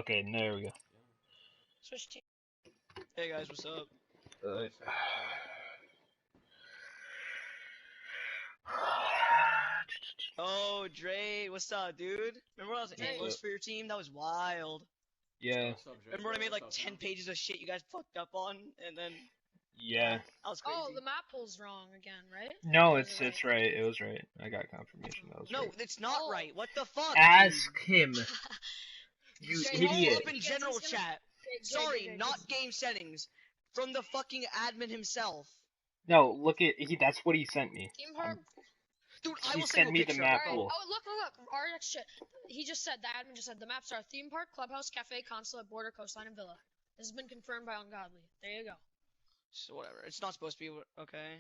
Okay, there we go. Switch team. Hey guys, what's up? Oh, Dre, what's up, dude? Remember when I was analyst for your team? That was wild. Yeah. Remember when I made like 10 pages of shit you guys fucked up on, and then... Yeah. That was crazy. Oh, the map pool's wrong again, right? No, it's right. It was right. I got confirmation that was right. No, it's not right. What the fuck? Ask him. You Just idiot. Up in general chat. Sorry, not game settings. From the fucking admin himself. No, look at that's what he sent me. Team Herb. Dude, I He will sent send me you a the picture. map Right. pool. Oh, look. RX shit. He just said, the admin just said, the maps are theme park, clubhouse, cafe, consulate, border, coastline, and villa. This has been confirmed by Ungodly. There you go. So whatever. It's not supposed to be okay.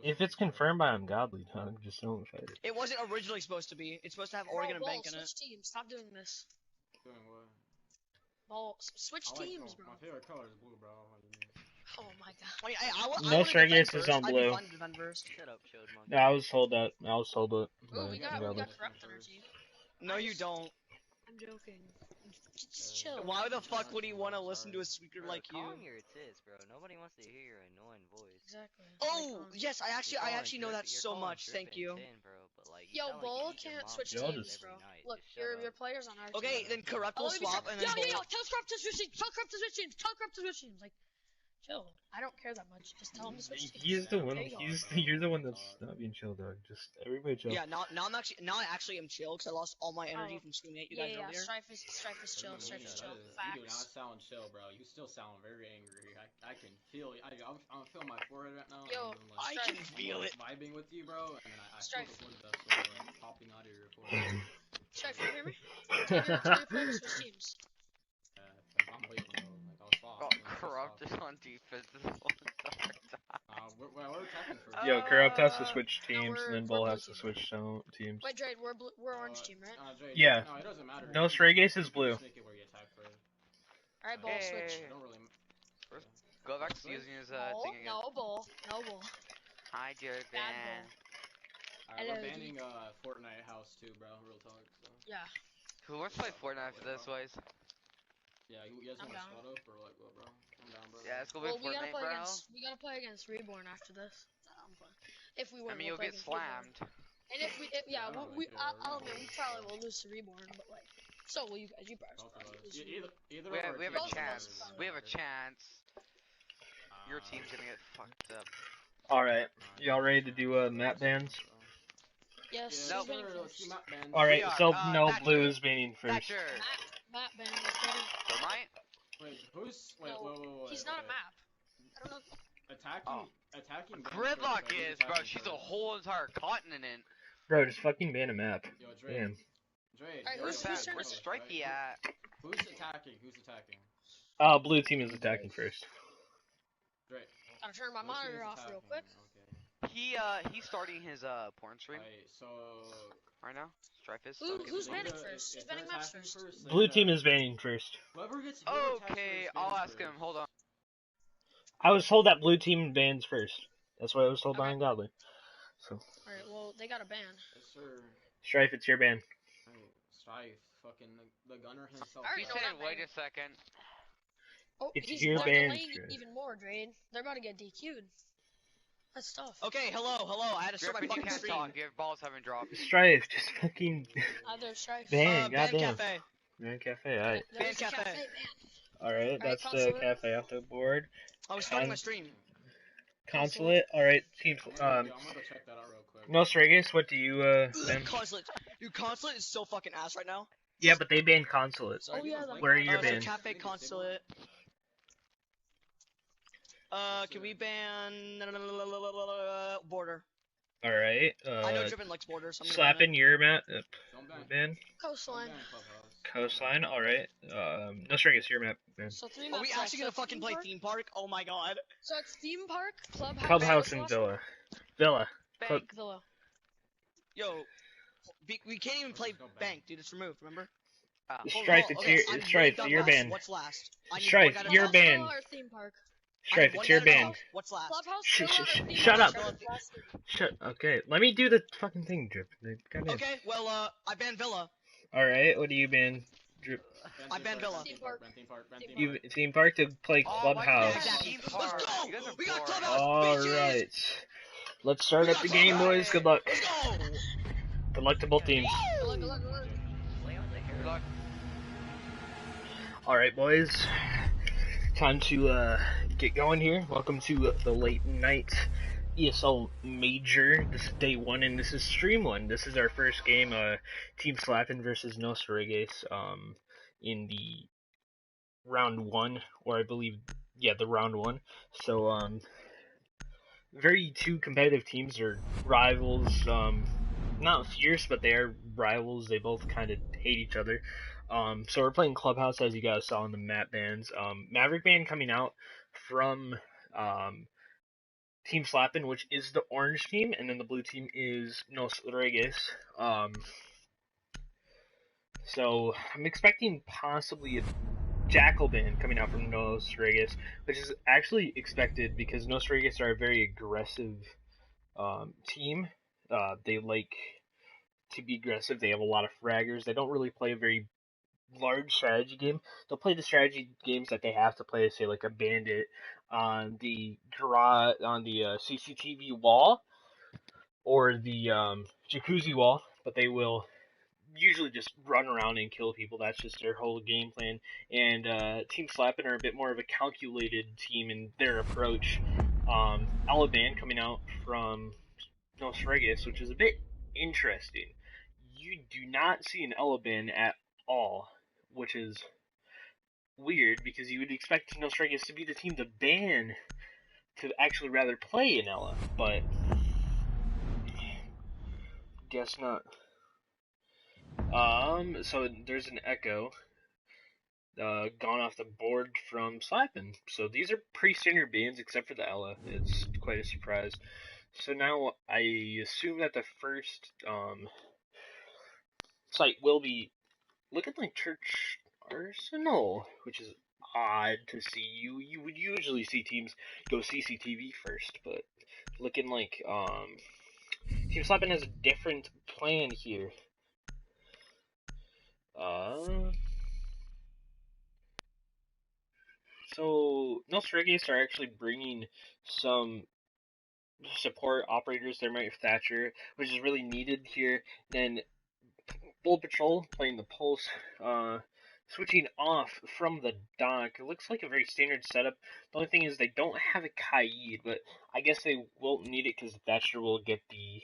If it's confirmed by Ungodly, Doug, just don't fight it. It wasn't originally supposed to be. It's supposed to have Oregon and Bank in it. Switch teams. Stop doing this. Doing what? Ball. Switch teams, bro. My favorite color is blue, bro. Oh my god. I mean, No Surrogates is on blue. Shut up, Chode Monkey. No, I was told that. Ooh, we got corrupt on our team. No, you don't. I'm joking. Just chill. Why the fuck would he want to listen to a speaker like you? Calm your tits, bro. Nobody wants to hear your annoying voice. Exactly. Oh, yes, I actually know that so much. Thank you. Yo, Bull can't switch teams, bro. Look, your players on our team. Okay, then Corrupt will swap and then Yo, tell Corrupt to switch teams. Tell Corrupt to switch teams. Tell Corrupt to switch teams. Like, chill. I don't care that much. Just tell him to switch teams. He's the one. You're the one that's not being chill, Doug. Just everybody chill. Yeah, now I actually am chill because I lost all my energy from screaming at you guys earlier. Yeah, Strife is chill. Strife is chill. You do not sound chill, bro. You still sound very angry. I can feel it. I'm feeling my forehead right now. Yo, I can feel it. Vibing with you, bro, and then I feel Strife. the wood dust like popping out of your forehead. Strife, you hear me? Tell your players to switch teams. I'm waiting, bro. Like, I was soft. Oh, Corrupt is on defense this whole entire time. We're attacking first. Yo, Corrupt has to switch teams, and then Bull has to switch teams. Wait, Drade, we're orange team, right? Drade, Yeah. No, it doesn't matter. No Surrogates is blue. Sneak it where you attack first. Alright, Bull, switch. Don't really... Go back to using his thing again. No, Bull. Hi, Jared. Alright, we're banning Fortnite house too, bro. Real talk. So. Yeah. Who wants to play Fortnite after this, boys? Yeah, you guys want to squad up or like what, bro? I'm down, bro. Yeah, let's go play Fortnite, bro. We gotta play against Reborn after this. If we win, I mean, you'll get slammed. And if we, I'll admit, we probably will lose to Reborn, but like, so will you guys. You probably lose. Either we have a chance. We have a chance. Your team's gonna get fucked up. Alright, y'all ready to do map bans? Yes. Nope. Alright, so no, Thatcher. blue is banning first. Thatcher. Map ban is ready. Wait, who's... Wait, wait. He's not a map. I don't know. Attacking... Gridlock is, bro. She's a whole entire continent. Bro, just fucking ban a map. Yo, Dre. Damn. Dre, Where's Strikey at? Who's attacking? Blue team is attacking first. Dre. Gotta turn my monitor off real quick. Okay. He's starting his porn stream. Right, so... Right now? Strife is. Who's banning first? Who's banning maps first? Blue team is banning first. Okay, I'll ask him. Hold on. I was told that blue team bans first. That's what I was told by Ungodly. So. Alright, well, they got a ban. Yes, sir. Strife, it's your ban. Strife, fucking the gunner himself. He said, wait a second. Oh, It's your ban. Even more, Drade. They're about to get DQ'd. That's tough. Okay, hello. I had to start my fucking stream. Your balls haven't dropped. Strife, just fucking Either Strife. ban, Ban goddamn. Cafe. Ban Cafe, alright. Ban Cafe. Alright, that's the cafe off the board. I was starting my stream. Consulate, alright, team, I'm gonna go check that out real quick. No Surrogates, what do you, ban? Consulate. Dude, Consulate is so fucking ass right now. Yeah, but they banned Consulate. Oh, yeah, Where are your so bans? Cafe Consulate. Can we ban Border? Alright, I know Driven likes Border, so I'm gonna slap in your map, ban. Coastline. Coastline, alright. No Surrogates, your map, ban. So 3 Are maps. we actually gonna fucking play Theme Park? Oh my god. So it's Theme Park, Clubhouse and Villa. Villa. Villa. Yo, we can't even play Bank, dude. It's removed. Remember? Strife, it's your ban. What's last? Strife, your ban. Theme Park. Strife, it's your ban. What's last? Shut up. Okay, let me do the fucking thing, Drip. Okay, well, I banned Villa. Alright, what do you ban? Drip. I banned Villa. Theme park. You theme park to play Oh, why Clubhouse. you guys theme park? Let's go! You guys are We got boring. Clubhouse! All bitches! right. Let's start up the game, boys. Good luck. Let's go! Good luck to both teams. Good luck, good luck, good luck. Good luck. All right, boys. Time to get going here. Welcome to the late night ESL Major. This is day 1, and this is stream 1. This is our first game, Team Slappin' versus No Surrogates, in the round 1, or I believe, yeah, the round 1. So, very two competitive teams, are rivals, not fierce, but they are rivals. They both kind of hate each other. So we're playing Clubhouse, as you guys saw in the map bans. Maverick band coming out from Team Slappin', which is the orange team, and then the blue team is No Surrogates. So I'm expecting possibly a Jackal band coming out from No Surrogates, which is actually expected because No Surrogates are a very aggressive team. They like to be aggressive. They have a lot of fraggers. They don't really play a very large strategy game. They'll play the strategy games that they have to play, say like a bandit on the CCTV wall or the jacuzzi wall, but they will usually just run around and kill people. That's just their whole game plan. And Team Slappin' are a bit more of a calculated team in their approach. Band coming out from No Surrogates, which is a bit interesting. You do not see an Band at all, which is weird because you would expect No Surrogates to be the team to ban, to actually rather play in Ella, but guess not. So there's an Echo gone off the board from Slappin'. So these are pretty standard bans except for the Ella. It's quite a surprise. So now I assume that the first site will be looking like Church Arsenal, which is odd to see. You would usually see teams go CCTV first, but looking like Team Slappin' has a different plan here. So No Surrogates are actually bringing some support operators. There might be Thatcher, which is really needed here. Then Bull Patrol playing the Pulse, switching off from the dock. It looks like a very standard setup. The only thing is they don't have a Kaid, but I guess they won't need it because Thatcher will get the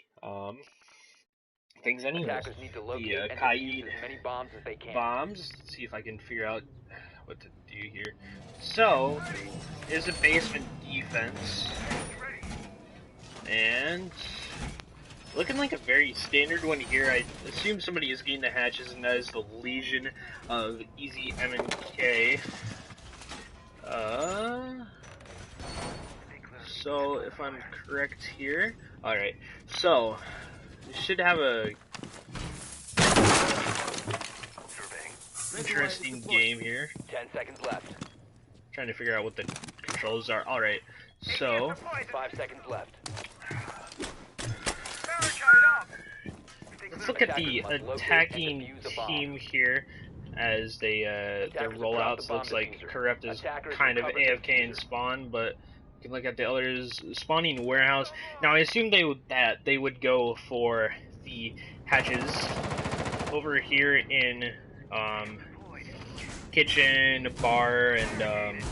things anyways. Attackers need to locate and Kaid defuse as many bombs as they can. bombs. Let's see if I can figure out what to do here. So, is a basement defense. And looking like a very standard one here. I assume somebody is getting the hatches, and that is the Legion of Easy M&K. So, if I'm correct here. Alright, so, we should have a interesting game here. 10 seconds left. Trying to figure out what the controls are. Alright, so 5 seconds left. let's look at the attacking team here as they their rollouts. Looks like Corrupt is kind of AFK in spawn, but you can look at the others spawning warehouse. Now I assume they would go for the hatches over here in kitchen, bar, and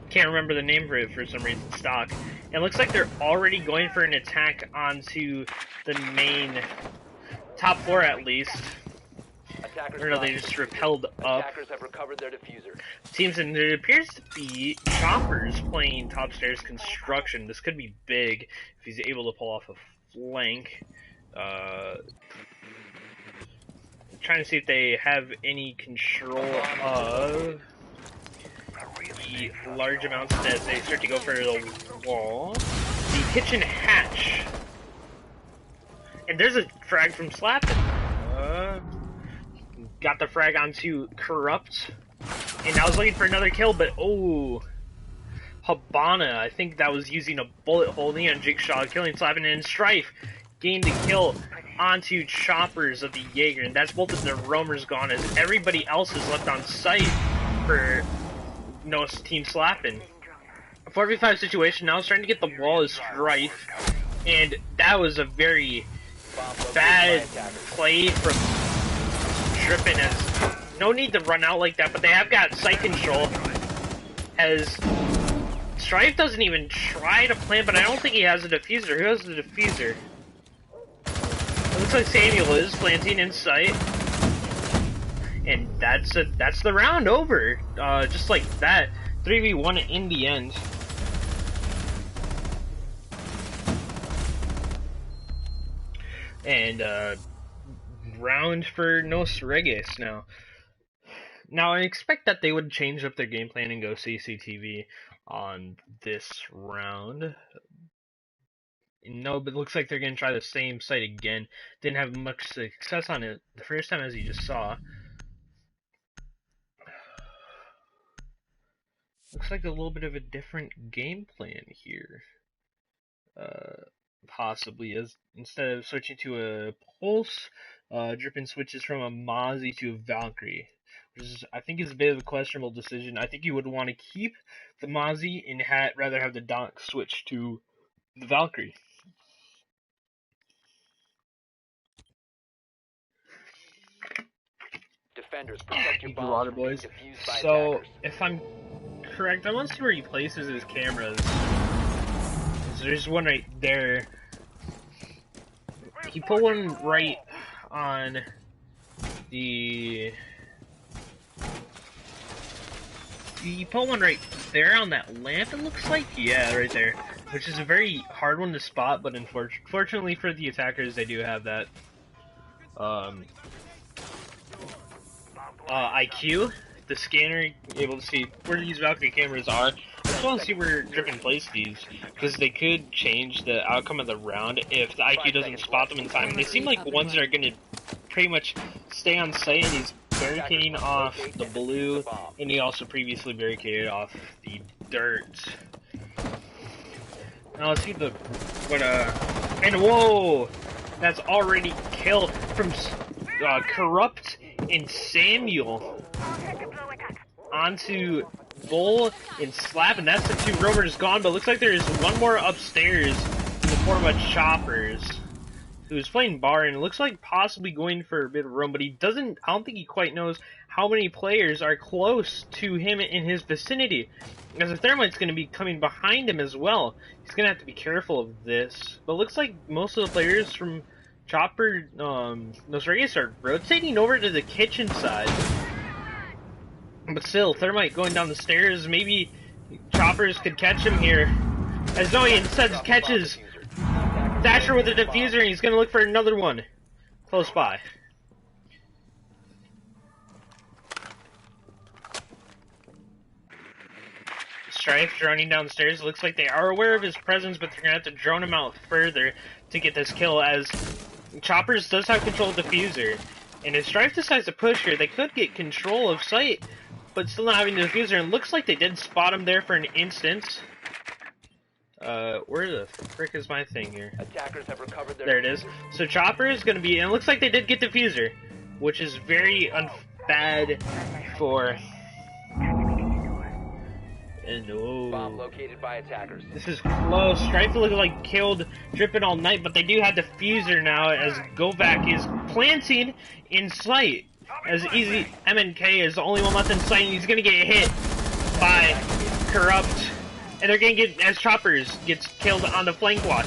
can't remember the name for it for some reason. Stock. It looks like they're already going for an attack onto the main top floor at least. Attackers Or no, they just repelled up. Attackers have recovered their diffuser. Teams, and there appears to be choppers playing top stairs construction. This could be big if he's able to pull off a flank. Trying to see if they have any control of the large amounts that they start to go for the wall. The kitchen hatch. And there's a frag from Slappin'. Got the frag onto Corrupt. And I was looking for another kill, but oh. Habana, I think that was using a bullet hole. Neon Jigsaw killing Slappin' and Strife gained the kill onto choppers of the Jaeger, and that's both of the roamers gone as everybody else is left on site for no team slapping. A 4v5 situation now is trying to get the wall as Strife, and that was a very bad play from Drippin', as no need to run out like that, but they have got site control as Strife doesn't even try to plant, but I don't think he has a diffuser. Who has the diffuser? It looks like Samuel is planting in sight. And that's the round over. Just like that. 3v1 in the end. And round for No Surrogates now. Now I expect that they would change up their game plan and go CCTV on this round. No, but it looks like they're going to try the same site again. Didn't have much success on it the first time, as you just saw. Looks like a little bit of a different game plan here. Possibly, as instead of switching to a Pulse, Drippin switches from a Mozzie to a Valkyrie. Which is, I think, is a bit of a questionable decision. I think you would want to keep the Mozzie and rather have the Donk switch to the Valkyrie. Defenders, protect your Thank you, bombs Water from being Boys. defused by So, attackers. if I'm correct, I want to see where he places his cameras. There's one right there. He put one right on the... He put one right there on that lamp, it looks like? Yeah, right there. Which is a very hard one to spot, but unfortunately for the attackers, they do have that IQ. The scanner, able to see where these Valkyrie cameras are. I just want to see where Drippin placed these, because they could change the outcome of the round if the IQ doesn't spot them in time. And they seem like ones that are going to pretty much stay on site, and he's barricading off the blue, and he also previously barricaded off the dirt. Now let's see and whoa! That's already killed from Corrupt and Samuel onto Bull and Slap, and that's the two roamers gone, but looks like there's one more upstairs in the form of Choppers, who's playing bar, and it looks like possibly going for a bit of roam, but I don't think he quite knows how many players are close to him in his vicinity, because the Thermite's going to be coming behind him as well. He's going to have to be careful of this, but it looks like most of the players from Chopper, No Surrogates are rotating over to the kitchen side. But still, Thermite going down the stairs. Maybe Choppers could catch him here. As no, he instead catches Thatcher with a diffuser, and he's going to look for another one close by. Strife droning downstairs. Looks like they are aware of his presence, but they're going to have to drone him out further to get this kill, as Choppers does have control of the diffuser. And if Strife decides to push here, they could get control of site, but still not having the diffuser, and looks like they did spot him there for an instant. Where the frick is my thing here? Attackers have recovered their There it is. So Chopper is going to be, and it looks like they did get diffuser, which is very bad for... And bomb located by attackers. this is close. Strife looks like killed Drippin' all night, but they do have diffuser now, as Govak is planting in sight. As Easy MNK is the only one left in sight, and he's gonna get hit by Corrupt. And they're gonna get, as Choppers gets killed on the flank watch.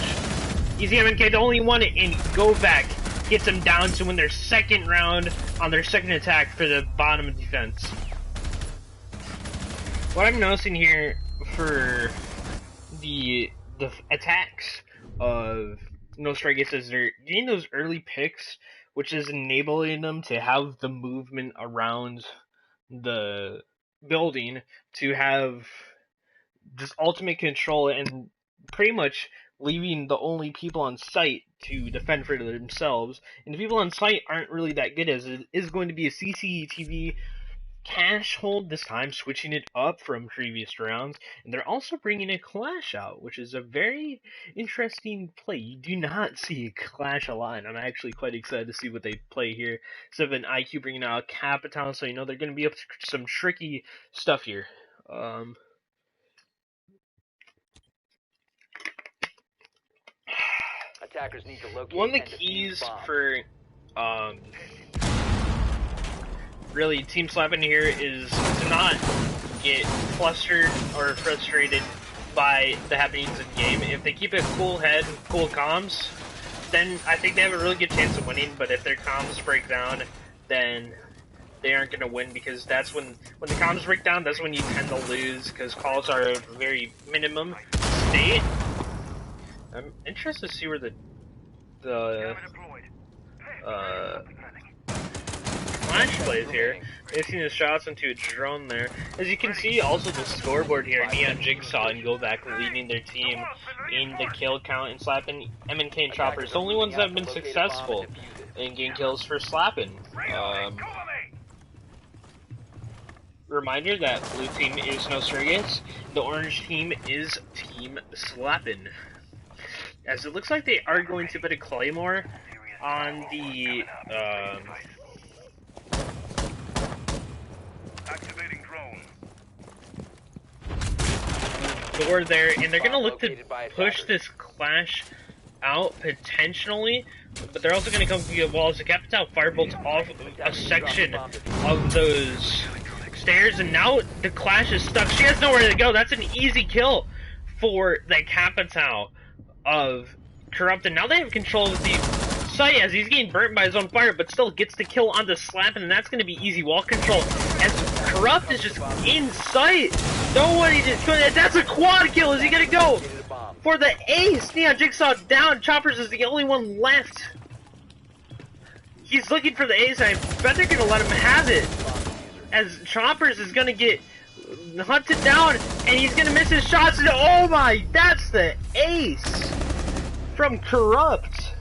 Easy MNK the only one, and Govak gets them down to win their second round on their second attack for the bottom defense. What I'm noticing here for the attacks of No Surrogates is they're getting those early picks, which is enabling them to have the movement around the building, to have just ultimate control, and pretty much leaving the only people on site to defend for themselves. And the people on site aren't really that good, as it is going to be a CCTV cash hold this time, switching it up from previous rounds, and they're also bringing a Clash out, which is a very interesting play. You do not see a Clash a lot, and I'm actually quite excited to see what they play here. Instead of an IQ bringing out a Capital, so you know they're going to be up to some tricky stuff here. Attackers need to locate One of the and defuse keys bombs. for really team slapping here is to not get flustered or frustrated by the happenings in game. If they keep a cool head, cool comms, then I think they have a really good chance of winning. But if their comms break down, then they aren't going to win, because that's when the comms break down, that's when you tend to lose, because calls are a very minimum state. I'm interested to see where the Flash plays here. Missing his shots into a drone there. As you can see, also the scoreboard here, Neon Jigsaw and Govac leading their team in the kill count and slapping. MNK and Choppers, the only ones that have been successful in getting kills for slapping. Reminder that blue team is No Surrogates, the orange team is Team Slappin'. As it looks like they are going to put a Claymore on the door there, and they're going to look to push this Clash out potentially, but they're also going to come to get walls. The Capital firebolts off a section of those stairs, and now the Clash is stuck. She has nowhere to go. That's an easy kill for the Capital of Corrupt, and now they have control of the site as he's getting burnt by his own fire, but still gets the kill on the slap, and that's going to be easy wall control as Corrupt is just in sight. Nobody just, that's a quad kill. Is he going to go for the ace? Neon Jigsaw down. Choppers is the only one left. He's looking for the ace, and I bet they're going to let him have it, as Choppers is going to get hunted down, and he's going to miss his shots, and oh my, that's the ace from Corrupt.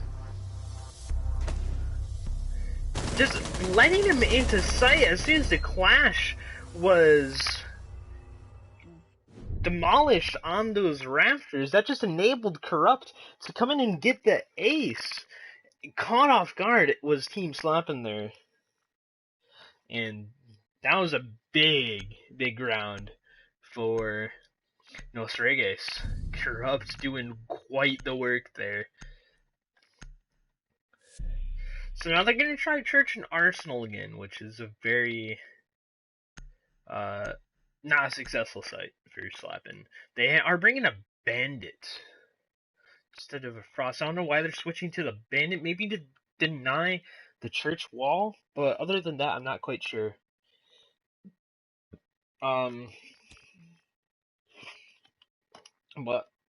Just letting him into sight as soon as the Clash was demolished on those rafters. That just enabled Corrupt to come in and get the ace. Caught off guard was Team Slappin' there. And that was a big round for No Surrogates. Corrupt doing quite the work there. So now they're going to try Church and Arsenal again, which is a very not a successful site for slapping. They are bringing a Bandit instead of a Frost. I don't know why they're switching to the Bandit, maybe to deny the Church wall, but other than that, I'm not quite sure. But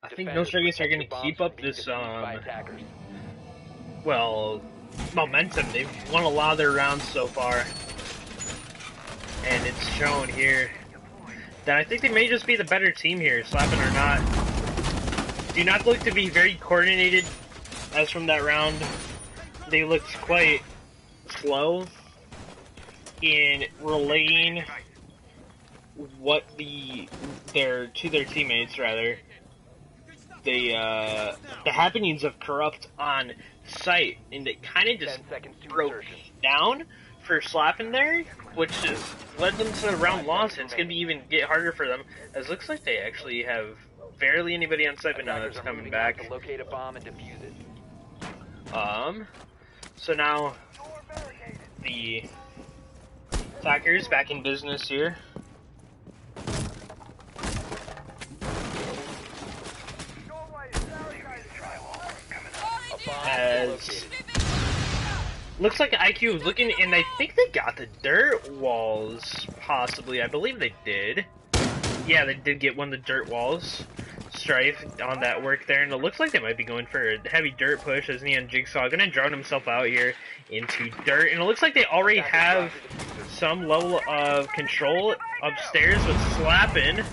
I think No Surrogates are going to keep up this well, momentum. They've won a lot of their rounds so far, and it's shown here that I think they may just be the better team here, slapping or not. Do not look to be very coordinated as from that round. They looked quite slow in relaying what their teammates rather. The happenings of Corrupt on site, and it kind of just broke down for slapping there, which led them to the round loss. It's going to be even get harder for them, as it looks like they actually have barely anybody on site, but now that's coming back. Locate a bomb and defuse it. So now the attackers back in business here. As looks like IQ was looking, and I think they got the dirt walls, possibly. I believe they did. Yeah, they did get one of the dirt walls. Strife on that work there, and it looks like they might be going for a heavy dirt push as Neon Jigsaw gonna drone himself out here into dirt, and it looks like they already have some level of control upstairs with Slappin'.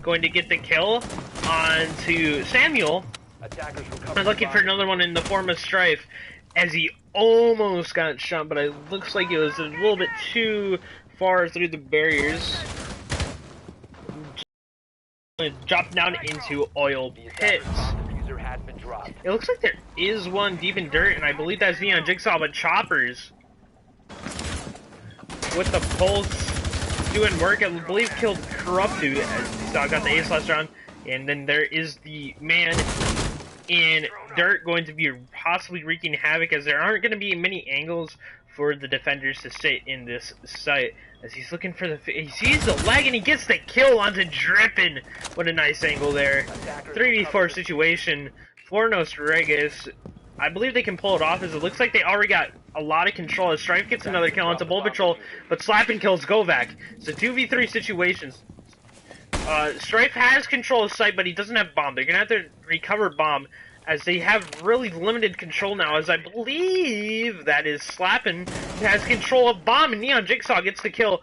Going to get the kill onto Samuel. I'm looking for another one in the form of Strife, as he almost got shot, but it looks like it was a little bit too far through the barriers. Drop down into oil pits. It looks like there is one deep in dirt, and I believe that's Neon Jigsaw, but Choppers with the pulse doing work. I believe killed Corruptu as Saw got the ace last round, and then there is the man in dirt going to be possibly wreaking havoc, as there aren't going to be many angles for the defenders to stay in this site. As he's looking for the, he sees the leg and he gets the kill onto Drippin. What a nice angle there. 3v4 situation for No Surrogates. I believe they can pull it off, as it looks like they already got a lot of control. As Strife gets another kill onto Bull Patrol, but Slappin kills Govak. So 2v3 situations. Strife has control of site, but he doesn't have bomb. They're gonna have to recover bomb, as they have really limited control now, as I believe that is Slappin has control of bomb, and Neon Jigsaw gets the kill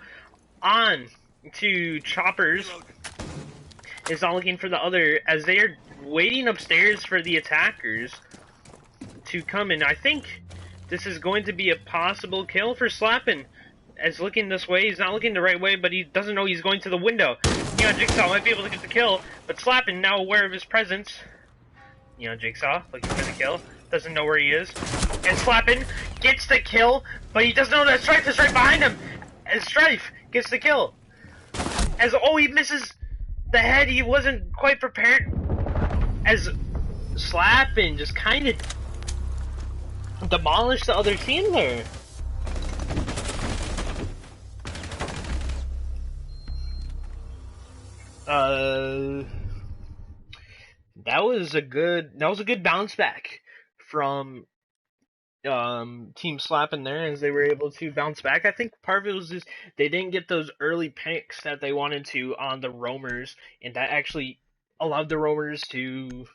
on to Choppers. Is not looking for the other, as they are waiting upstairs for the attackers to come in. I think this is going to be a possible kill for Slappin, as looking this way. He's not looking the right way, but he doesn't know he's going to the window. Neon Jigsaw might be able to get the kill, but Slappin, now aware of his presence. Neon Jigsaw looking for the kill, doesn't know where he is, and Slappin gets the kill, but he doesn't know that Strife is right behind him, as Strife gets the kill. As, oh, he misses the head, he wasn't quite prepared, as Slappin just kind of demolished the other team there. That was a good bounce back from Team Slappin there, as they were able to bounce back. I think part of it was just they didn't get those early picks that they wanted to on the roamers, and that actually allowed the roamers to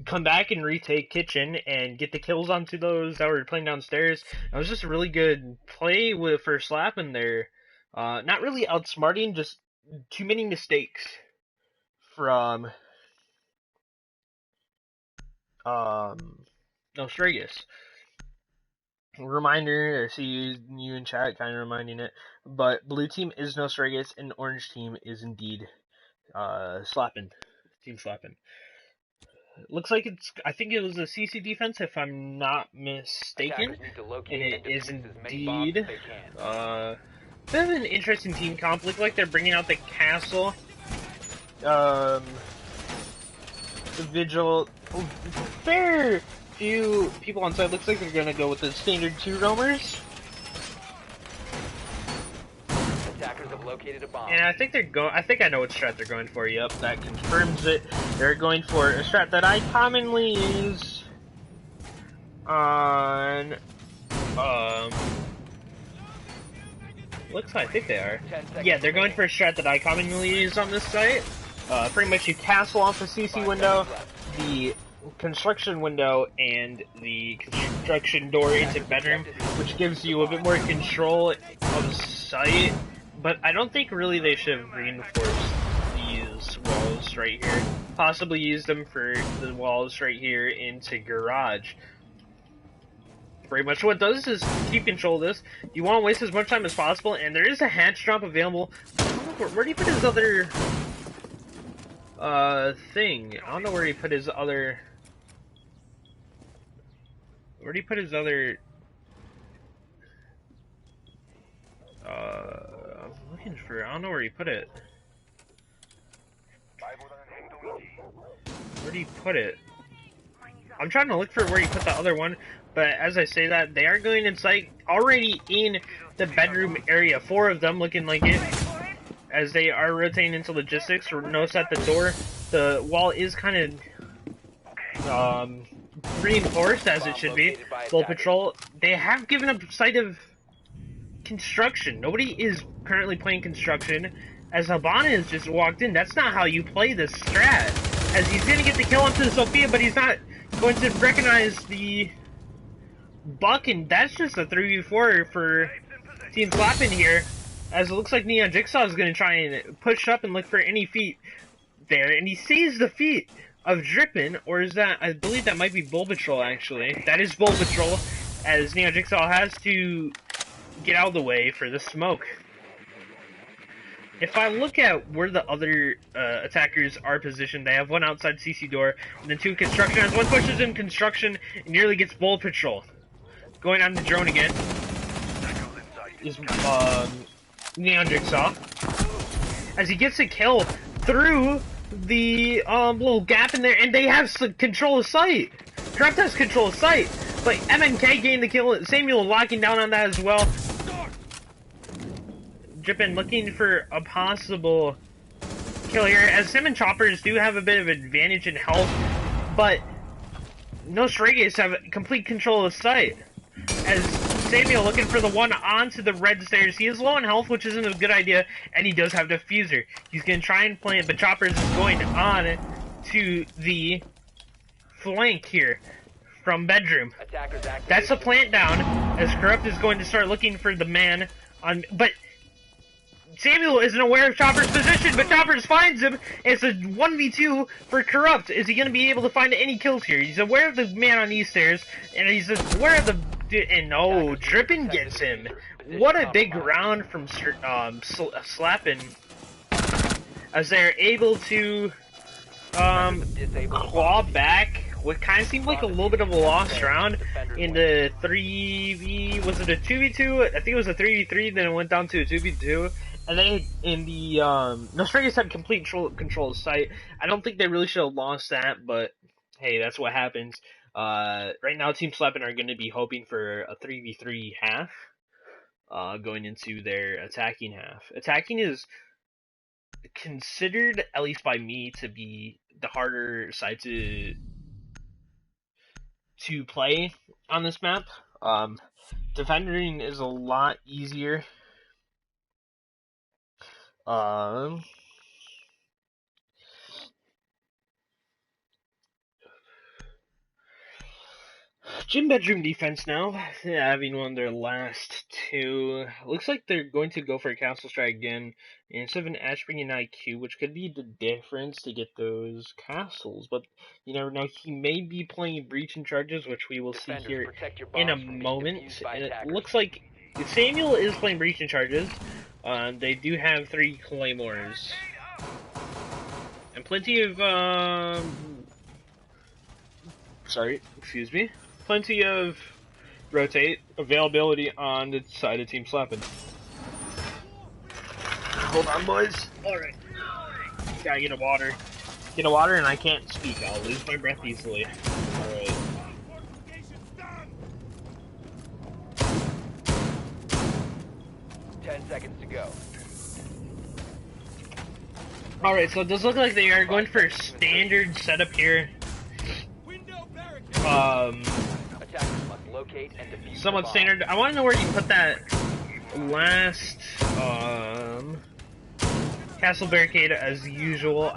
come back and retake kitchen and get the kills onto those that were playing downstairs. It was just a really good play for Slappin there. Not really outsmarting, just too many mistakes from No Surrogates. Reminder, I see you in chat kind of reminding it, but blue team is No Surrogates and orange team is indeed Slappin. Team Slappin. Looks like I think it was a CC defense if I'm not mistaken, and it is indeed bit of an interesting team comp. Look like they're bringing out the castle, the vigil. Fair few people on site. Looks like they're gonna go with the standard 2 roamers. Attackers have located a bomb. And I think I think I know what strat they're going for. Yep, that confirms it. They're going for a strat that I commonly use on looks like I think they are. Yeah, they're going for a strat that I commonly use on this site. Pretty much you castle off the CC window, the construction window, and the construction door into bedroom, which gives you a bit more control of site. But I don't think really they should have reinforced these walls right here. Possibly use them for the walls right here into garage. Pretty much what it does is keep control of this. You want to waste as much time as possible, and there is a hatch drop available. Where do you put his other thing? I don't know where he put his other. Where do you put his other? I'm looking for. I don't know where he put it. Where do you put it? I'm trying to look for where you put the other one, but as I say that, they are going inside, already in the bedroom area. 4 of them looking like it, as they are rotating into logistics. Notice at the door, the wall is kind of reinforced, as it should be. Bull Patrol, they have given up sight of construction. Nobody is currently playing construction, as Habana has just walked in. That's not how you play this strat, as he's going to get the kill onto the Sophia, but he's not going to recognize the buck, and that's just a 3v4 for Team Slappin here, as it looks like Neon Jigsaw is going to try and push up and look for any feet there, and he sees the feet of Drippin, or is that, I believe that might be Bull Patrol actually. That is Bull Patrol, as Neon Jigsaw has to get out of the way for the smoke. If I look at where the other attackers are positioned, they have one outside CC door, and then two construction. As one pushes in construction, and nearly gets bullet patrol. Going on the drone again is Neon Jigsaw. As he gets a kill through the little gap in there, and they have control of sight. Corrupt has control of sight, but MNK gained the kill. Samuel locking down on that as well. Drippin looking for a possible kill here, as Sim and Choppers do have a bit of advantage in health, but No Surrogates have complete control of sight. As Samuel looking for the one onto the red stairs. He is low in health, which isn't a good idea, and he does have Diffuser. He's going to try and plant, but Choppers is going on to the flank here from bedroom. That's the plant down, as Corrupt is going to start looking for the man on, but Samuel isn't aware of Chopper's position, but Choppers finds him. It's a 1v2 for Corrupt. Is he going to be able to find any kills here? He's aware of the man on these stairs, and he's aware of the... And no, Drippin gets him. What a big round from Slappin'. As they're able to claw back what kind of seemed like a little bit of a lost round in the 3v... Was it a 2v2? I think it was a 3v3, then it went down to a 2v2. And they, in the, No Surrogates had complete control of sight. I don't think they really should have lost that, but hey, that's what happens. Right now, Team Slappin' are going to be hoping for a 3v3 half, going into their attacking half. Attacking is considered, at least by me, to be the harder side to play on this map. Defending is a lot easier. Gym bedroom defense now, having won their last two. Looks like they're going to go for a castle strike again instead of an Ash bringing IQ, which could be the difference to get those castles. But you never know. He may be playing breach and charges, which we will see here in a moment. And it looks like Samuel is playing breach and charges. They do have 3 claymores and plenty of plenty of rotate availability on the side of Team Slappin'. Hold on, boys. Alright. Gotta get a water. Get a water and I can't speak. I'll lose my breath easily. Alright. Seconds to go. Alright, so it does look like they are going for a standard setup here. Somewhat standard. I want to know where you put that last castle barricade as usual.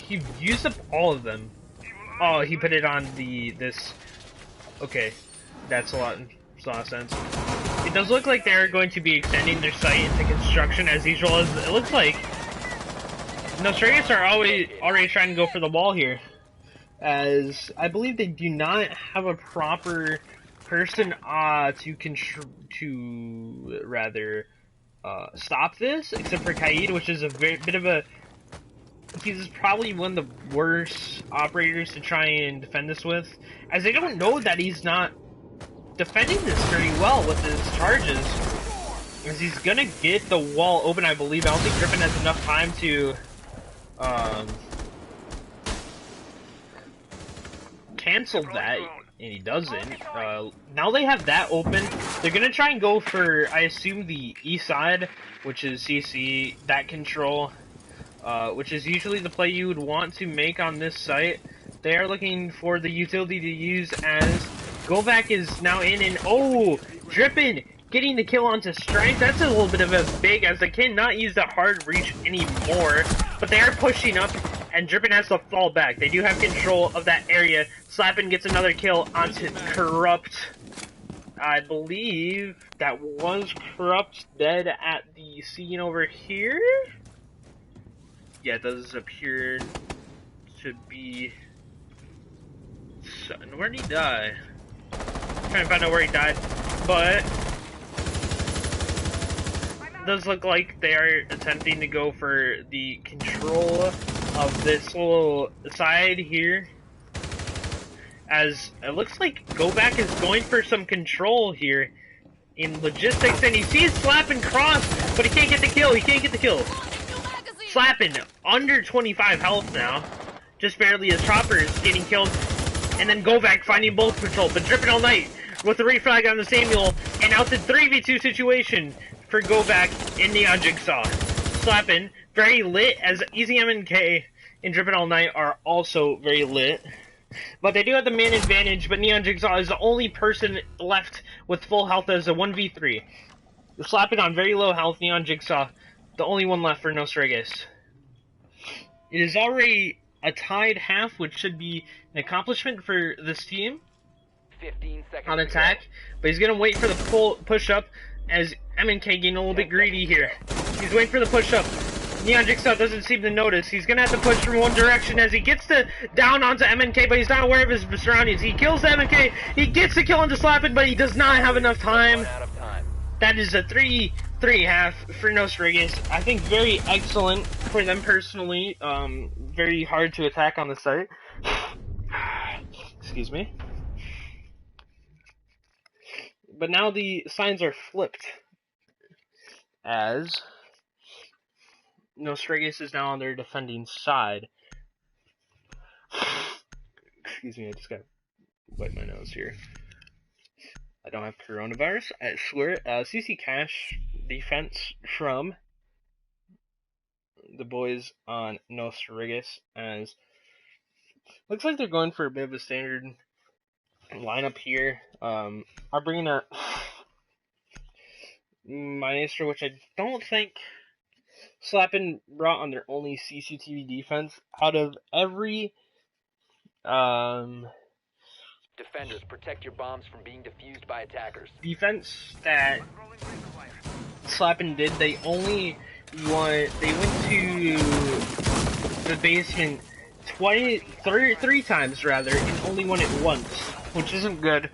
He used up all of them. Oh, he put it on this. Okay, that's a lot of sense. It does look like they're going to be extending their site into construction as usual. As it looks like No Surrogates are already trying to go for the wall here, as I believe they do not have a proper person to stop this, except for Kaid, which is a bit of a... He's probably one of the worst operators to try and defend this with, as they don't know that he's not defending this very well with his charges, as he's gonna get the wall open, I believe. I don't think Griffin has enough time to cancel that, and he doesn't. Now they have that open. They're gonna try and go for, I assume, the east side, which is CC, that control, which is usually the play you would want to make on this site. They are looking for the utility to use, as Govak is now in, and oh, Drippin getting the kill onto Strength. That's a little bit of a big, as they cannot use that hard reach anymore, but they are pushing up, and Drippin has to fall back. They do have control of that area. Slappin gets another kill onto Corrupt. I believe that was Corrupt dead at the scene over here. Yeah, it does appear to be... Where did he die? I'm trying to find out where he died, but does look like they are attempting to go for the control of this little side here. As it looks like Go Back is going for some control here in logistics, and he sees Slappin cross, but he can't get the kill. He can't get the kill. Slappin under 25 health now, just barely as Chopper is getting killed, and then Go Back finding both control, but Drippin' All Night with the reflag on the Samuel, and out to 3v2 situation for Go Back in Neon Jigsaw. Slappin very lit, as Easy MNK and Drippin' All Night are also very lit. But they do have the man advantage, but Neon Jigsaw is the only person left with full health as a 1v3. Slapping on very low health, Neon Jigsaw, the only one left for No Surrogates. It is already a tied half, which should be an accomplishment for this team 15 seconds on attack. But he's going to wait for the push-up as MNK getting a little bit greedy here. He's waiting for the push-up. Neon Jigsaw doesn't seem to notice. He's going to have to push from one direction as he gets down onto MNK, but he's not aware of his surroundings. He kills the MNK. He gets the kill onto Slappin, but he does not have enough time. That is a 3-3 half for No Surrogates. I think very excellent for them personally. Very hard to attack on the site. Excuse me. But now the signs are flipped, as No Surrogates is now on their defending side. Excuse me, I just got to wipe my nose here. I don't have coronavirus, I swear. CC Cash defense from the boys on No Surrogates, as looks like they're going for a bit of a standard lineup here. Are bringing a Maestro, which I don't think Slappin brought on their only CCTV defense. Out of every Defenders, protect your bombs from being defused by attackers. defense that Slappin did, they went to the basement three times rather, and only won it once, which isn't good.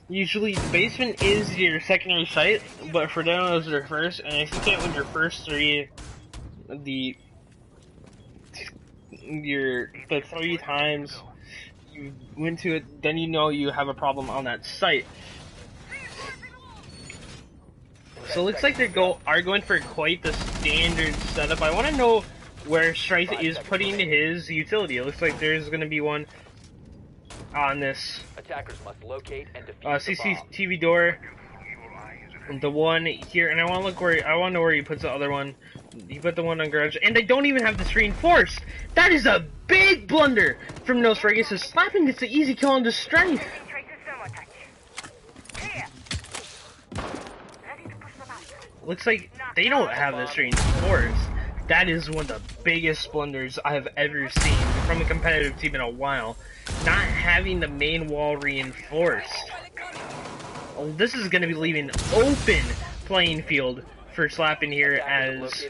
Usually the basement is your secondary site, but for them it was their first, and if you can't win your first three, the 3 times you went to it, then you know you have a problem on that site. So it looks like they are going for quite the standard setup. I want to know where Strife is putting his utility. It looks like there's going to be one on this Attackers must locate and defuse the bomb. CCTV door. The one here, and I want to know where he puts the other one. He put the one on garage, and they don't even have this reinforced. That is a big blunder from No Surrogates. So Slapping gets the easy kill on the Strife. Looks like they don't have this reinforced. That is one of the biggest blunders I have ever seen from a competitive team in a while. Not having the main wall reinforced. Oh, this is going to be leaving open playing field for Slappin here, as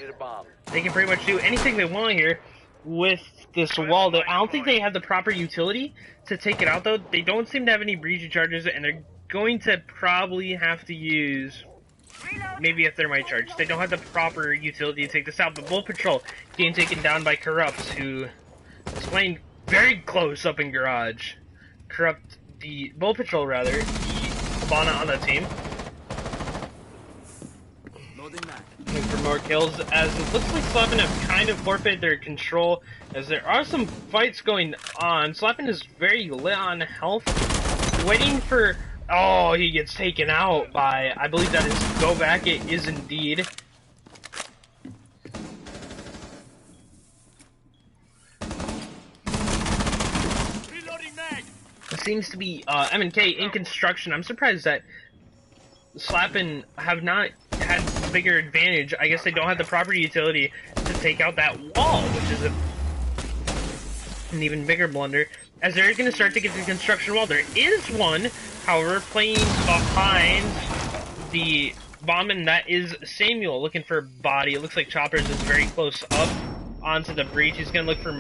they can pretty much do anything they want here with this wall. I don't think they have the proper utility to take it out, though. They don't seem to have any breachy charges, and they're going to probably have to use maybe a thermite charge. They don't have the proper utility to take this out, but Bull Patrol getting taken down by Corrupt, who is playing very close up in garage. Corrupt, the Bull Patrol rather, the Habana on that team. Looking for more kills, as it looks like Slappin have kind of forfeited their control, as there are some fights going on. Slappin is very lit on health, waiting for... Oh, he gets taken out by, I believe that is Go Back. It is indeed. It seems to be MNK in construction. I'm surprised that Slappin have not had bigger advantage. I guess they don't have the proper utility to take out that wall, which is an even bigger blunder, as they're going to start to get the construction wall. There is one, however, playing behind the bomb, and that is Samuel looking for a body. It looks like Choppers is very close up onto the breach. He's going to look for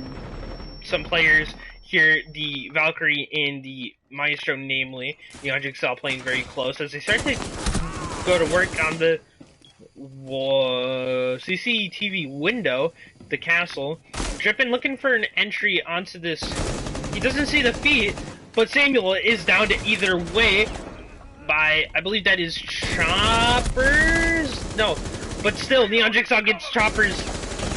some players here, the Valkyrie and the Maestro, namely. The Jigsaw playing very close as they start to go to work on the CCTV window, the castle. Drippin looking for an entry onto this. He doesn't see the feet, but Samuel is down to either way by, I believe that is Choppers? No, but still, Neon Jigsaw gets Choppers.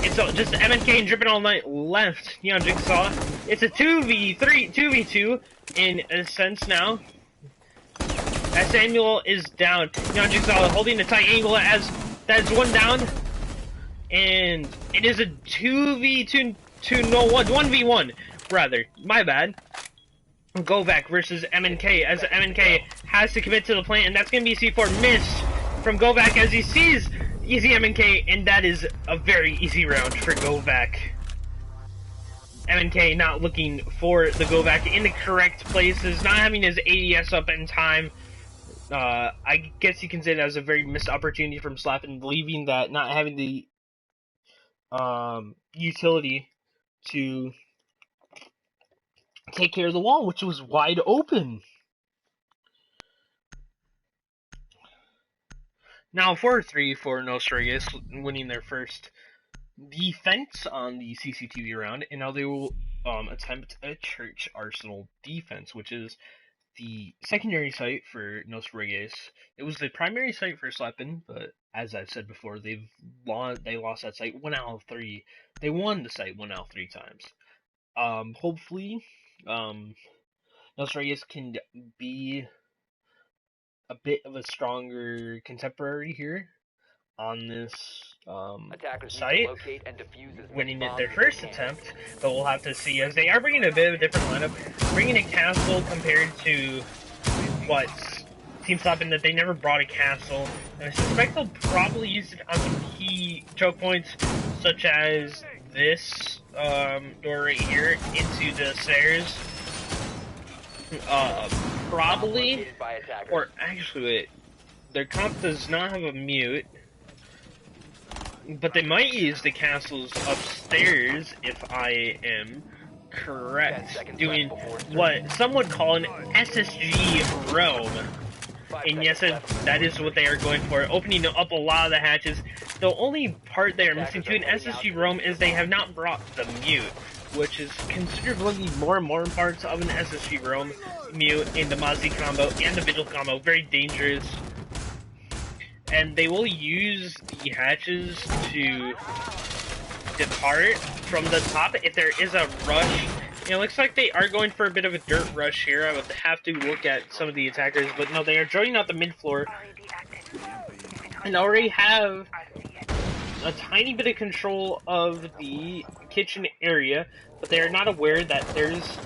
It's just MNK and Drippin all night left. Neon Jigsaw. It's a 2v3, 2v2 in a sense now. As Samuel is down, Neon Jigsaw holding a tight angle as that's one down, and it is a 2v2, no, 1v1 rather. My bad. Govak versus MNK as MNK has to commit to the plant, and that's gonna be C4 missed from Govak as he sees easy MNK, and that is a very easy round for Govak. MNK not looking for the Govak in the correct places, not having his ADS up in time. I guess you can say that was a very missed opportunity from Slap and leaving that, not having the utility to take care of the wall, which was wide open. Now 4-3 for No Surrogates, winning their first defense on the CCTV round, and now they will attempt a church arsenal defense, which is the secondary site for No Surrogates. It was the primary site for Sleppin, but as I've said before, they lost that site 1 out of 3. They won the site 1 out of 3 times. Hopefully, No Surrogates can be a bit of a stronger contemporary here on this site, winning it their first attempt, but we'll have to see, as they are bringing a bit of a different lineup, bringing a castle compared to what seems to happen that they never brought a castle, and I suspect they'll probably use it on some key choke points, such as this door right here into the stairs. Probably, or actually, wait, their comp does not have a mute, but they might use the castles upstairs if I am correct, doing what some would call an SSG roam. And yes, that is what they are going for, opening up a lot of the hatches. The only part they are missing to an SSG roam is they have not brought the mute, which is considered one of the more important parts of an SSG roam. Mute in the Mozzie combo and the Vigil combo, very dangerous. And they will use the hatches to depart from the top if there is a rush. It looks like they are going for a bit of a dirt rush here. I would have to look at some of the attackers, but no, they are joining out the mid floor and already have a tiny bit of control of the kitchen area, but they are not aware that there's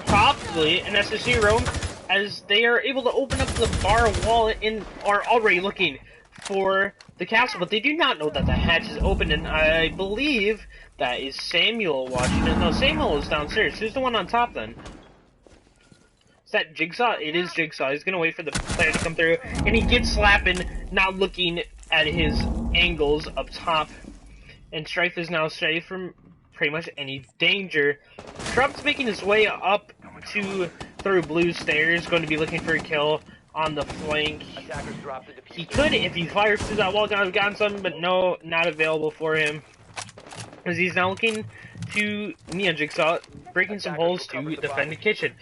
probably an SSG roam, as they are able to open up the bar wall and are already looking for the castle, but they do not know that the hatch is open, and I believe that is Samuel watching it. No, Samuel is downstairs. Who's the one on top then? Is that Jigsaw? It is Jigsaw. He's gonna wait for the player to come through, and he gets slapping, not looking at his angles up top, and Strife is now safe from pretty much any danger. Trump's making his way up to through blue stairs, going to be looking for a kill on the flank. He could, if he fires through that wall, have gotten some, but no, not available for him, as he's now looking to Neon Jigsaw, breaking some holes to defend the kitchen.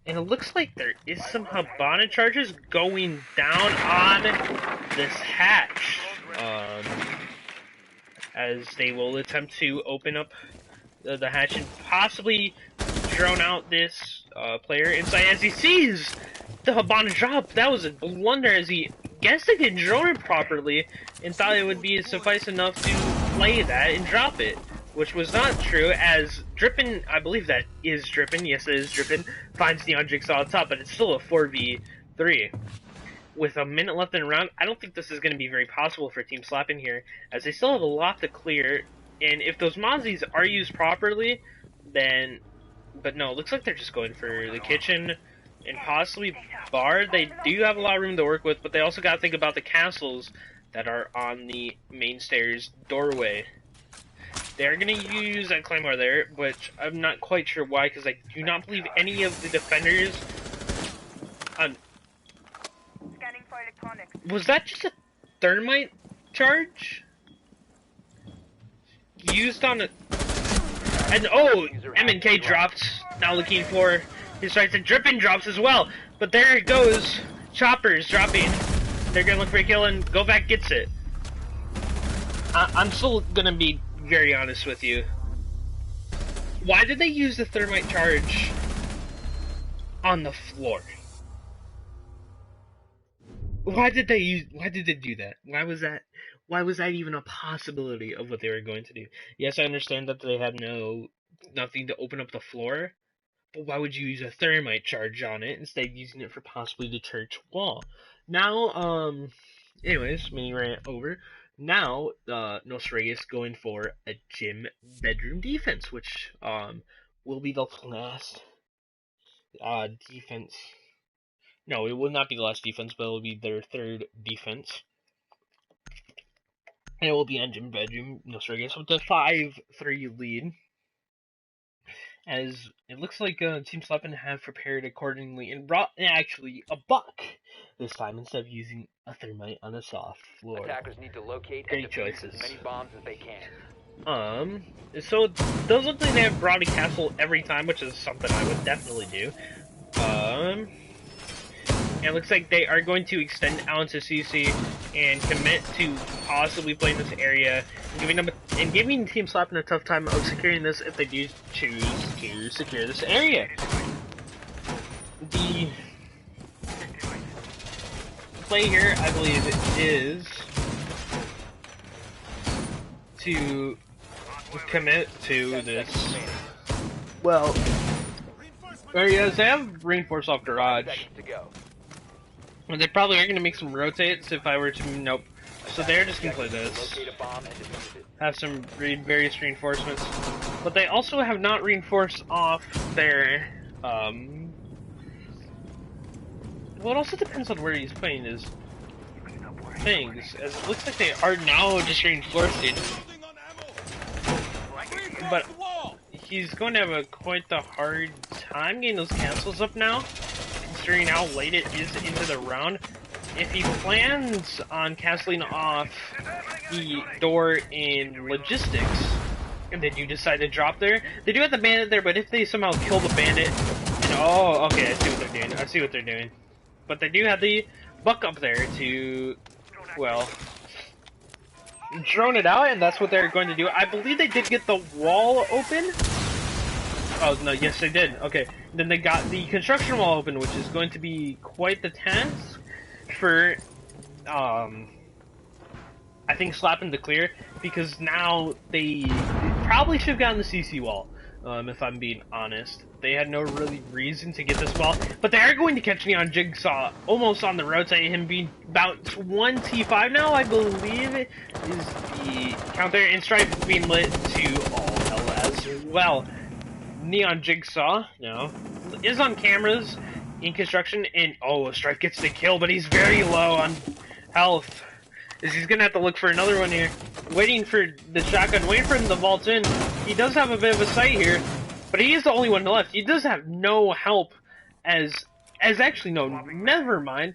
And it looks like there is some Habana charges going down on this hatch, as they will attempt to open up the hatch and possibly drone out this player inside as he sees the Habana drop. That was a blunder, as he guessed they didn't drone it properly and thought it would be suffice enough to play that and drop it, which was not true, as Drippin, I believe that is Drippin, yes it is Drippin, finds Neon Jigsaw on top, but it's still a 4v3. With a minute left in the round, I don't think this is going to be very possible for Team Slappin here, as they still have a lot to clear, and if those Mozzies are used properly, then, but no, it looks like they're just going for the kitchen and possibly bar. They do have a lot of room to work with, but they also got to think about the castles that are on the main stairs doorway. They're going to use that Claymore there, which I'm not quite sure why, because I do not believe any of the defenders... was that just a thermite charge used on a... And oh, M&K dropped. Now looking for his strikes, and Drippin drops as well. But there it goes. Choppers dropping. They're gonna look for a kill, and Go Back gets it. I'm still gonna be very honest with you. Why did they use the thermite charge on the floor? Why did they do that? Why was that even a possibility of what they were going to do? Yes, I understand that they had nothing to open up the floor, but why would you use a thermite charge on it instead of using it for possibly the church wall? Now, anyways, mini rant over. Now, No Surrogates going for a gym bedroom defense, which will be the last defense. No, it will not be the last defense, but it will be their third defense. And it will be on gym bedroom, No Surrogates, with a 5-3 lead. As it looks like Team Slappin have prepared accordingly and brought actually a buck this time instead of using a thermite on a soft floor. Attackers need to locate Great and defuse choices. as many bombs as they can. So it does look like they have brought a castle every time, which is something I would definitely do. And it looks like they are going to extend out into CC and commit to possibly playing this area and giving Team Slappin a tough time of securing this if they do choose to secure this area. The play here, I believe, is to commit to this. Well, areas they have reinforced off garage. And they probably are going to make some rotates if I were to... Nope. So they're just going to play this. Have some various reinforcements. But they also have not reinforced off their... Well, it also depends on where he's playing his things. As it looks like they are now just reinforcing. But he's going to have quite the hard time getting those castles up now, considering how late it is into the round. If he plans on castling off the door in logistics, and they do decide to drop there, they do have the bandit there, but if they somehow kill the bandit, and oh, okay, I see what they're doing. But they do have the buck up there to, well, drone it out, and that's what they're going to do. I believe they did get the wall open. Oh, no, yes they did. Okay, then they got the construction wall open, which is going to be quite the task for, I think, Slappin to clear, because now they probably should have gotten the CC wall, if I'm being honest. They had no really reason to get this wall, but they are going to catch me on Jigsaw, almost on the rotate, him being about 25 now, I believe, is the count there, and Strife being lit to all hell as well. Neon Jigsaw, no, is on cameras in construction, and oh, Strife gets the kill, but he's very low on health. He's gonna have to look for another one here. Waiting for the shotgun, waiting for him to vault in. He does have a bit of a sight here, but he is the only one left. He does have no help, as actually, no, never mind.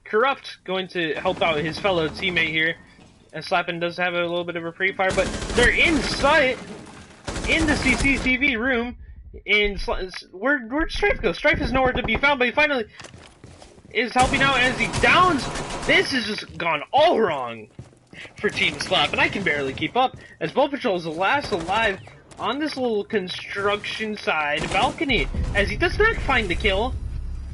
Corrupt going to help out his fellow teammate here, as Slappin does have a little bit of a pre-fire, but they're in sight, in the CCTV room, and where'd Strife go? Strife is nowhere to be found, but he finally is helping out as he downs. This has just gone all wrong for Team Slap, and I can barely keep up, as Bow Patrol is the last alive on this little construction side balcony, as he does not find the kill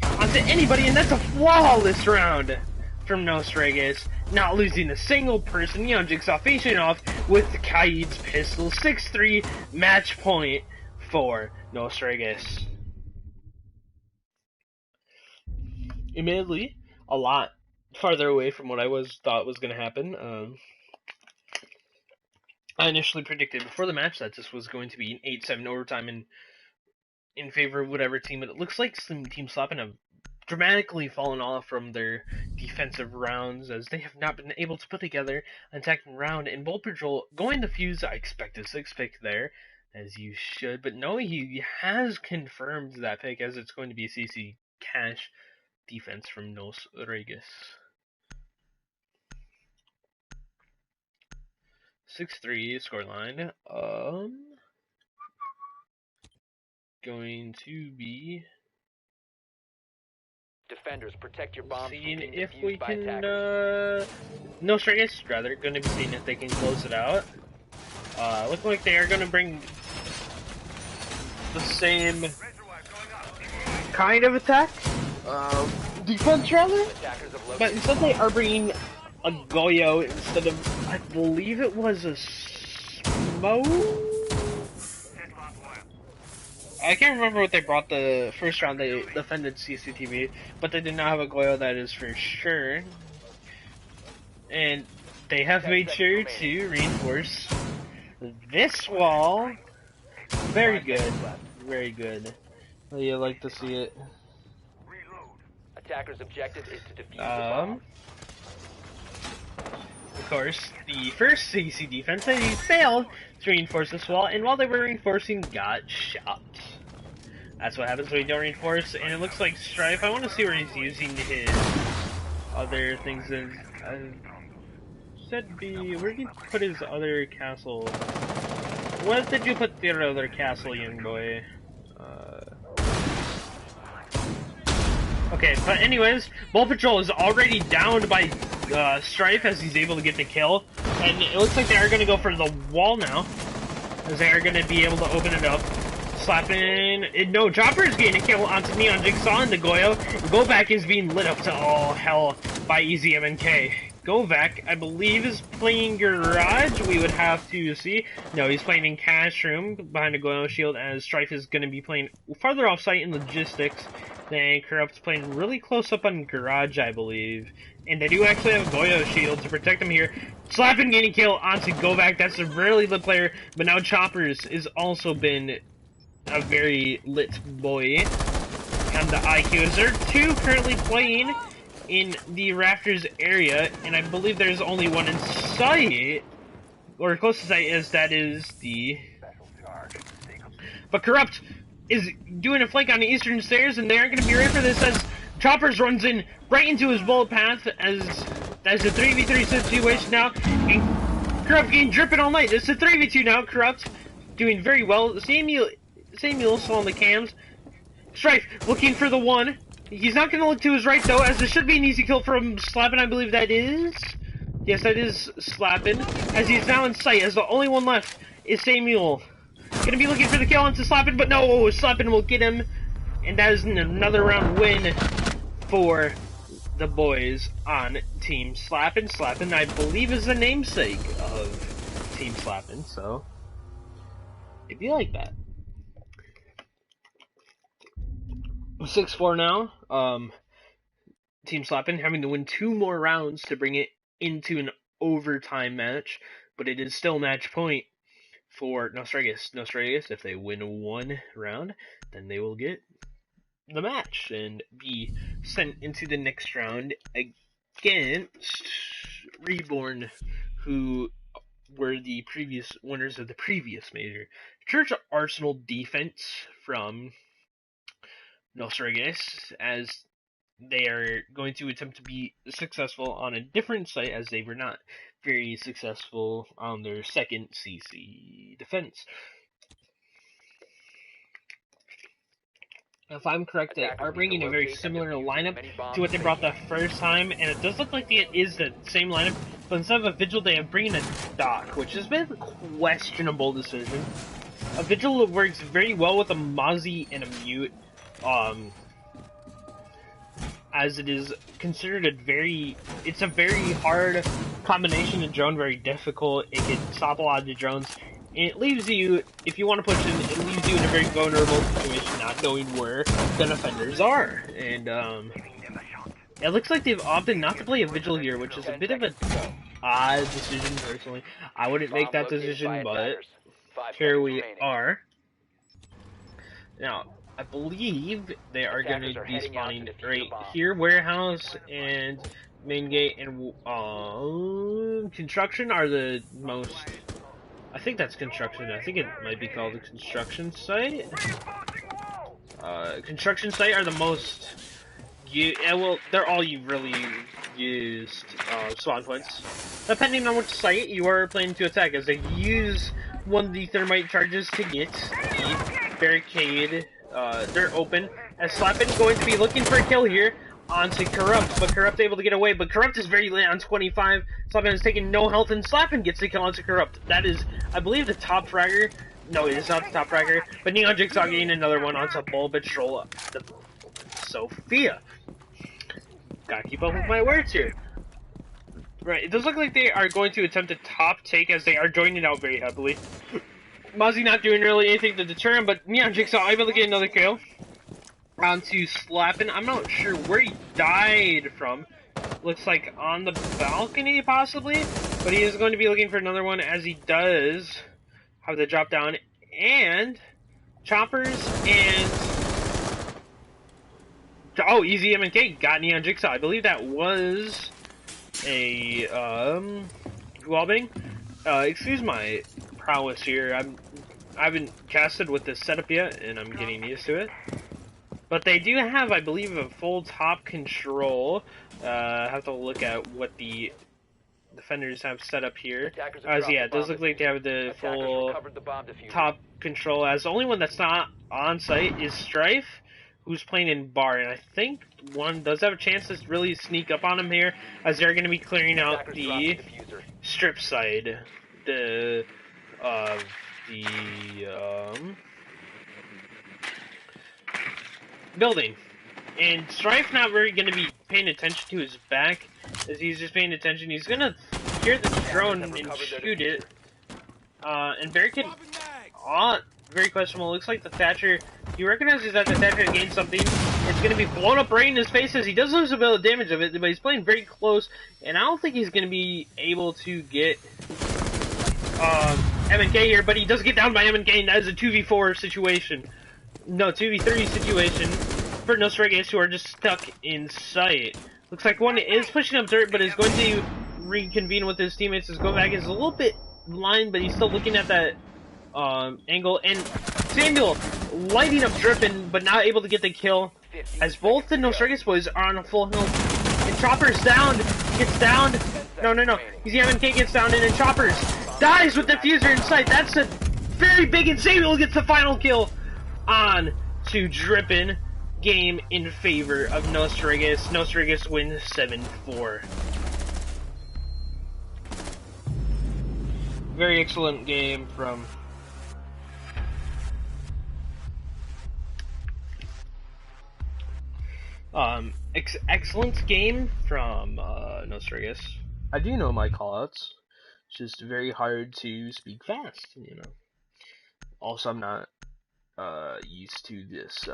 onto anybody, and that's a flawless round from No Surrogates, not losing a single person. Neon Jigsaw finishing off with Kaid's pistol. 6-3 match point for No Surrogates. Admittedly, a lot farther away from what I thought was going to happen. I initially predicted before the match that this was going to be an 8-7 overtime in favor of whatever team, but it looks like some Team Slappin have dramatically fallen off from their defensive rounds, as they have not been able to put together an attacking round. And Bolt Patrol going to fuse, I expect a 6-pick there, as you should, but no, he has confirmed that pick, as it's going to be CC Cash defense from No Surrogates. 6-3 scoreline. Going to be Defenders, protect your bombs from seeing being if defused we by can, attackers. no Surrogates, rather, gonna be seeing if they can close it out. Looking like they are gonna bring the same kind of attack, defense rather, Attackers have but located instead they are bringing a Goyo instead of, I believe it was a Smoke? I can't remember what they brought the first round. They defended CCTV, but they did not have a Goyo, that is for sure. And they have made sure to reinforce this wall. Very good. Very good. You like to see it. Attackers' objective is to defuse the bomb. Of course, the first CC defense, they failed to reinforce this wall, and while they were reinforcing, got shot. That's what happens when you don't reinforce, and it looks like Strife, I want to see where he's using his other things. Said B, where did he put his other castle? Where did you put your other castle, young boy? Okay, but anyways, Bull Patrol is already downed by Strife as he's able to get the kill, and it looks like they are going to go for the wall now, as they are going to be able to open it up. Slapping, no, Chopper is getting a kill onto Neon Jigsaw and the Goyo. Govac is being lit up to all hell by Easy MNK. Govac, I believe, is playing Garage. We would have to see. No, he's playing in Cash Room behind a Goyo shield, as Strife is going to be playing farther off site in Logistics. Then Corrupt's playing really close up on Garage, I believe. And they do actually have a Goyo shield to protect him here. Slapping getting kill onto Govac. That's a really lit player. But now Choppers has also been a very lit boy. And the IQ. There are two currently playing in the Rafters area, and I believe there's only one in sight, or close to sight, as that is the... But Corrupt is doing a flank on the eastern stairs, and they aren't going to be ready for this, as Choppers runs in right into his bullet path, as that's a 3v3 situation now, and Corrupt getting dripping all night. It's a 3v2 now. Corrupt doing very well. Samuel still on the cams. Strife looking for the one. He's not going to look to his right, though, as this should be an easy kill from Slappin', I believe that is. Yes, that is Slappin', as he's now in sight, as the only one left is Samuel. Gonna be looking for the kill onto Slappin', but no, Slappin' will get him, and that is another round win for the boys on Team Slappin'. Slappin', I believe, is the namesake of Team Slappin', so if you like that. 6-4 now. Team Slappin' having to win 2 more rounds to bring it into an overtime match, but it is still match point for No Surrogates. No Surrogates, if they win 1 round, then they will get the match and be sent into the next round against Reborn, who were the previous winners of the previous major. Church Arsenal defense from No Surrogates, as they are going to attempt to be successful on a different site, as they were not very successful on their second CC defense. If I'm correct, they are bringing a very similar lineup to what they brought the first time, and it does look like it is the same lineup, but instead of a Vigil, they are bringing a Doc, which has been a questionable decision. A Vigil works very well with a Mozzie and a Mute, as it is considered it's a very hard combination to drone, very difficult. It can stop a lot of the drones. And it leaves you, if you want to push in, it leaves you in a very vulnerable situation, not knowing where the defenders are. And, it looks like they've opted not to play a Vigil here, which is a bit of an odd decision, personally. I wouldn't make that decision, but here we are. Now, I believe they are going to be spawning right here. Warehouse and main gate and construction are the most... I think that's construction. I think it might be called a construction site. Construction site are the most... well, they're all you really used spawn points. Depending on which site you are planning to attack, as they use one of the thermite charges to get the barricade, they're open. As Slappin going to be looking for a kill here onto Corrupt, but Corrupt able to get away, but Corrupt is very late on 25. Slappin is taking no health, and Slappin gets the kill onto Corrupt. That is, I believe, the top fragger. No, it is not the top fragger, but Neon Jigsaw getting another one onto Bull Patrol. Sophia. Gotta keep up with my words here. Right, it does look like they are going to attempt a top take as they are joining out very heavily. Mozzie not doing really anything to deter him, but Neon Jigsaw able to get another kill. Onto Slappin. I'm not sure where he died from. Looks like on the balcony, possibly. But he is going to be looking for another one as he does have the drop down. And Choppers and... Oh, Easy M&K got Neon Jigsaw. I believe that was a, wellbeing. Excuse my prowess here. I haven't casted with this setup yet, and I'm getting used to it. But they do have, I believe, a full top control. I have to look at what the defenders have set up here. As yeah, it does look like they have the full top control. As the only one that's not on site is Strife, who's playing in bar, and I think one does have a chance to really sneak up on him here, as they're going to be clearing out the strip side, building. And Strife not very going to be paying attention to his back, as he's just paying attention. He's going to hear the drone and shoot it. And Barricade, very questionable. Looks like the Thatcher, he recognizes that the Thatcher gained something. It's going to be blown up right in his face, as he does lose a bit of damage of it, but he's playing very close, and I don't think he's going to be able to get M&K here, but he does get down by M&K, and that is a 2v4 situation. No, 2v3 situation for No Surrogates, who are just stuck in sight. Looks like one is pushing up dirt, but is going to reconvene with his teammates. His go back is a little bit blind, but he's still looking at that angle. And Samuel lighting up Drippin', but not able to get the kill, as both the No Surrogates boys are on a full health. And Chopper's down, gets down. No. Easy M&K gets down, and then Choppers dies with the Diffuser in sight. That's a very big, and Samuel gets the final kill on to Drippin'. Game in favor of No Surrogates. No Surrogates win 7-4. Very excellent game from excellent game from No Surrogates. I do know my callouts. It's just very hard to speak fast, you know. Also, I'm not used to this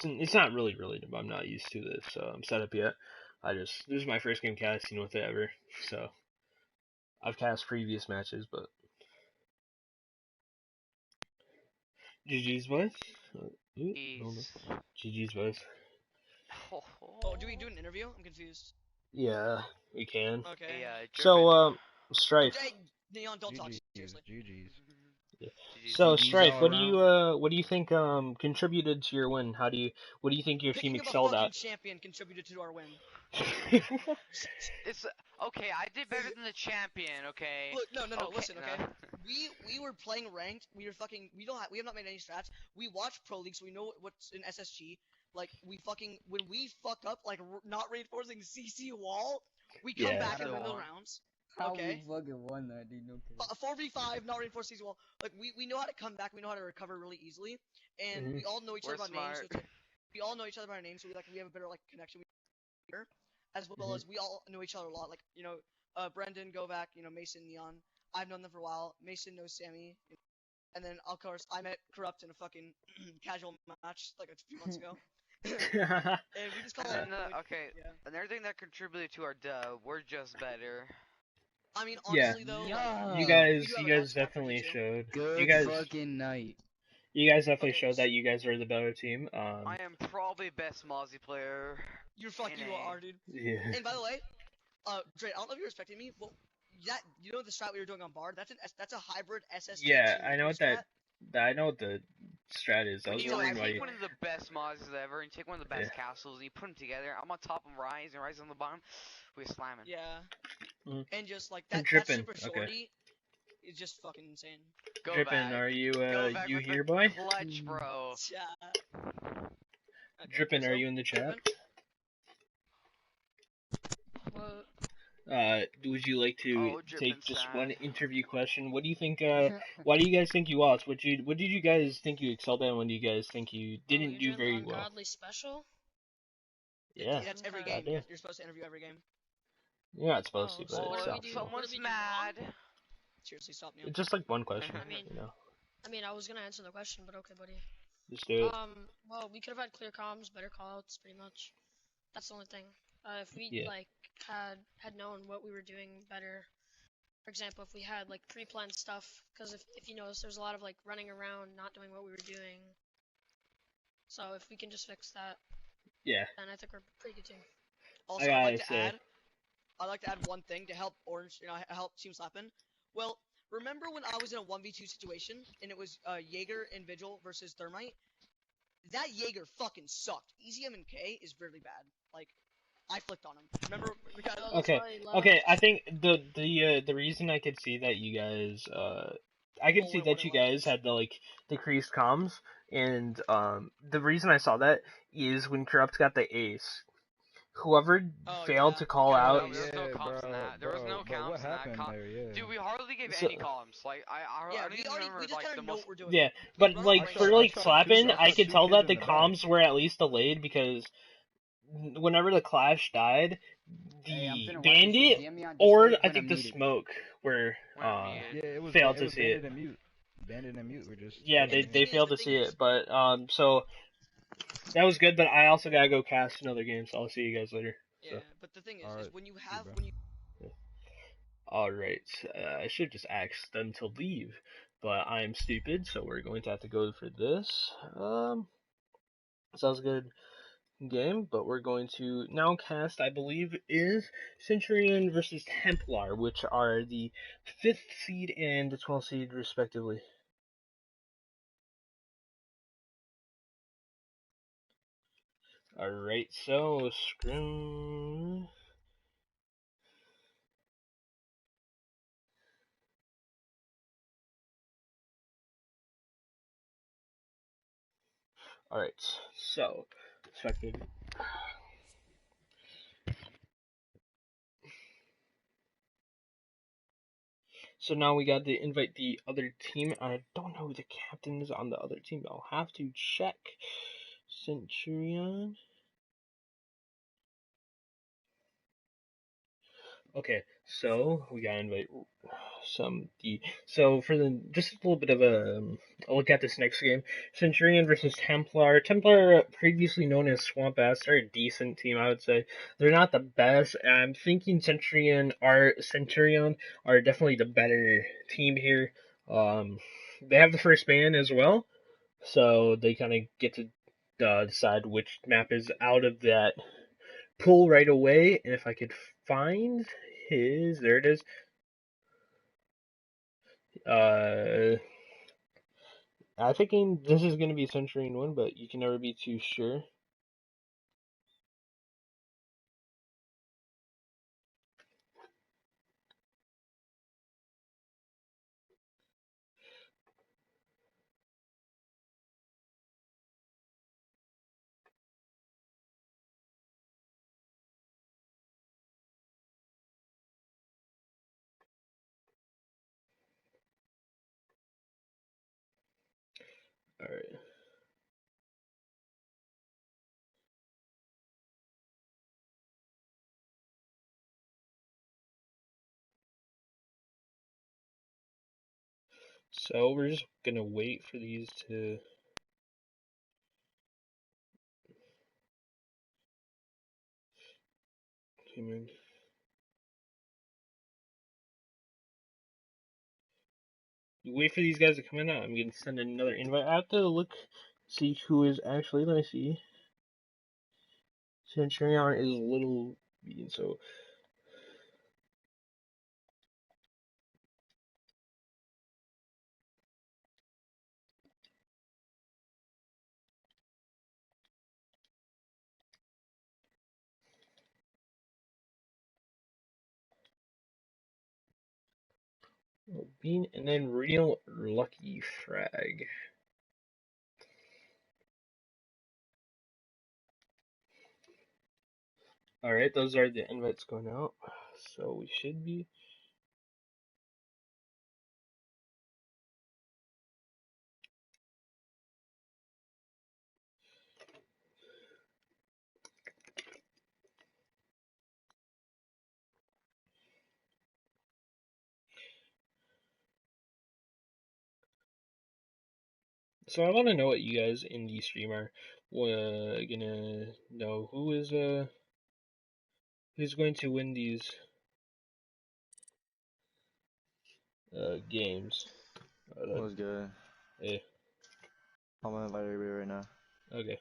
it's not really related, but I'm not used to this setup yet. This is my first game casting with it ever, so I've cast previous matches, but GG's boys. GG's boys. Oh, do we do an interview? I'm confused. Yeah, we can. Okay. So Strife. Neon, don't talk. Seriously. GG's. Yeah. So Strife, what do you think contributed to your win? What do you think your team excelled at? Champion contributed to our win. It's okay. I did better than the champion. Okay. Look, no. Okay, Listen, okay. no. We were playing ranked. We have not made any strats. We watch pro leagues. So we know what's in SSG. Like when we fuck up, like not reinforcing CC wall, we come back in the middle rounds. Okay. How we fucking won that, dude? No kidding. 4v5, not reinforced season wall. Like we know how to come back. We know how to recover really easily, and we all know each other by names. So we all know each other by names, so we have a better connection here, as well as we all know each other a lot. Like Brendan, Govak, Mason, Neon. I've known them for a while. Mason knows Sammy, and then of course I met Corrupt in a fucking casual match like a few months ago. And we just call it. Okay. Yeah. Another thing that contributed to our dub, we're just better. I mean, honestly though, you guys definitely showed. Good fucking night. You guys definitely showed that you guys are the better team. I am probably best Mozzie player. You are, dude. Yeah. And by the way, Dre, I don't know if you're respecting me. Well, the strat we were doing on Bard. That's a hybrid SSG. Yeah, I know what that. I know what the strat is. I was You know, you wondering why. take one of the best mods ever, and you take one of the best castles, and you put them together. I'm on top of Rise, and Rise on the bottom. We're slamming. Yeah. Mm. And just like that super shorty is just fucking insane. Go Drippin', back. are you Go back you with here, the boy? clutch, bro. Okay, Drippin', so, are you in the chat? Would you like to take just one interview question? What do you think? Why do you guys think you lost? What did you guys think you excelled at? When do you guys think you didn't do very well? Ungodly special. Yeah, that's every game. You're supposed to interview every game. You're not supposed to, but Oh, someone's mad. Seriously, stop, Neil. It's just like one question. I mean, I was gonna answer the question, but okay, buddy. Just do it. Well, we could have had clear comms, better callouts, pretty much. That's the only thing. If we like had known what we were doing better, for example, if we had like pre-planned stuff, because if you notice, there's a lot of like running around, not doing what we were doing. So if we can just fix that, then I think we're a pretty good team. Also, I'd like to add one thing to help Orange, help Team Slappin'. Well, remember when I was in a 1v2 situation and it was Jaeger and Vigil versus Thermite? That Jaeger fucking sucked. EZM and K is really bad. Like, I flicked on him. Remember? Okay. I think the reason I could see that you guys I could see that you guys had the like decreased comms, and the reason I saw that is when Corrupt got the ace. Whoever failed to call out. There was no comms in that. There was no comms in that. Dude, we hardly gave any comms. Like, I don't even remember like the most. Yeah, but like for like Slappin', I could tell that the comms were at least delayed because whenever the Clash died, the Bandit or I think the Smoke were failed to see it. Bandit and Mute were just they failed to see it, but so. That was good, but I also gotta go cast another game, so I'll see you guys later. Yeah, but the thing is when you have Alright, I should just ask them to leave, but I'm stupid, so we're going to have to go for this. Sounds good game, but we're going to now cast, I believe, is Centurion versus Templar, which are the 5th seed and the 12th seed, respectively. Alright, so scrim. Alright, so expected. So now we got to invite the other team. I don't know who the captain is on the other team. I'll have to check. Centurion. Okay, so we gotta invite so for just a little bit of a look at this next game. Centurion versus Templar. Templar, previously known as Swamp Ass, they're a decent team, I would say. They're not the best. I'm thinking Centurion are definitely the better team here. They have the first ban as well, so they kind of get to decide which map is out of that pool right away. And if I could find there it is. I'm thinking this is going to be Centurion 1, but you can never be too sure. Alright. So we're just gonna wait for these to come in. You wait for these guys to come in. I'm gonna send another invite. I have to look, see who is actually. Let me see. Centurion is a little beaten, so. Bean, and then Real Lucky Frag. Alright, those are the invites going out. So we should be. So I want to know what you guys in the stream are gonna know. Who's going to win these games? What's good? Hey. I'm gonna invite everybody right now. Okay.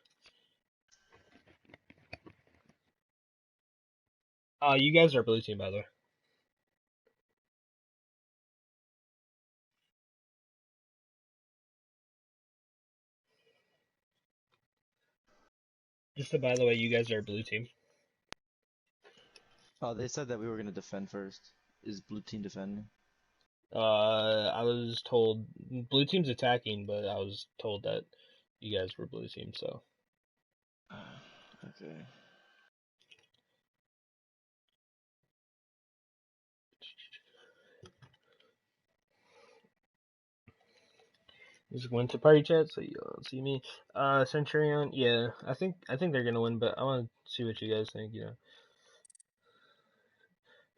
You guys are blue team, by the way. Just by the way, you guys are blue team. Oh, they said that we were gonna defend first. Is blue team defending? I was told blue team's attacking, but I was told that you guys were blue team, so. Okay. Just went to party chat, so you don't see me. Centurion, yeah, I think they're gonna win, but I want to see what you guys think.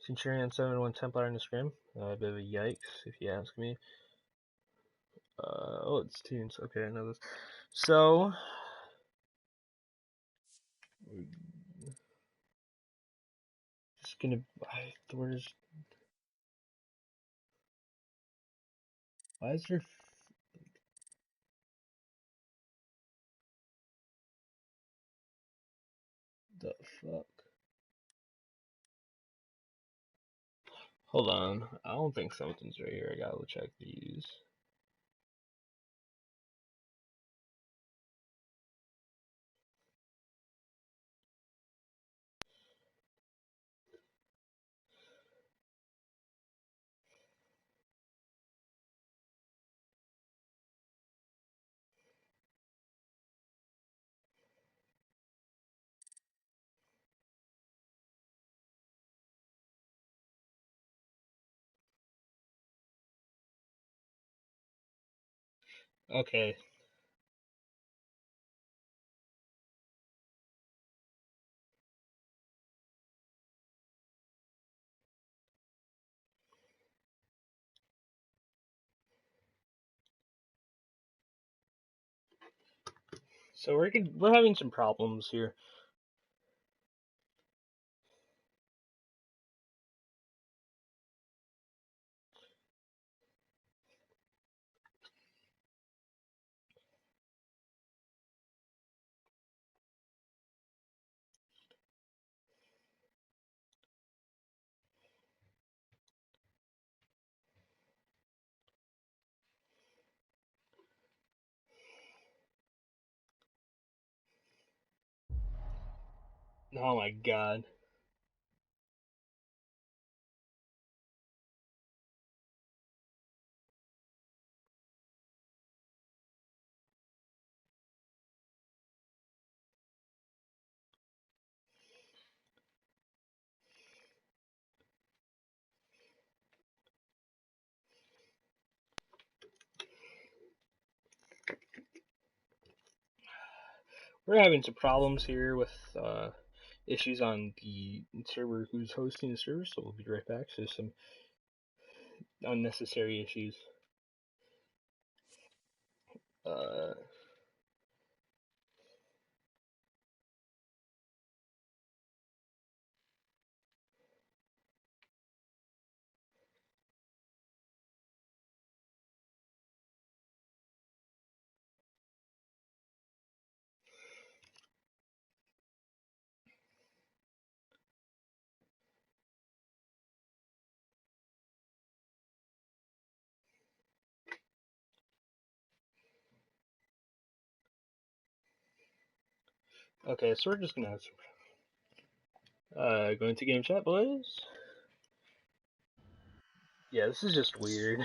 Centurion 7-1 Templar in the scrim. A bit of a yikes, if you ask me. Oh, it's teams. Okay, I know this. So, just gonna. Why is there? The fuck? Hold on. I don't think something's right here. I gotta check these. Okay. So we're having some problems here. Oh my god. We're having some problems here with issues on the server who's hosting the server, so we'll be right back. So some unnecessary issues. Okay, so we're just gonna have some, go into game chat, boys. Yeah, this is just weird.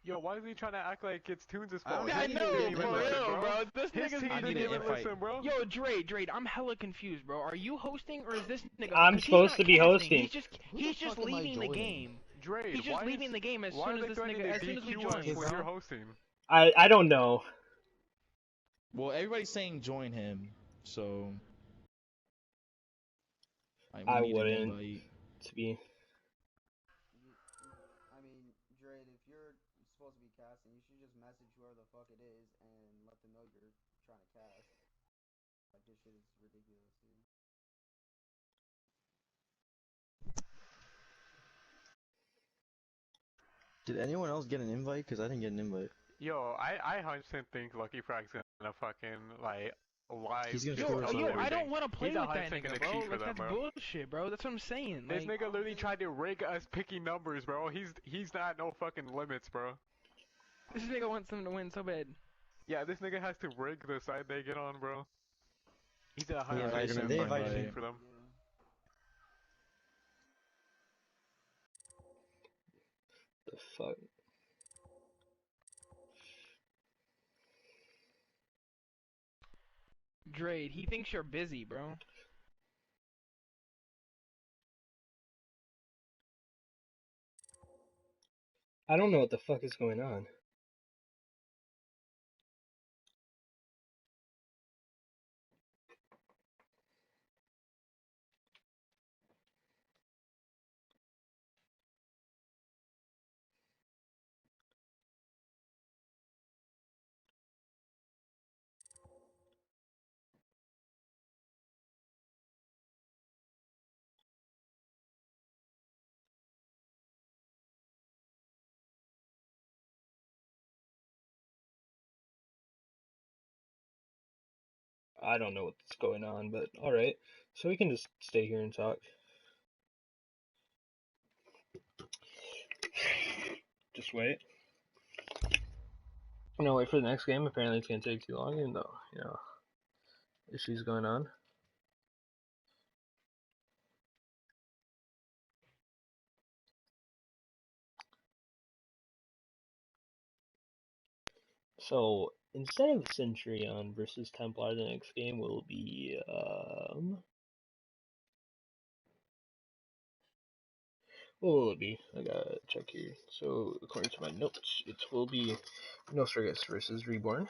Yo, why is he trying to act like it's Toons' fault? I know, for real, bro. This His nigga's team didn't even listen, bro. Yo, Drade, I'm hella confused, bro. Are you hosting or is this nigga? I'm supposed to be hosting. He's just leaving the game. Drade, he's just leaving the game as soon as we join, when you're hosting. I don't know. Well, everybody's saying join him, so I wouldn't. To be. I mean, Drade, if you're supposed to be casting, you should just message whoever the fuck it is and let them know you're trying to cast. Like, this shit is ridiculous, dude. Did anyone else get an invite? Because I didn't get an invite. Yo, I 100% think Lucky Frag's gonna fucking, like, live. He's gonna I don't want to play with that nigga, bro. Like, that's bullshit, bro. That's what I'm saying. This nigga literally tried to rig us picking numbers, bro. He's not no fucking limits, bro. This nigga wants them to win so bad. Yeah, this nigga has to rig the side they get on, bro. He's a 100% they invited me for them. The fuck? Drade, he thinks you're busy, bro. I don't know what the fuck is going on. I don't know what's going on, but alright. So we can just stay here and talk. Just wait. No, wait for the next game. Apparently it's gonna take too long, even though, you know, issues going on. So, instead of Centurion versus Templar, the next game will be, what will it be? I gotta check here. So, according to my notes, it will be No Surrogates versus Reborn.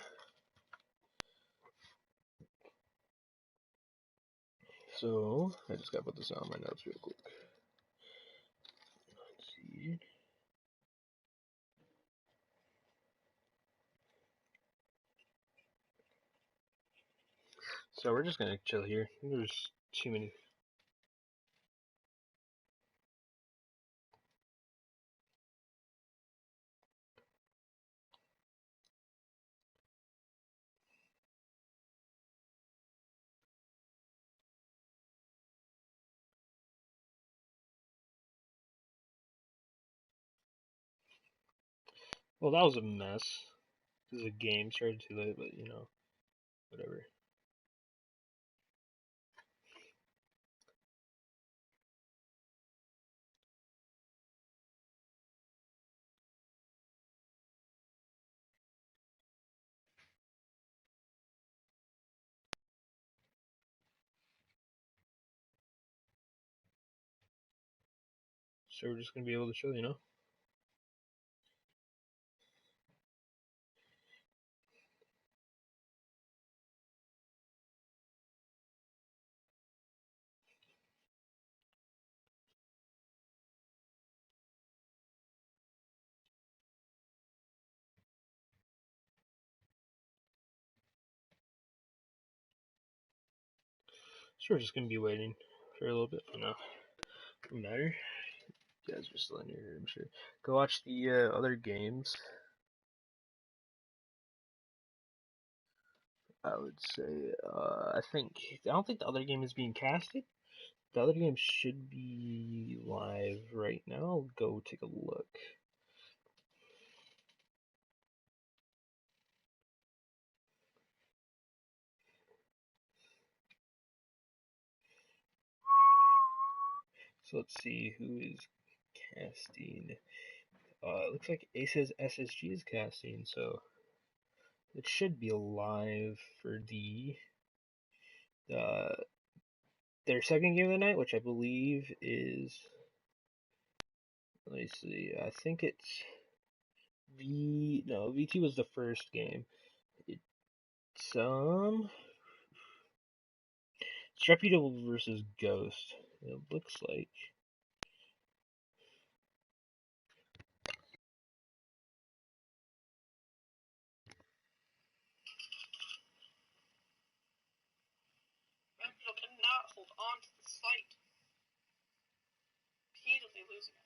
So, I just gotta put this on my notes real quick. Let's see. So we're just gonna chill here. There's too many. Well, that was a mess. This is a game, started too late, but you know, whatever. So we're just gonna be able to chill, you know? So we're just gonna be waiting for a little bit, you know? Doesn't matter. You guys are still in here, I'm sure. Go watch the other games. I would say, I don't think the other game is being casted. The other game should be live right now. I'll go take a look. So let's see who is casting. It looks like Ace's SSG is casting, so it should be alive for their second game of the night, which I believe is. Let me see. I think it's VT was the first game. It's it's Reputable versus Ghost. It looks like. Reputable cannot hold on to the site. Repeatedly losing it.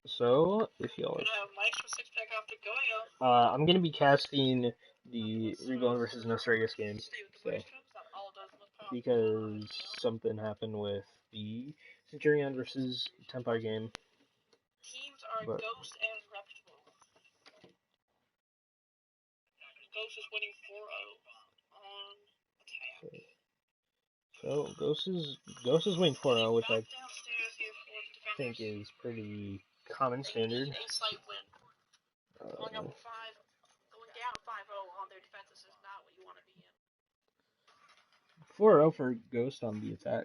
So, if y'all I'm gonna be casting the Reborn versus No Surrogates game, so, because something happened with the Centurion versus Templar game. Teams are Ghost and Reputable. Ghost is winning 4-0 on attack. So Ghost is winning 4-0, which I think is pretty common standard. Going down 5-0 on their defenses is not what you want to be in. 4-0 for Ghost on the attack,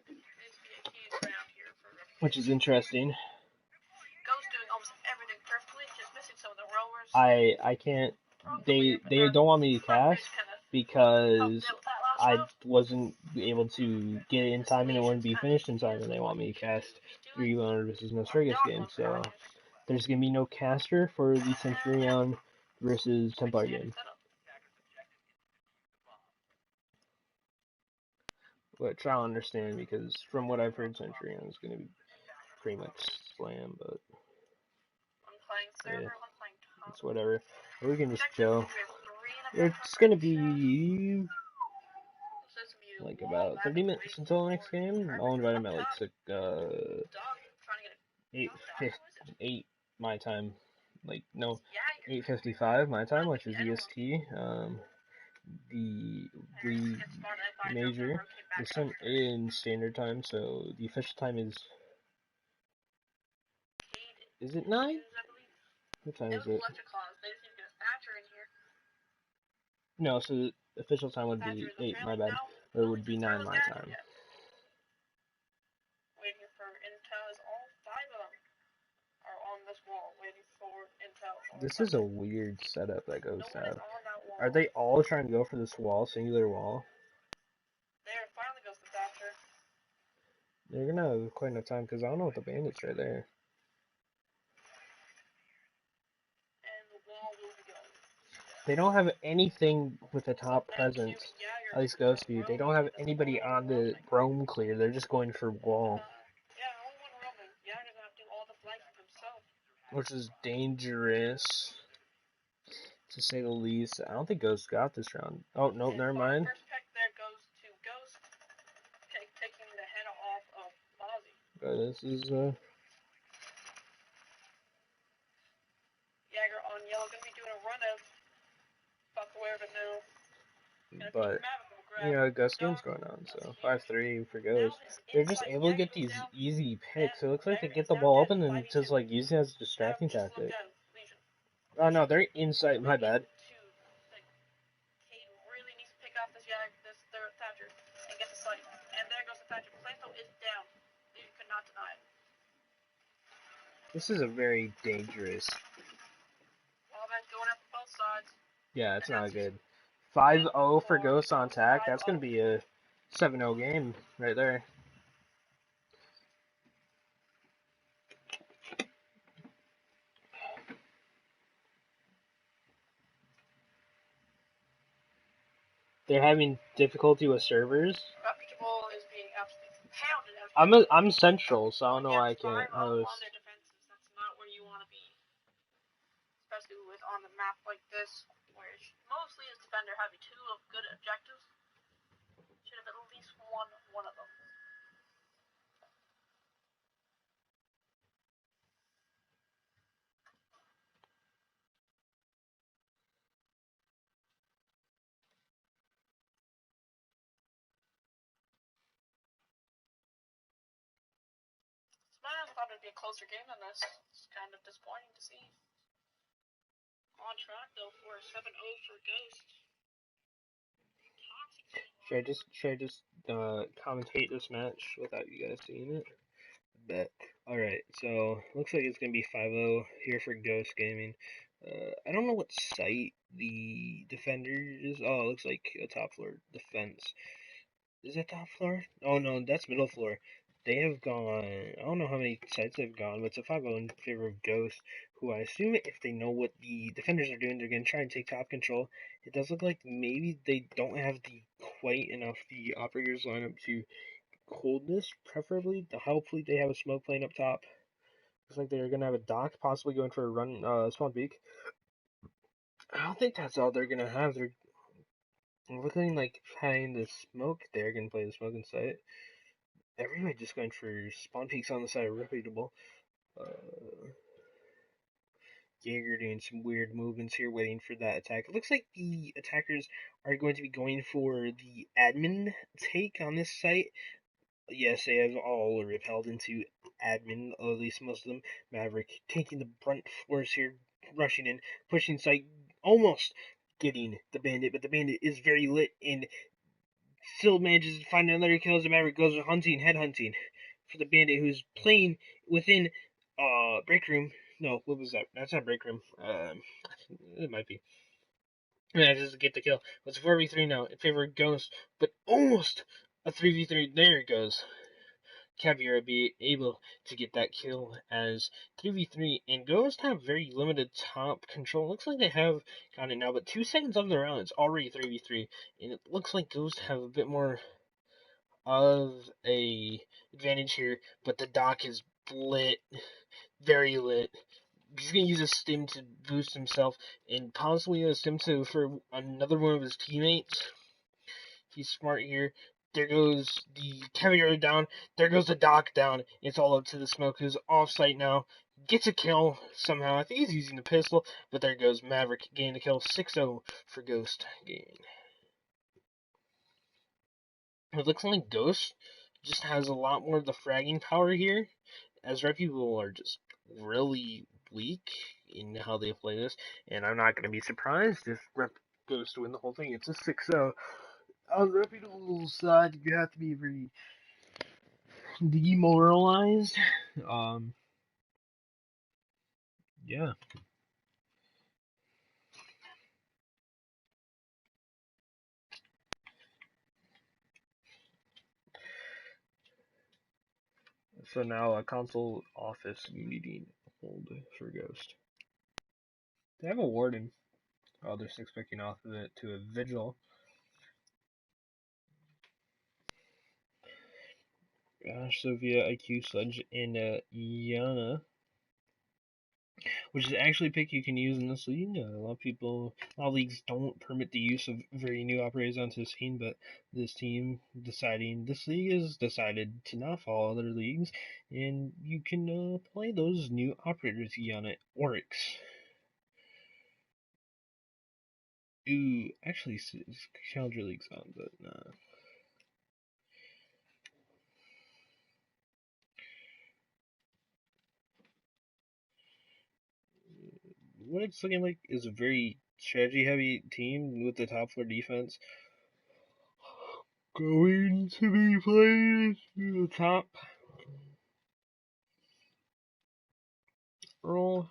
which is interesting. Ghost doing almost everything perfectly, just missing some of the rowers. I can't. They don't want me to cast because I wasn't able to get it in time and it wouldn't be finished in time, and they want me to cast 3-1 versus No Surrogates game. So there's gonna be no caster for the Centurion versus Templar game. Which I'll understand because from what I've heard, Centurion is gonna be pretty much slam, but yeah, it's whatever. We can just chill. It's gonna be like about 30 minutes until the next game. I'll invite him at like 8 my time. Like no, 8:55 my time, which is EST. The major is some in standard time, so the official time is it 9? What time is it? No, so the official time would be 8, my bad. Or it would be 9 my time. Waiting for intel as all 5 of them are on this wall, waiting for intel. This is a weird setup that goes down. Are they all trying to go for this wall, singular wall? There, finally goes the Thatcher. They're gonna have quite enough time, because I don't know what the bandits right there. They don't have anything with the top presence. At least Ghost View. They don't have anybody on the roam clear. They're just going for wall. Which is dangerous, to say the least. I don't think Ghost got this round. Oh, nope, never mind. First pick there goes to Ghost, taking the head off of Mozzie. This is, Jagger on yellow, gonna be doing a run out. Fuck aware of it now. But, you know, Ghost game's going on, so 5-3 for Ghost. They're just able to get these easy picks. It looks like they get the ball open and just, like, use it as a distracting tactic. Oh, no, they're inside. My bad. Cade really needs to pick off this Thatcher and get the site. And there goes the Thatcher. Planto is down. You could not deny it. This is a very dangerous. Wildman's going up both sides. Yeah, it's not good. 5-0 for Ghost on attack. That's going to be a 7-0 game right there. They're having difficulty with servers. Reputable is being absolutely pounded. I'm central, so I don't know why I can't host. On their defenses, that's not where you want to be. Especially with on the map like this, where mostly as defender having 2 of good objectives. Should have at least won one of them. thought it'd be a closer game than this. It's kind of disappointing to see. On track though for 7-0 for Ghost. Should I just commentate this match without you guys seeing it? Bet. Alright, so looks like it's gonna be 5-0 here for Ghost Gaming. I don't know what site the defender is. Oh, it looks like a top floor defense. Is that top floor? Oh no, that's middle floor. They have gone, I don't know how many sites they've gone, but it's a 5-0 in favor of Ghost, who I assume if they know what the defenders are doing, they're going to try and take top control. It does look like maybe they don't have quite enough the operators lineup to hold this, preferably. Hopefully they have a smoke plane up top. Looks like they're going to have a dock, possibly going for a run, spawn peak. I don't think that's all they're going to have. They're looking like having the smoke. They're going to play the smoking site. Everybody just going for spawn peaks on the side of Reputable. Jaeger doing some weird movements here, waiting for that attack. It looks like the attackers are going to be going for the admin take on this site. Yes, they have all repelled into admin, or at least most of them. Maverick taking the brunt force here, rushing in, pushing site, almost getting the bandit, but the bandit is very lit and still manages to find another kill as the Maverick goes hunting, head hunting for the bandit who's playing within break room. No, what was that? That's not break room. It might be. Manages to get the kill. It's a 4v3 now in favor of Ghost, but almost a 3v3. There it goes. Caviar be able to get that kill as 3v3, and Ghost have very limited top control. Looks like they have got it now, but 2 seconds of the round, it's already 3v3, and it looks like Ghost have a bit more of a advantage here, but the dock is lit, very lit. He's gonna use a stim to boost himself, and possibly a stim to for another one of his teammates. He's smart here. There goes the caviar down. There goes the dock down. It's all up to the smoke, who's off site now. Gets a kill somehow. I think he's using the pistol, but there goes Maverick getting a kill. 6-0 for Ghost Gaming. It looks like Ghost just has a lot more of the fragging power here, as Reputable are just really weak in how they play this, and I'm not going to be surprised if Rep goes to win the whole thing. It's a 6-0. On Reputable's side, you have to be very demoralized. Yeah. So now a console office meeting hold for Ghost. They have a warden. Oh, they're expecting off of it to a vigil. Sophia, IQ, Sludge, and Yana, which is actually a pick you can use in this league. A lot of leagues don't permit the use of very new operators onto the scene, but this league has decided to not follow other leagues, and you can play those new operators. Yana, Oryx. Ooh, actually, Challenger League's on, but nah. What it's looking like is a very strategy-heavy team with the top floor defense going to be playing the top roll.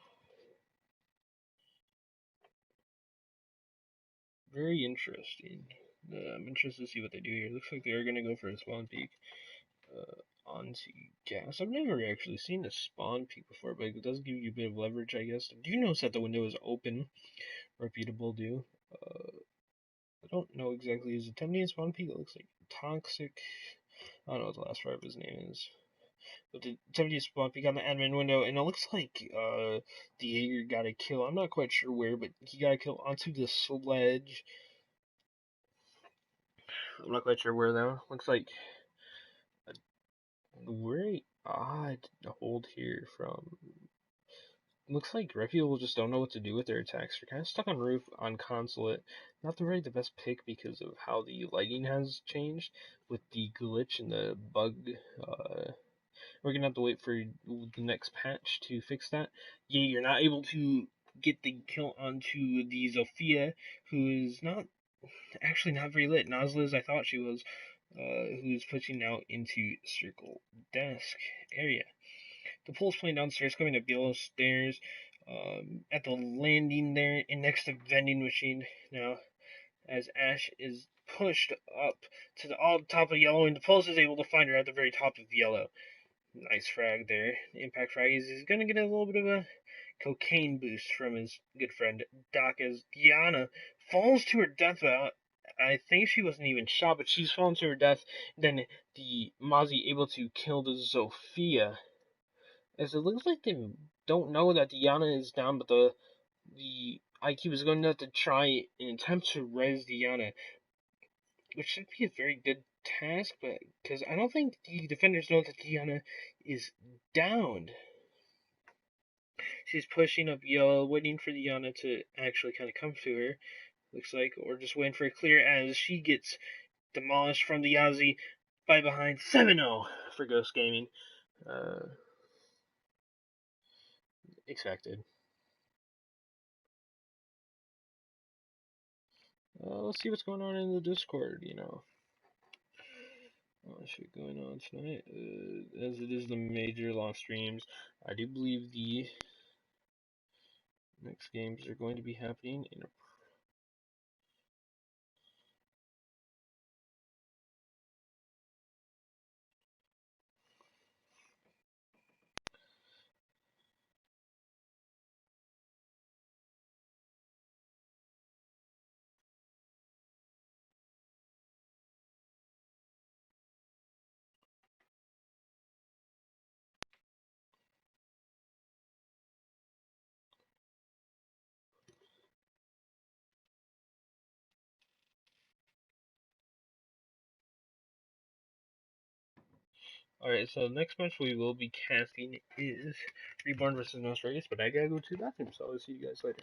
Very interesting. I'm interested to see what they do here. Looks like they are going to go for a spawn peak onto gas. I've never actually seen a spawn peak before, but it does give you a bit of leverage, I guess. Do you notice that the window is open? Reputable do. I don't know exactly. Is it 10 spawn peak? It looks like toxic. I don't know what the last part of his name is. But the 70 spawn peak on the admin window, and it looks like the Jaeger got a kill. I'm not quite sure where, but he got a kill onto the sledge. I'm not quite sure where though. Looks like a very odd hold here from. Looks like Reputable just don't know what to do with their attacks. They're kind of stuck on roof on consulate. Not the best pick because of how the lighting has changed with the glitch and the bug. We're gonna have to wait for the next patch to fix that. Yeah, you're not able to get the kill onto the Zofia, who is not actually not very lit. Not as lit as I thought she was. Who's pushing out into circle desk area. The pool's playing downstairs, coming up yellow stairs. At the landing there, and next to vending machine now, as Ash is pushed up to the all top of yellow, and the pulse is able to find her at the very top of yellow. Nice frag there. Impact frag is going to get a little bit of a cocaine boost from his good friend Doc as Diana falls to her death. I think she wasn't even shot, but she's fallen to her death. Then the Mozzie able to kill the Zofia. As it looks like they don't know that Diana is down, but the IQ is going to have to try and attempt to res Diana, which should be a very good task, but because I don't think the defenders know that Diana is downed. She's pushing up yellow, waiting for Diana to actually kind of come to her, looks like, or just waiting for a clear as she gets demolished from the Yazzie by behind 7-0 for Ghost Gaming. Expected. Let's see what's going on in the Discord, shit going on tonight. As it is the major launch streams, I do believe the next games are going to be happening in a Alright, so the next match we will be casting is Reborn versus No Surrogates, but I gotta go to the bathroom, so I'll see you guys later.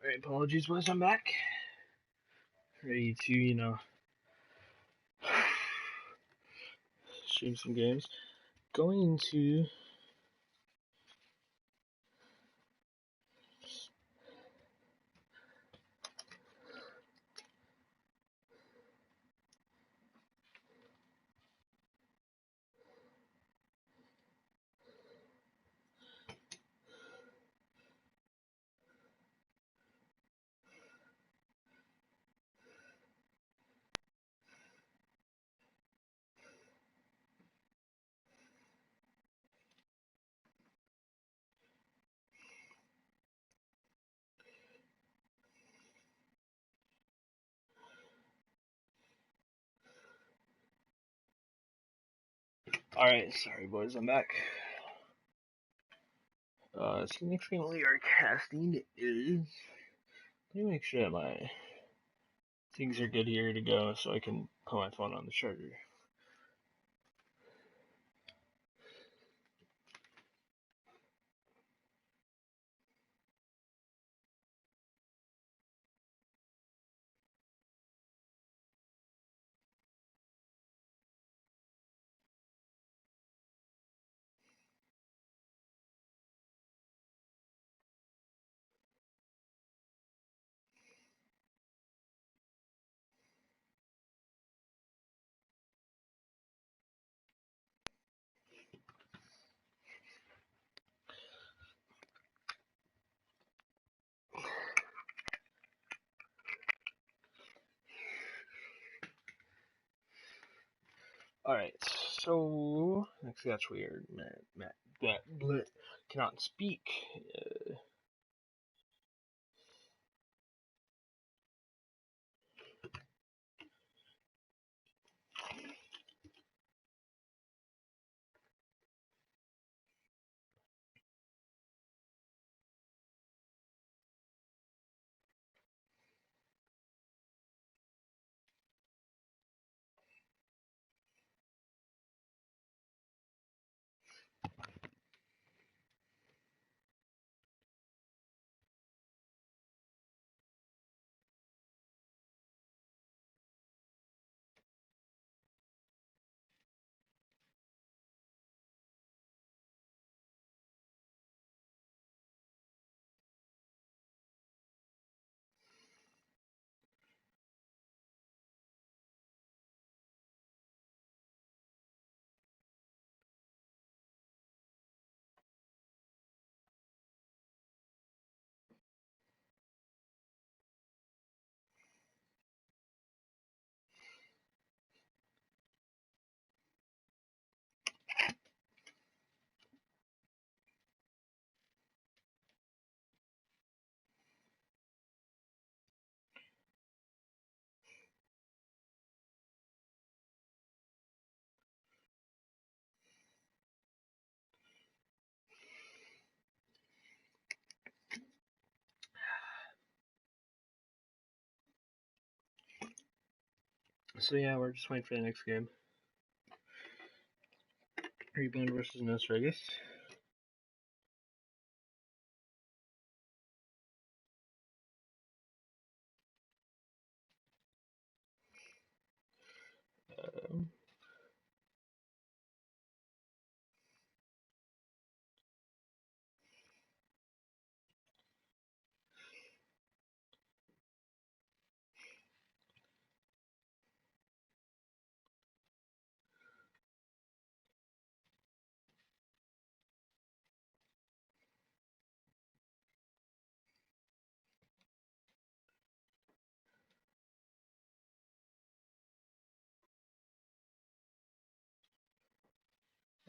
Alright, apologies, boys. I'm back. Ready to, stream some games. Going to. Alright, sorry, boys. I'm back. So the next game we are casting is. Let me make sure that my things are good here to go so I can put my phone on the charger. Alright, so. Actually, that's weird. Matt cannot speak. So yeah, we're just waiting for the next game. Reborn versus No Surrogates.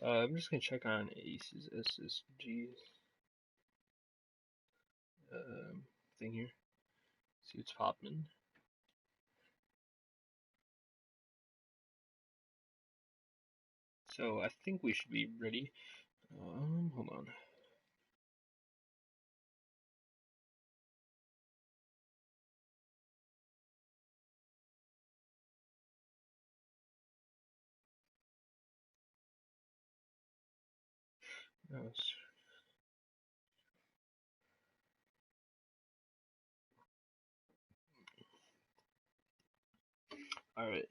I'm just gonna check on Ace's SSG thing here. See what's popping. So I think we should be ready. Hold on. No, All right.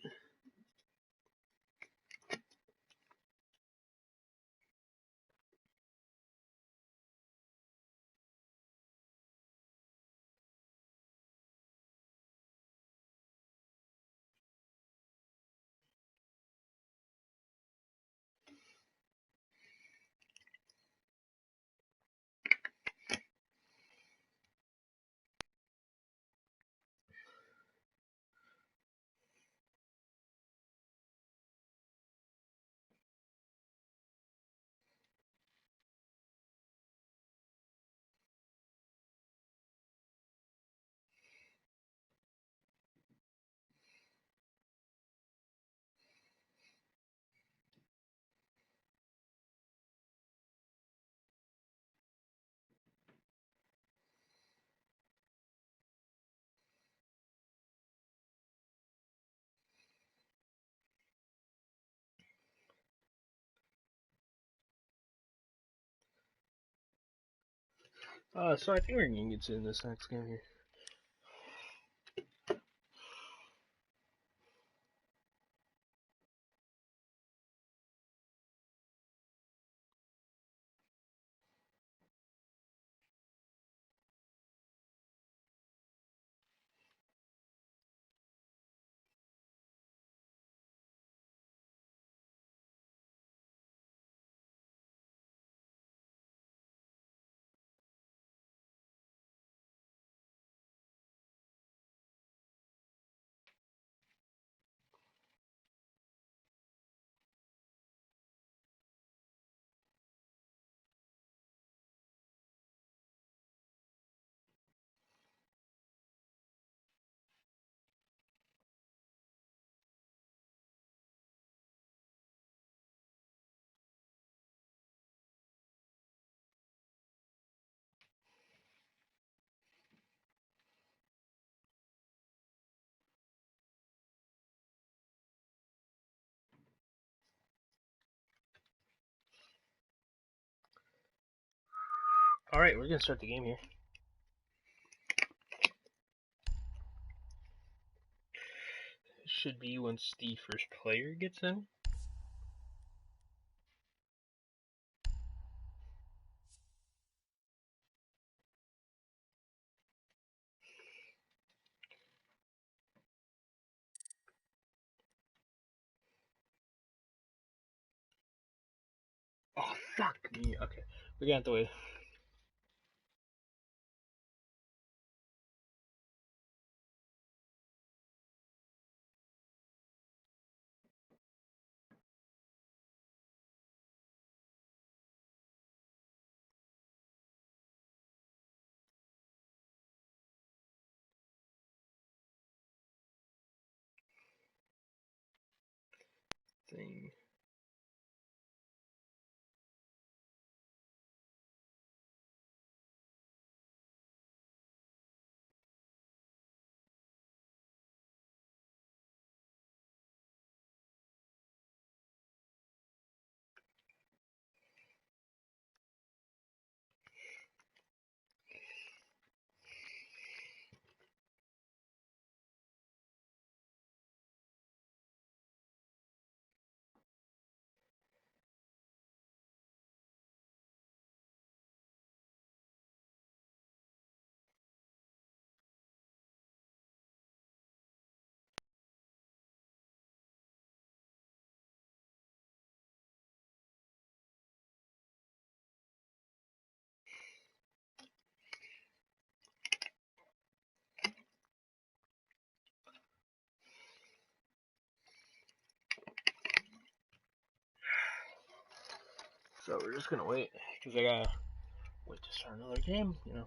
So I think we're gonna get to in this next game here. All right, we're gonna start the game here. Should be once the first player gets in. Oh, fuck me. Okay, we're gonna have to wait. Thing. So we're just gonna wait, because I gotta wait to start another game, you know.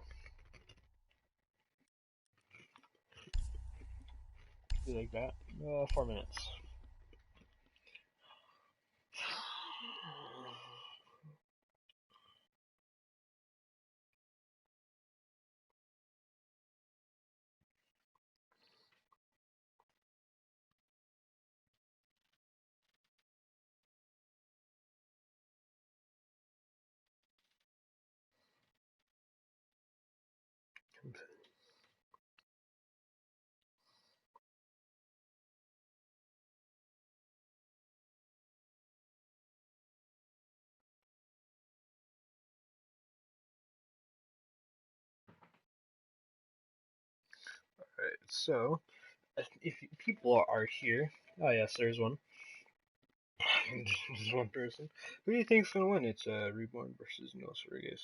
Be like that. 4 minutes. Alright, so if people are here, oh yes, there's one. Just one person. Who do you think's gonna win? It's Reborn versus No Surrogates.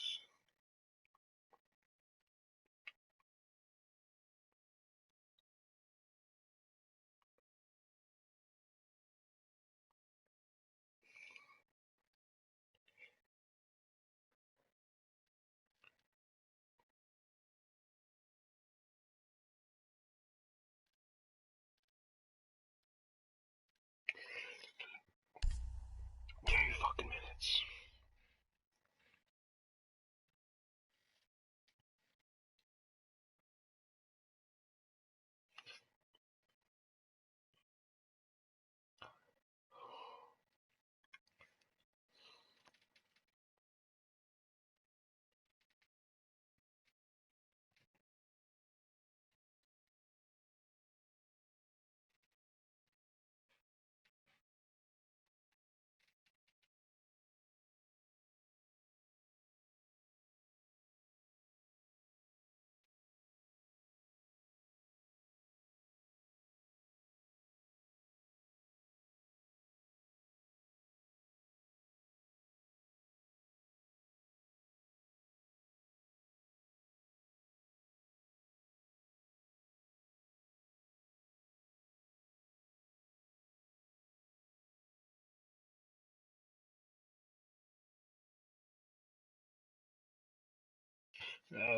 Give me fucking minutes.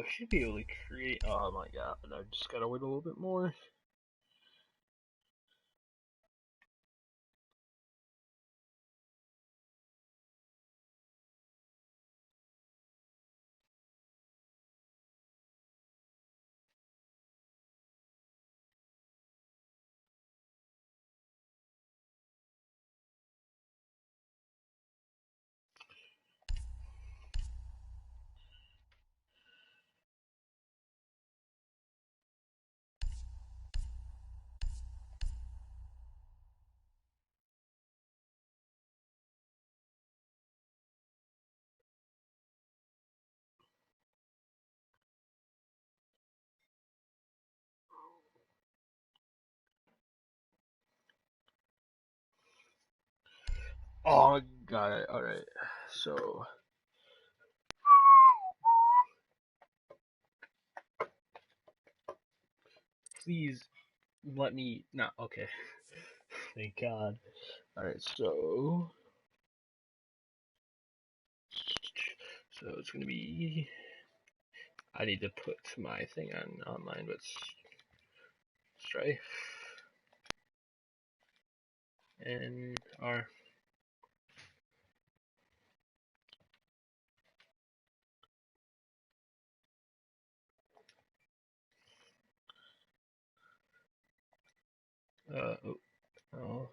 Should be able to create. Oh my god, I just gotta wait a little bit more. Oh, got it. Alright. So. Please let me. No, okay. Thank God. Alright, so. So it's gonna be. I need to put my thing on online, but Strife. And R. Oh. Oh.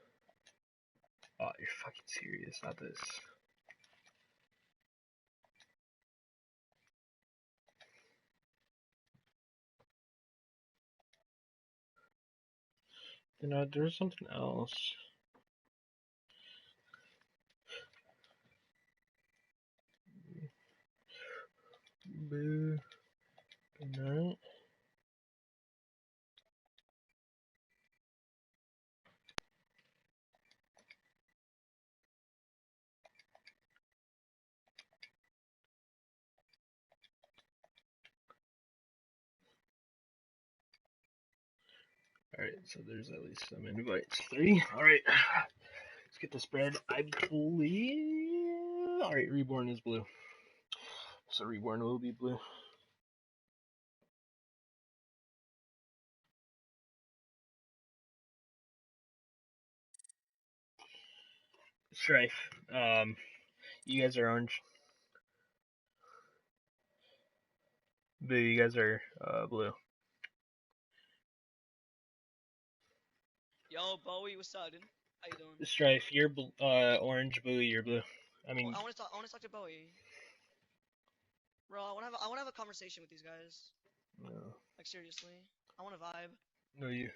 Oh, you're fucking serious, not this. You know, there's something else. Boo. Good night. Alright, so there's at least some invites. 3. Alright. Let's get the spread. I believe. Alright, Reborn is blue. So Reborn will be blue. Strife. You guys are orange. Boo, you guys are blue. Yo, Bowie, what's up, dude? How you doing? Strife, you're orange. Boo, you're blue. I mean, I want to talk to Bowie. Bro, I want to have a conversation with these guys. No. Like seriously, I want to vibe. No, you.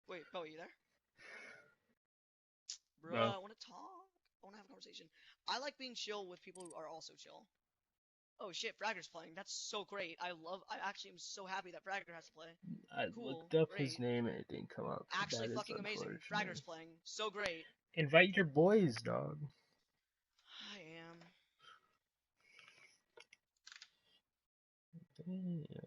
Wait, Bowie, you there? Bro, No. I want to talk. I want to have a conversation. I like being chill with people who are also chill. Oh shit, Fragger's playing. That's so great. I actually am so happy that Fragger has to play. I looked up his name and it didn't come up. Actually fucking amazing. Fragger's playing. So great. Invite your boys, dog. I am. Damn.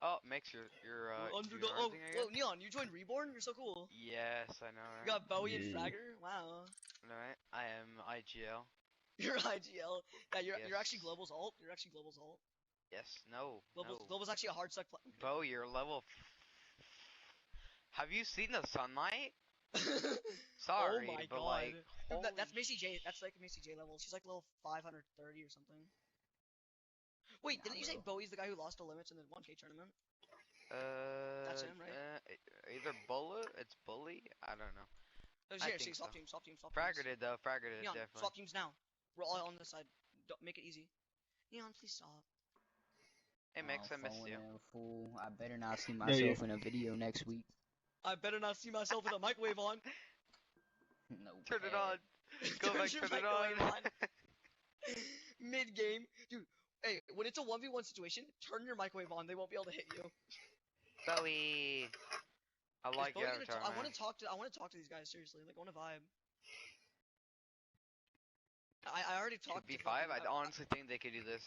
Oh, makes your underdog. Oh, Neon, you joined Reborn? You're so cool. Yes, I know, right? You got Bowie and Fragger? Wow. Alright, I am IGL. You're IGL. Yeah, you're actually Global's ult. You're actually Global's ult. Yes, no. Global's actually a hard suck player. Bo, you're level. Have you seen the sunlight? Sorry, oh my but god. like, that's Macy J. That's like Macy J level. She's like level 530 or something. Wait, didn't you say Bowie's the guy who lost to limits in the 1K tournament? That's him, right? Either it's Bully. I don't know. Oh, yeah, swap team. Fragger did though. Fragger did Neon, definitely. swap teams now. We're all on this side. Don't make it easy. Neon, please stop. Hey Mix, I missed you. Fool. I better not see myself in a video next week. I better not see myself with a microwave on. No. Turn it on. Go back. Turn it on. Mid game, dude. Hey, when it's a 1v1 situation, turn your microwave on. They won't be able to hit you. Bowie. I like your avatar, I want to talk to these guys seriously. Like, I want to vibe. I already talked to B5. I honestly think they could do this.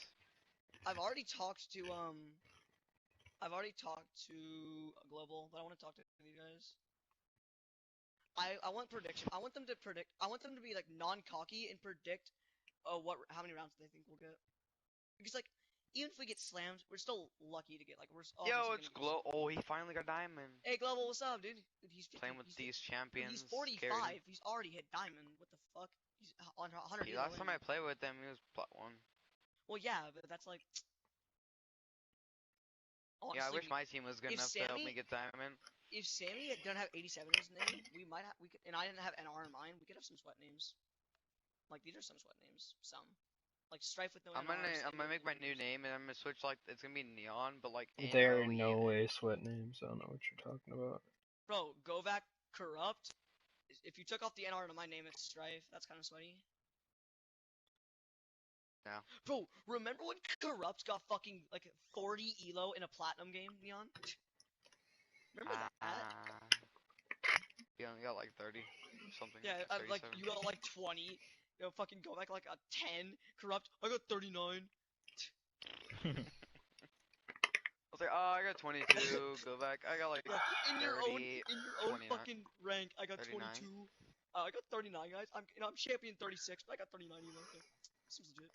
I've already talked to Global, but I want to talk to these guys. I want prediction. I want them to predict. I want them to be like non-cocky and predict how many rounds they think we'll get. Because like, even if we get slammed, we're still lucky to get like Yo, it's Glow. Oh, he finally got diamond. Hey, Global, what's up, dude? He's playing with these champions. He's 45. Scared. He's already hit diamond. What the fuck? He's on 100. Last time I played with him, he was plat 1. Well, yeah, but that's like. Honestly, yeah, I wish my team was good enough to help me get diamond. If Sammy didn't have 87 in his name, and I didn't have NR in mine, we could have some sweat names. Like, these are some sweat names. Some. Like Strife with no. I'm gonna make my new name and I'm gonna switch it's gonna be Neon, but like. There are no way sweat names. I don't know what you're talking about. Bro, Govak Corrupt. If you took off the NR to my name, it's Strife. That's kind of sweaty. Yeah. Bro, remember when Corrupt got fucking like 40 elo in a platinum game, Neon? Remember that? Yeah, you got like 30 something. Yeah, like you got like 20. You know, fucking go back like a 10. Corrupt. I got 39. I was like, oh, I got 22. Go back. I got like in your 30, own fucking rank. I got 22. I got 39, guys. I'm champion 36, but I got 39 even. Okay. Seems legit.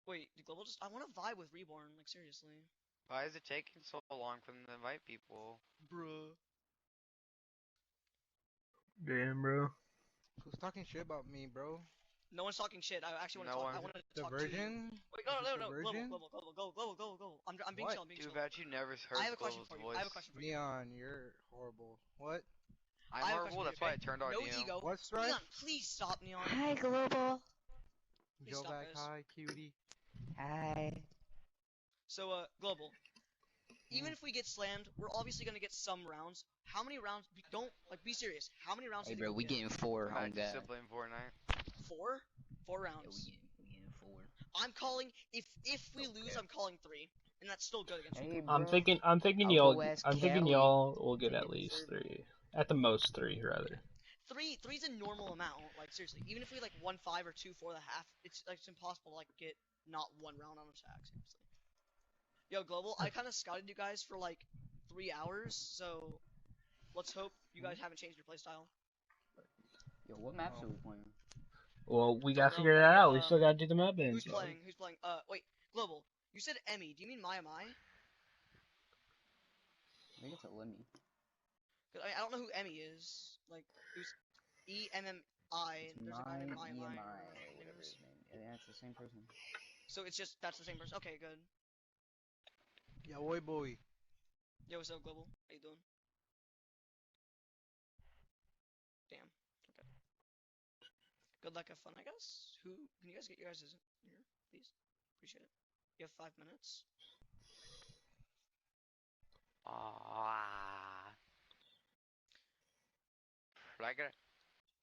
Wait, Global I want to vibe with Reborn, like seriously. Why is it taking so long for them to invite people? Bruh. Damn, bro. Who's talking shit about me, bro? No one's talking shit. I actually want to talk. I want to talk Virgin? to you. Wait, no. Global. I'm being chill. Dude, bet you never heard I have a question for you. I have a question for you. Neon, you're horrible. What? I'm horrible. That's why I turned on no you. Ego. What's right? Neon, please stop, Neon. Hi, Global. Jovac, hi, cutie. Hi. So, Global. Even if we get slammed, we're obviously gonna get some rounds. How many rounds? Be serious. How many rounds? Hey, bro, we getting 4 on that. Still playing Fortnite. 4? 4 rounds. Yeah, we getting 4. I'm calling. If we lose, I'm calling 3, and that's still good against. Hey, I'm thinking y'all will get at least 3. At the most 3, rather. 3's a normal amount. Like seriously, even if we like 1-5 or 2-4 the half, it's impossible to like get not 1 round on attack. Seriously. Yo, Global, I kind of scouted you guys for like 3 hours, so let's hope you guys haven't changed your playstyle. Yo, what maps are we playing? Well, we gotta figure that out. We still gotta do the map bands. Who's playing? Wait, Global. You said Emmy. Do you mean Mai Mai? I think it's a Lemmy. I don't know who Emmy is. Like, it was EMMI. There's a guy named Mai Mai. Whatever his name. Yeah, it's the same person. So it's just that's the same person. Okay, good. Yeah, boy. Yo, what's up, Global? How you doing? Damn. Okay. Good luck, have fun, I guess. Can you guys get your guys' here, please? Appreciate it. You have 5 minutes.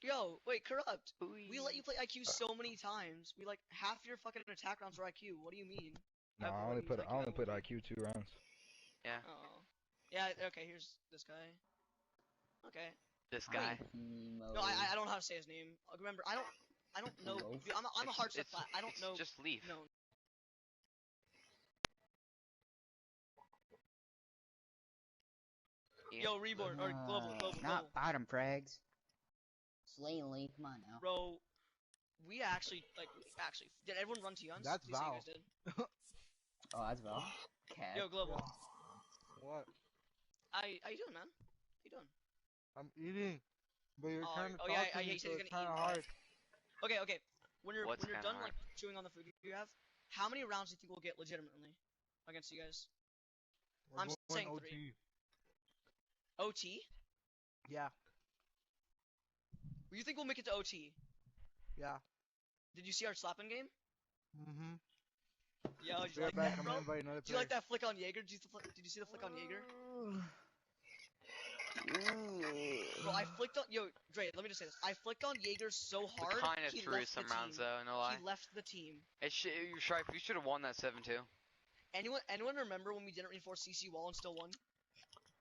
Yo, wait, Corrupt. We let you play IQ so many times. We like half your fucking attack rounds were IQ. What do you mean? No, I only put IQ 2 rounds. Yeah. Oh. Yeah. Okay. Here's this guy. Okay. This guy. No, I don't know how to say his name. Remember, I don't know. Dude, I'm a hard stuff flat. I don't know. Just leave. No. Yo, Reborn or Global. Not bottom frags. Slayingly, come on now. Bro, we actually did everyone run to Yuns? That's Val. You guys did. Oh, that's Val. Cat. Yo, Global. What? How you doing, man? How you doing? I'm eating, but you're kind of talking, so it's kind of hard. Okay. When you're done like chewing on the food you have, how many rounds do you think we'll get legitimately against you guys? I'm saying OT. 3. OT? Yeah. You think we'll make it to OT? Yeah. Did you see our slapping game? Mm-hmm. Yeah, did you like that, bro? Did you like that flick on Jaeger? Did you see the flick on Jaeger? Bro, I flicked on Dre. Let me just say this. I flicked on Jaeger so hard. Kind of threw some rounds though, no lie. He left the team. You should have won that 7-2. Anyone remember when we didn't reinforce CC wall and still won?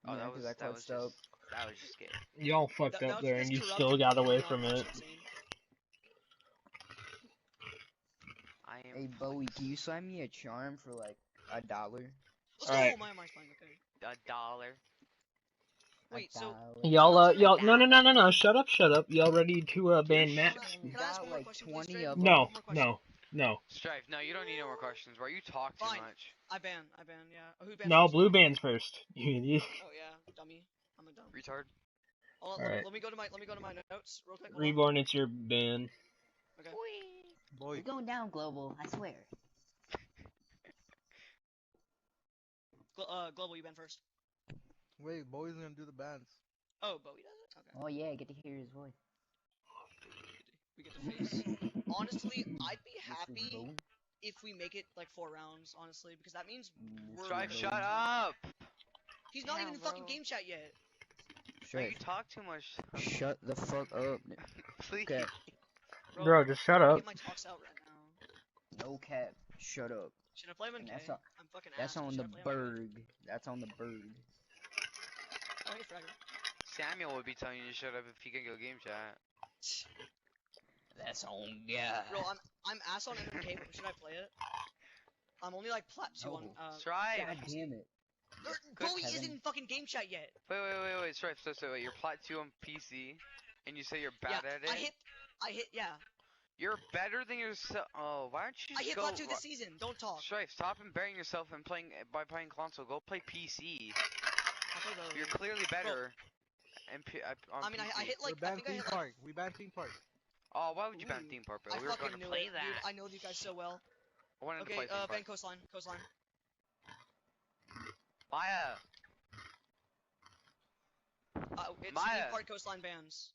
Oh, that was just good. Y'all fucked up there, and you still got away from it. Hey, Bowie, can you sign me a charm for like $1? Alright. $1. Wait, so y'all, no, shut up. Y'all ready to ban Max? Can I ask one more question, please, No. Strife, no, you don't need no more questions, bro. You talk too much. I ban, yeah. Who bans No, first? blue bans first. Oh yeah, dummy. I'm a dumb. Retard. Let me go to my notes real quick. Reborn, it's your ban. Okay. Boy. You're going down, Global, I swear. Global, you ban first. Wait, Bowie's gonna do the bans. Oh, Bowie does it? Okay. Oh yeah, I get to hear his voice. We get to face. Honestly, I'd be happy if we make it like 4 rounds, honestly, because that means we're... Strife, shut up! He's not even in fucking game chat yet. Strife, you talk too much. Shut the fuck up. Please. Okay. Bro, just shut up. Get my talks out right now. No cap. Shut up. Should I play him in K? I'm fucking That's on the berg. That's on the berg. Oh, hey, Fragger. Samuel would be telling you to shut up if he can go game chat. That's on God. Bro, I'm ass on MK, but should I play it? I'm only like plat 2 on Strife. God damn it. Bowie isn't in fucking game chat yet. Wait, Strife, so wait, you're plat 2 on PC, and you say you're bad at it? I hit, yeah. You're better than yourself. Oh, why don't you just I hit plat 2 this season, don't talk. Strife, stop embarrassing yourself and playing console. Go play PC. You're clearly better. I mean, I hit like. We banned Theme Park. Oh, why would you ban Theme Park, bro? We were going to play that. Dude, I know you guys so well. I wanted to play Theme Park. Ban Coastline. Maya. It's Maya. Theme Park Coastline bans.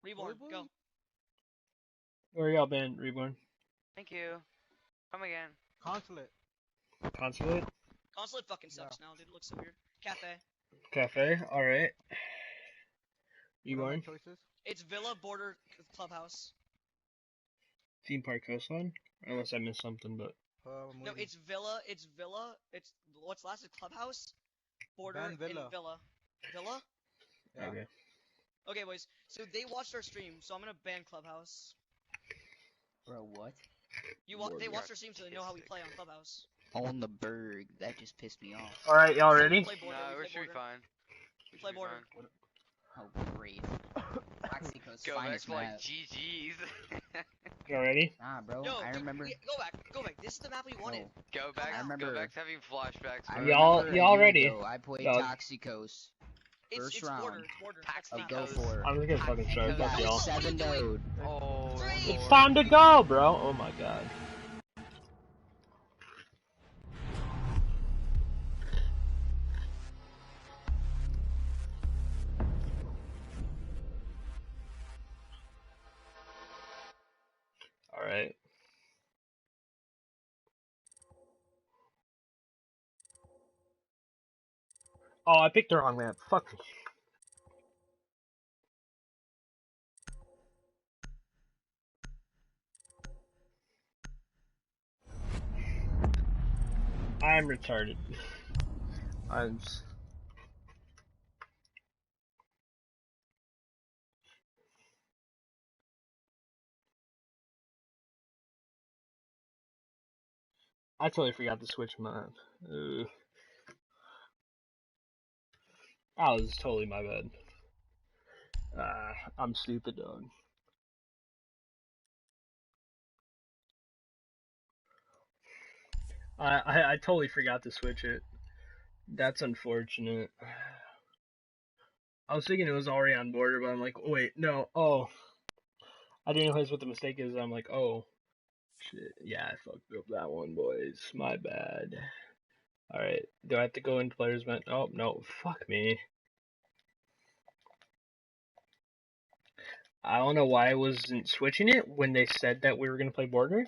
Reborn, go. Where y'all been, Reborn? Thank you. Come again. Consulate. Consulate fucking sucks now, dude. It looks so weird. Cafe, alright. Reborn? It's Villa, Border, Clubhouse. Theme Park Coastline? Unless I missed something, but... No, it's Villa, it's what's last is Clubhouse, Border, and Villa. Villa? Yeah. Okay, boys. So they watched our stream, so I'm gonna ban Clubhouse. Bro, what? They watched our stream, so they know how we play on Clubhouse. On the berg. That just pissed me off. Alright, y'all ready? No, we should be fine. Play Border. Oh, great. Go back to like GG's. Y'all ready? Nah, bro. Yo, I remember. Go back. This is the map we wanted. Go back. Go back to having flashbacks. Y'all ready? I played Toxicos. First round. It's border. Go for it. I'm just gonna fucking start. Fuck y'all. 7-0'd. Oh. Dre, It's time to go, bro. Oh my god. Alright. Oh, I picked the wrong map. Fuck me. I'm retarded. I totally forgot to switch map. That was totally my bad. I'm stupid, dog. I totally forgot to switch it. That's unfortunate. I was thinking it was already on border, but I'm like, wait, no. Oh, I didn't realize what the mistake is. I'm like, oh, shit. Yeah, I fucked up that one, boys. My bad. Alright, do I have to go into players event? Oh, no. Fuck me. I don't know why I wasn't switching it when they said that we were going to play border.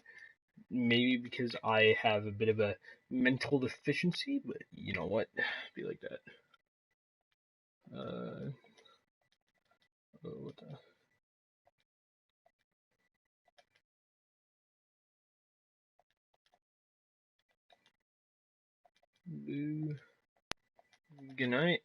Maybe because I have a bit of a mental deficiency, but you know what? Be like that. Oh, what the? Boo. Good night.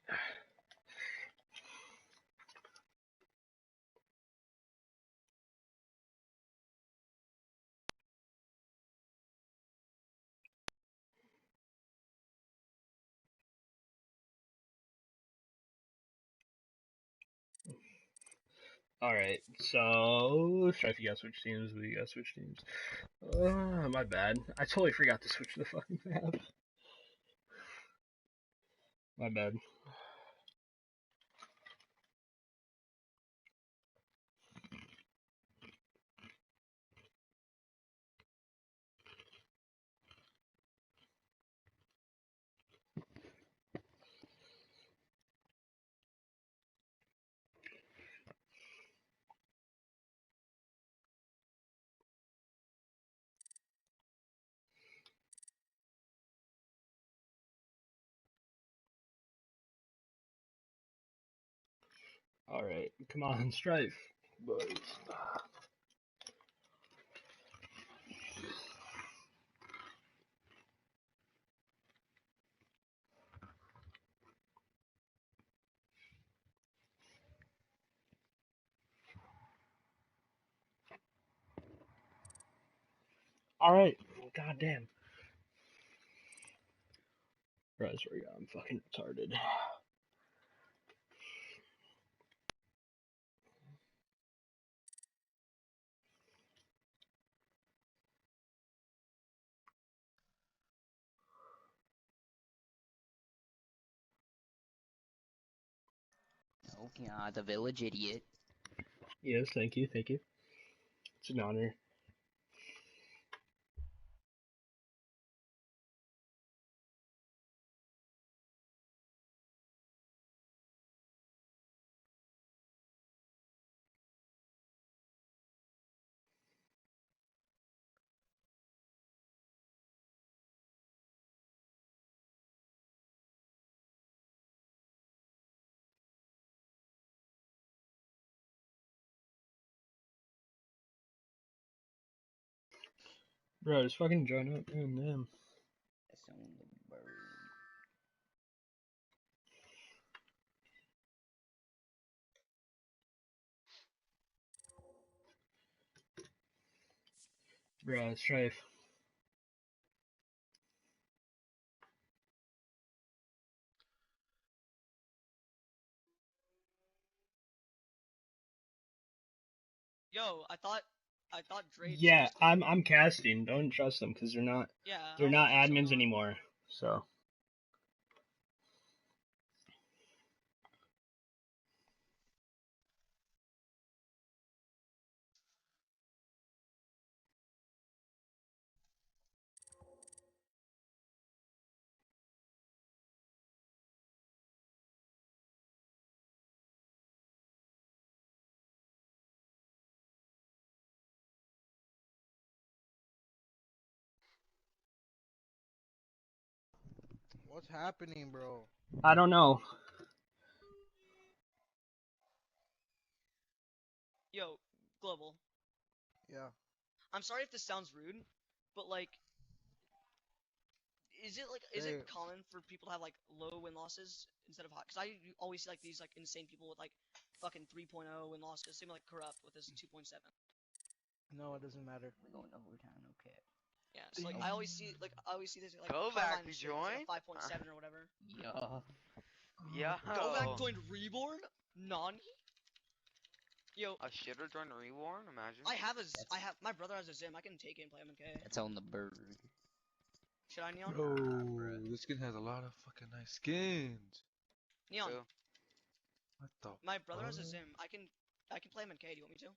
Alright, so Strife, you gotta switch teams, we gotta switch teams. My bad. I totally forgot to switch the fucking map. My bad. Alright, come on, Strife. Boys. Alright, goddamn. Bro, I swear to God, I'm fucking retarded. Okay, the village idiot. Yes, thank you, thank you. It's an honor. Bro, just fucking join up, man, damn. That's on the bird. Bro, Strife. Yo, I thought Dre. Yeah, I'm casting. Don't trust them because they're not. Yeah, they're not admins anymore. So. What's happening, bro? I don't know. Yo, Global. Yeah. I'm sorry if this sounds rude, but like, is it common for people to have like low win losses instead of high? Because I always see like these like insane people with like fucking 3.0 win loss because they seem like corrupt with this 2.7. No, it doesn't matter. We're going overtime, okay. Yeah, so like I always see this like Go back to join. Like 5.7 or whatever. Yeah. Go back joined Reborn. Nani? Yo. A shitter joined Reborn. Imagine. My brother has a Zim. I can take it and play MK. That's on the bird. Should I, Neon? Bro, this skin has a lot of fucking nice skins. Neon. Ew. What the? My brother has a Zim. I can play MK. Do you want me to?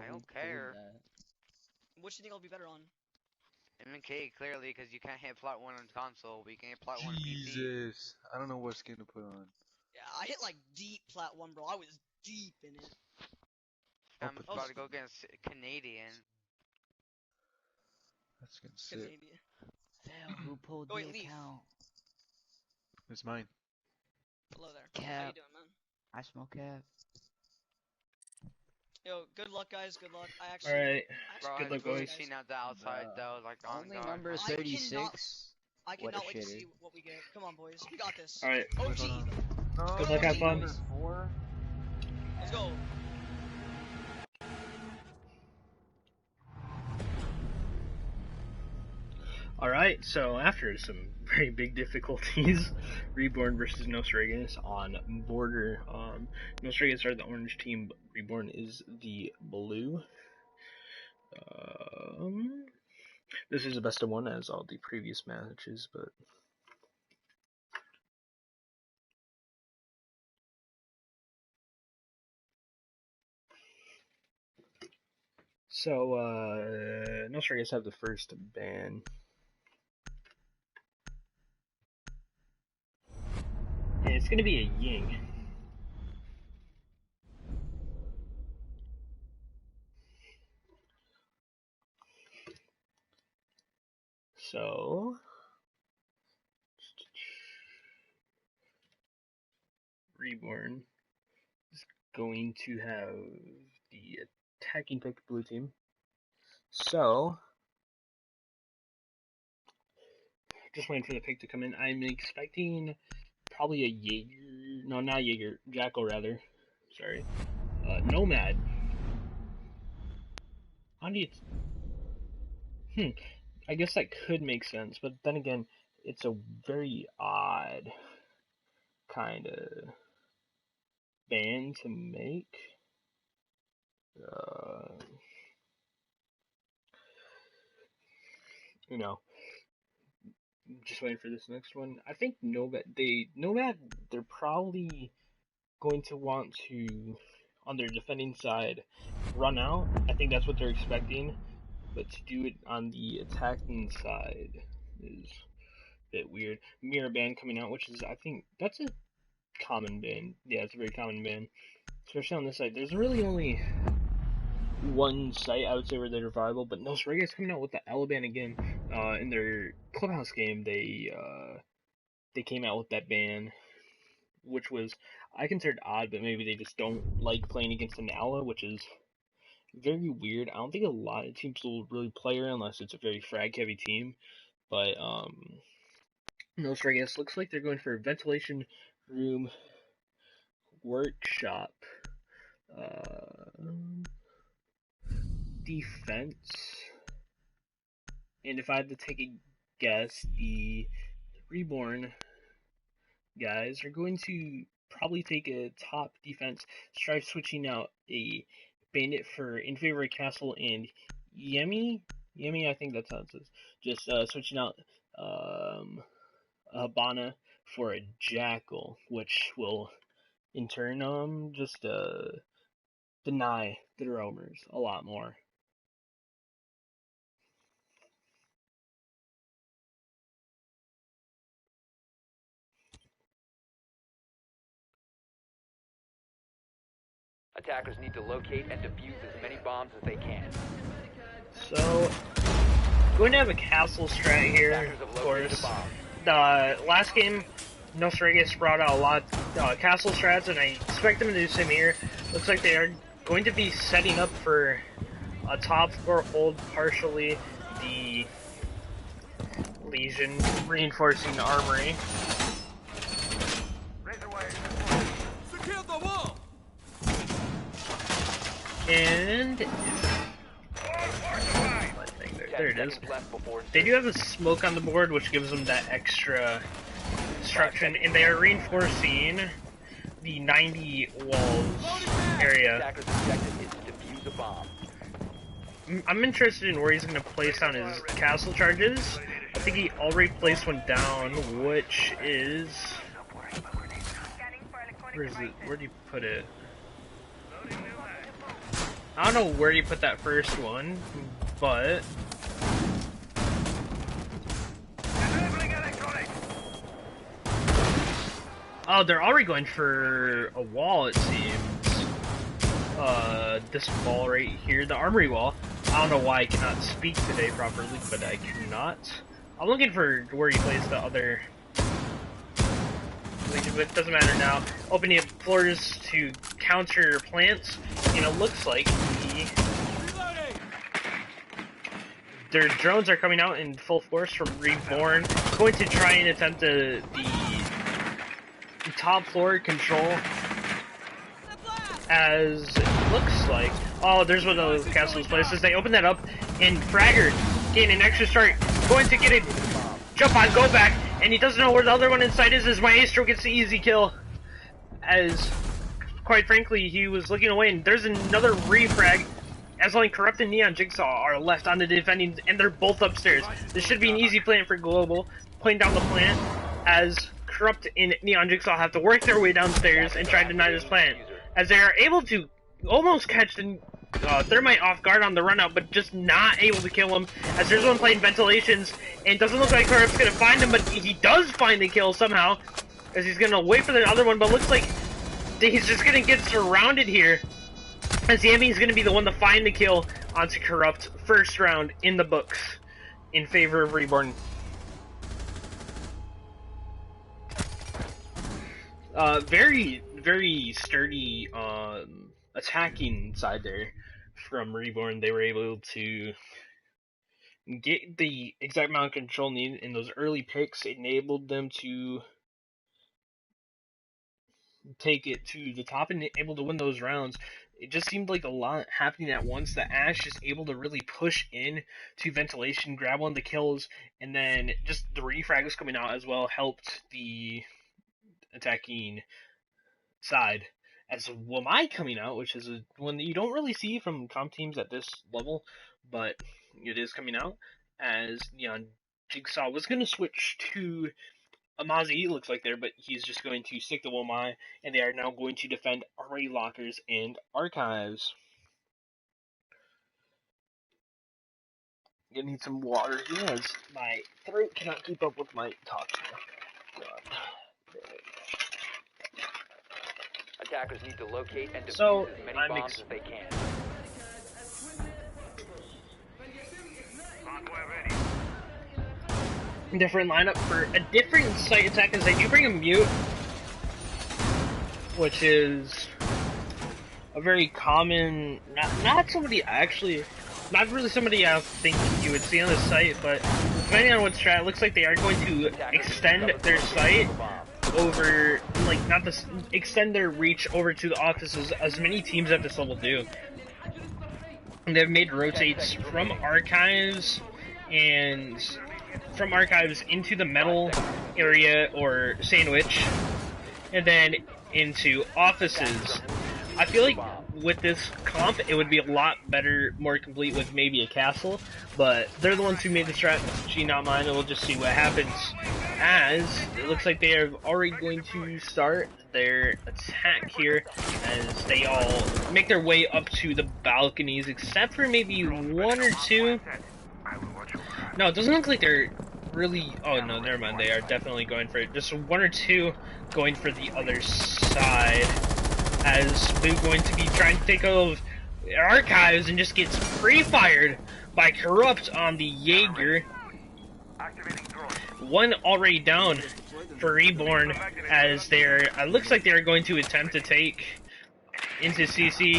I don't care. Which do you think I'll be better on? MK clearly because you can't hit plot 1 on console, but you can hit plot 1 PC. Jesus, I don't know what skin to put on. Yeah, I hit like deep plat 1, bro. I was deep in it. I'm about to go against Canadian. That skin's sick. Canadian. Who pulled the account? It's mine. Hello there. Cap. How you doing, man? I smoke cap. Yo, good luck, guys. Good luck. Alright. Good luck, boys. Seen out the outside, though. Like, only number 36. I cannot wait to see what we get. Come on, boys. We got this. Alright. OT. Good luck, have fun. Let's go. Alright, so after some very big difficulties, Reborn versus No Surrogates on border. No Surrogates are the orange team, but Reborn is the blue. This is a best of 1 as all the previous matches, but so No Surrogates have the first ban. And it's gonna be a Ying. So Reborn is going to have the attacking pick blue team. So just waiting for the pick to come in. I'm expecting probably a Jaeger. No, not Jaeger. Jackal, rather. Sorry. Nomad. I guess that could make sense, but then again, it's a very odd kind of ban to make. You know, just waiting for this next one. I think Nomad, they're probably going to want to, on their defending side, run out. I think that's what they're expecting. But to do it on the attacking side is a bit weird. Mirror ban coming out, which is, I think, that's a common ban. Yeah, it's a very common ban. Especially on this site. There's really only one site, I would say, where they're viable, but No Surrogates coming out with the Alaban again. In their Clubhouse game, they came out with that ban, which was, I considered odd, but maybe they just don't like playing against an Ala, which is very weird. I don't think a lot of teams will really play her unless it's a very frag-heavy team, but, No Surrogates looks like they're going for a ventilation room workshop. Defense, and if I had to take a guess, the Reborn guys are going to probably take a top defense, strive switching out a bandit in favor of Castle and Yemi, I think that's how it says, just switching out Habana for a Jackal, which will in turn just deny the roamers a lot more. Attackers need to locate and defuse as many bombs as they can. So, going to have a castle strat here, of course. the last game, No Surrogates brought out a lot of castle strats, and I expect them to do the same here. Looks like they are going to be setting up for a top floor hold, partially the Legion reinforcing the armory. Secure the wall. And there it is. They do have a smoke on the board, which gives them that extra destruction, and they are reinforcing the 90 walls area. I'm interested in where he's going to place down his castle charges. I think he already placed one down, which is... Where is it? Where did he put it? I don't know where he put that first one, but... Oh, they're already going for a wall, it seems. This wall right here, the armory wall. I don't know why I cannot speak today properly, but I cannot. I'm looking for where he placed the other... But it doesn't matter now. Opening up floors to counter plants, and it looks like their drones are coming out in full force from Reborn, going to try and attempt the top floor control, as it looks like. Oh, there's one of those castles places. They open that up, and Fragger getting an extra start, going to get it, jump on, go back, and he doesn't know where the other one inside is, as Maestro gets the easy kill. As, quite frankly, he was looking away, and there's another refrag, as only Corrupt and Neon Jigsaw are left on the defending, and they're both upstairs. This should be an easy plan for Global, playing down the plant, as Corrupt and Neon Jigsaw have to work their way downstairs and try to deny this plant, as they are able to almost catch the Thermite off guard on the run out, but just not able to kill him, as there's one playing ventilations, and it doesn't look like Corrupt's gonna find him, but he does find the kill somehow, as he's gonna wait for the other one, but looks like he's just gonna get surrounded here, as Yami's gonna be the one to find the kill onto Corrupt. First round in the books in favor of Reborn. Very, very sturdy attacking side there from Reborn. They were able to get the exact amount of control needed in those early picks. It enabled them to take it to the top and able to win those rounds. It just seemed like a lot happening at once. The Ash just able to really push in to ventilation, grab one of the kills, and then just the refrags coming out as well helped the attacking side. As Wamai coming out, which is one that you don't really see from comp teams at this level, but it is coming out, as Neon Jigsaw was going to switch to Amazi, looks like there, but he's just going to stick to Wamai, and they are now going to defend Array Lockers and Archives. I need some water here, as my throat cannot keep up with my talk. God. Attackers need to locate and defuse as many bombs as they can. Different lineup for a different site attack, as they do bring a mute, which is a very common, not somebody actually, not really somebody I think you would see on the site, but depending on what strat, it looks like they are going to extend their site over, like, not this, extend their reach over to the offices, as many teams at this level do. And they've made rotates from Archives and from Archives into the metal area or sandwich, and then into offices. I feel like with this comp, it would be a lot better, more complete with maybe a castle, but they're the ones who made the strategy, not mine, and we'll just see what happens, as it looks like they are already going to start their attack here, as they all make their way up to the balconies, except for maybe one or two. No, it doesn't look like they're really, oh no, never mind, they are definitely going for it. Just one or two going for the other side, as we're going to be trying to take over Archives and just gets pre-fired by Corrupt on the Jaeger. one already down for Reborn, as they're, looks like they're going to attempt to take into CC,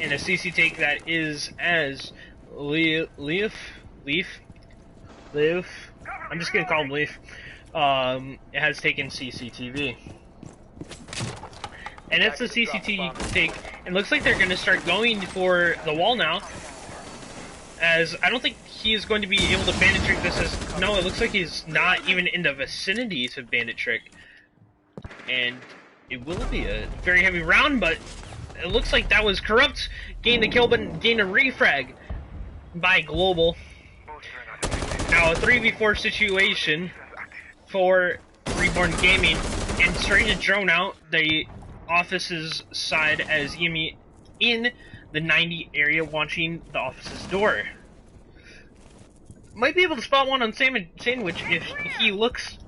and a CC take that is as Leaf, I'm just gonna call him Leaf, has taken CCTV. And it's a CCTV take, and looks like they're gonna start going for the wall now, as I don't think he is going to be able to bandit trick this as, no, it looks like he's not even in the vicinity to bandit trick. And it will be a very heavy round, but it looks like that was Corrupt. Gained the kill, but gained a refrag by Global. Now a 3v4 situation for Reborn Gaming, and starting to drone out the office's side as Yumi in the 90 area watching the office's door. Might be able to spot one on Sandwich if he looks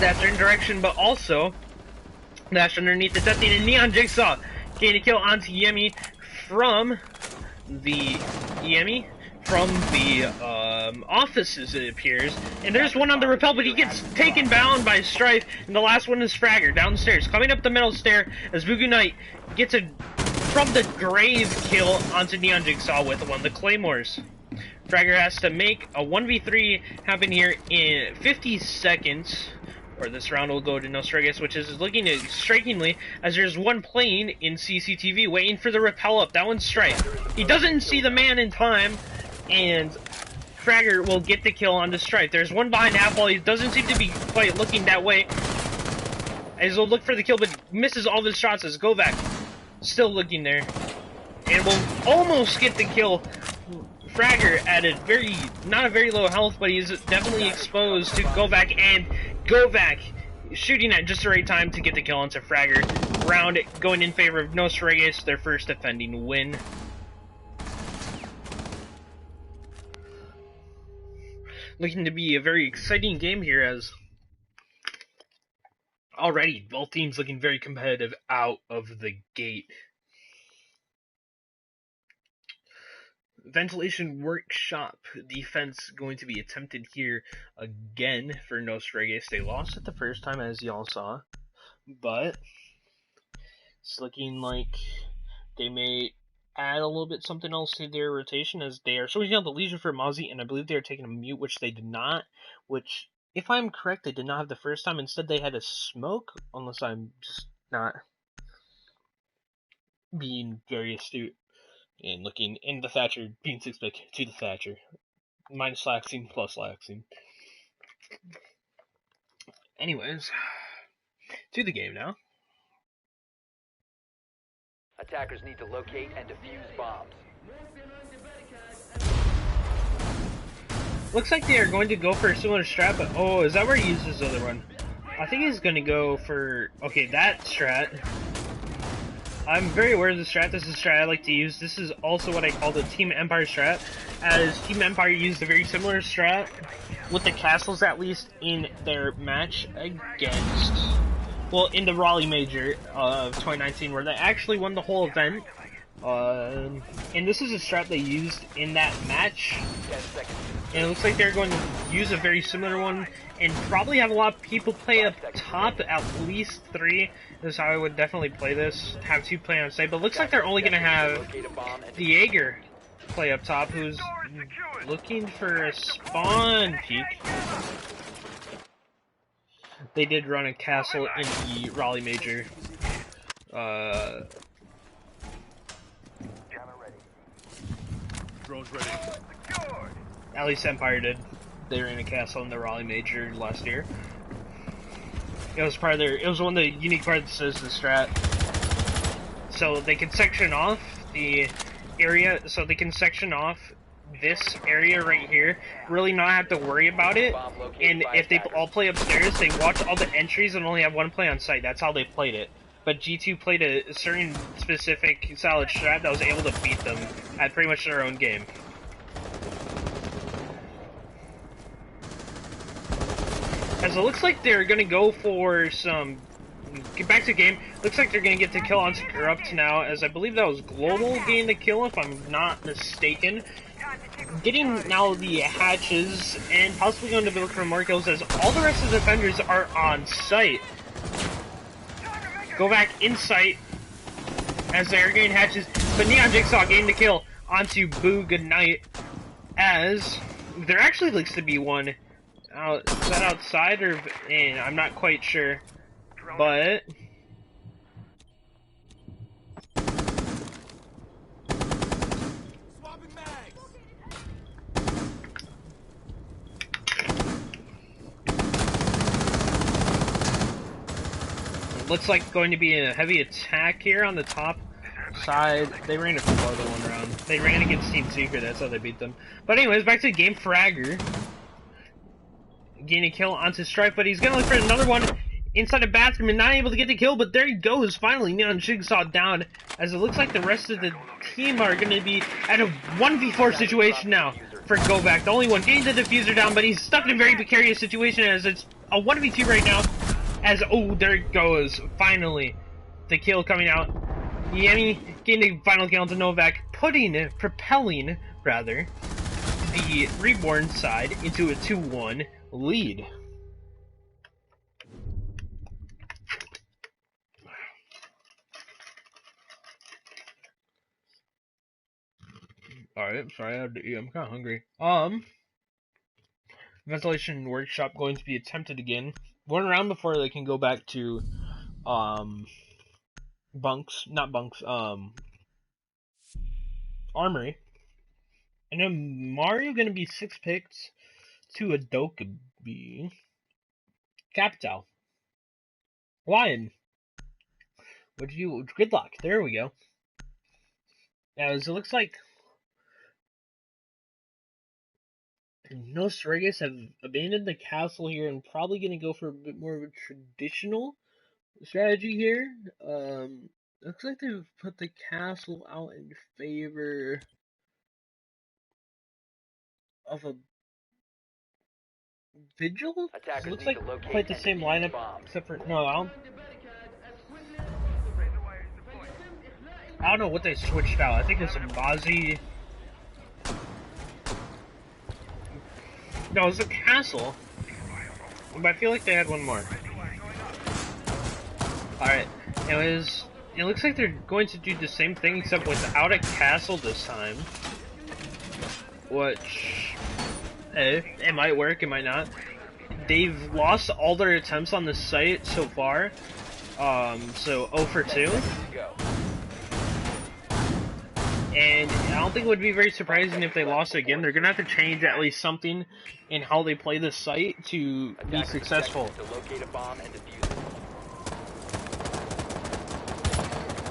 that certain direction, but also dash underneath the detonated Neon Jigsaw. Gain a kill onto Yemi from the offices, it appears. And there's one on the rappel, but he gets taken down by Strife, and the last one is Fragger downstairs, coming up the middle stair as Vugu Knight gets a from the grave kill onto Neon Jigsaw with one of the Claymores. Fragger has to make a 1v3 happen here in 50 seconds, or this round will go to No Surrogates, which is looking at strikingly as there's one playing in CCTV waiting for the rappel up. That one's Strife. He doesn't see the man in time, and Fragger will get the kill onto Strife. There's one behind half wall. He doesn't seem to be quite looking that way, as he'll look for the kill, but misses all of his shots as Govak still looking there, and will almost get the kill. Fragger at a not a very low health, but he's definitely exposed to Govak, and Govak shooting at just the right time to get the kill onto Fragger. Round going in favor of No Surrogates, their first defending win. Looking to be a very exciting game here, as already both teams looking very competitive out of the gate. Ventilation Workshop defense going to be attempted here again for No Surrogates. They lost it the first time, as y'all saw, but it's looking like they may add a little bit something else to their rotation, as they are switching out the Legion for Mozzie, and I believe they are taking a mute, which they did not, which, if I'm correct, they did not have the first time. Instead they had a smoke, unless I'm just not being very astute. And looking in the Thatcher, being 6-pick to the Thatcher. Minus laxing, plus laxing. Anyways, to the game now. Attackers need to locate and defuse bombs. Looks like they are going to go for a similar strat, but oh, is that where he used his other one? I think he's going to go for, okay, that strat. I'm very aware of the strat. This is a strat I like to use. This is also what I call the Team Empire strat, as Team Empire used a very similar strat with the castles, at least in their match against, well, in the Raleigh Major of 2019, where they actually won the whole event. And this is a strat they used in that match, and it looks like they're going to use a very similar one, and probably have a lot of people play up top, at least 3. This is how I would definitely play this, have 2 play on site, but it looks like they're only going to have the Jaeger play up top, who's looking for a spawn peek. They did run a castle in the Raleigh Major. Drone's ready. At least Empire did. They were in a castle in the Raleigh Major last year. It was part of their. It was one of the unique parts of the strat. So they can section off the area. So they can section off this area right here. Really not have to worry about it. And if they all play upstairs, they watch all the entries and only have 1 play on site. That's how they played it. But G2 played a certain specific solid strat that was able to beat them at pretty much their own game. As it looks like they're going to go for some... Get back to game. Looks like they're going to get the kill on Corrupt now, as I believe that was Global getting the kill, if I'm not mistaken. getting now the hatches and possibly going to be looking for more kills as all the rest of the defenders are on site. Go back in sight as they are getting hatches, but Neon Jigsaw getting the kill onto Boo Goodnight as there actually looks to be one out. Is that outside or in? I'm not quite sure, but it looks like going to be a heavy attack here on the top side. They ran a farther one round. They ran against Team Secret, that's how they beat them. But anyways, back to the game. Fragger getting a kill onto Strife, but he's gonna look for another one inside the bathroom and not able to get the kill, but there he goes, finally. Neon Jigsaw down, as it looks like the rest of the team are gonna be at a 1v4 situation now for Go Back. The only one getting the diffuser down, but he's stuck in a very precarious situation as it's a 1v2 right now. As, oh, there it goes, finally. The kill coming out. Yemi getting the final kill onto Novak, propelling, the Reborn side into a 2-1 lead. Alright, sorry, I had to eat. I'm kinda hungry. Ventilation workshop going to be attempted again. One round before they can go back to, Armory. And then Mario gonna be 6 picks to a Dokubi. Capital. Lion. Good luck. There we go. As it looks like No Surrogates have abandoned the castle here and probably gonna go for a bit more of a traditional strategy here. Looks like they've put the castle out in favor of a Vigil? It looks like quite the same lineup, except for no, I don't know what they switched out. I think it's a Mozzie. No, it's a castle. But I feel like they had one more. Alright, it looks like they're going to do the same thing except without a castle this time. Which, it might work, it might not. They've lost all their attempts on the site so far. So 0 for 2. And I don't think it would be very surprising if they lost again. They're going to have to change at least something in how they play the site to be successful.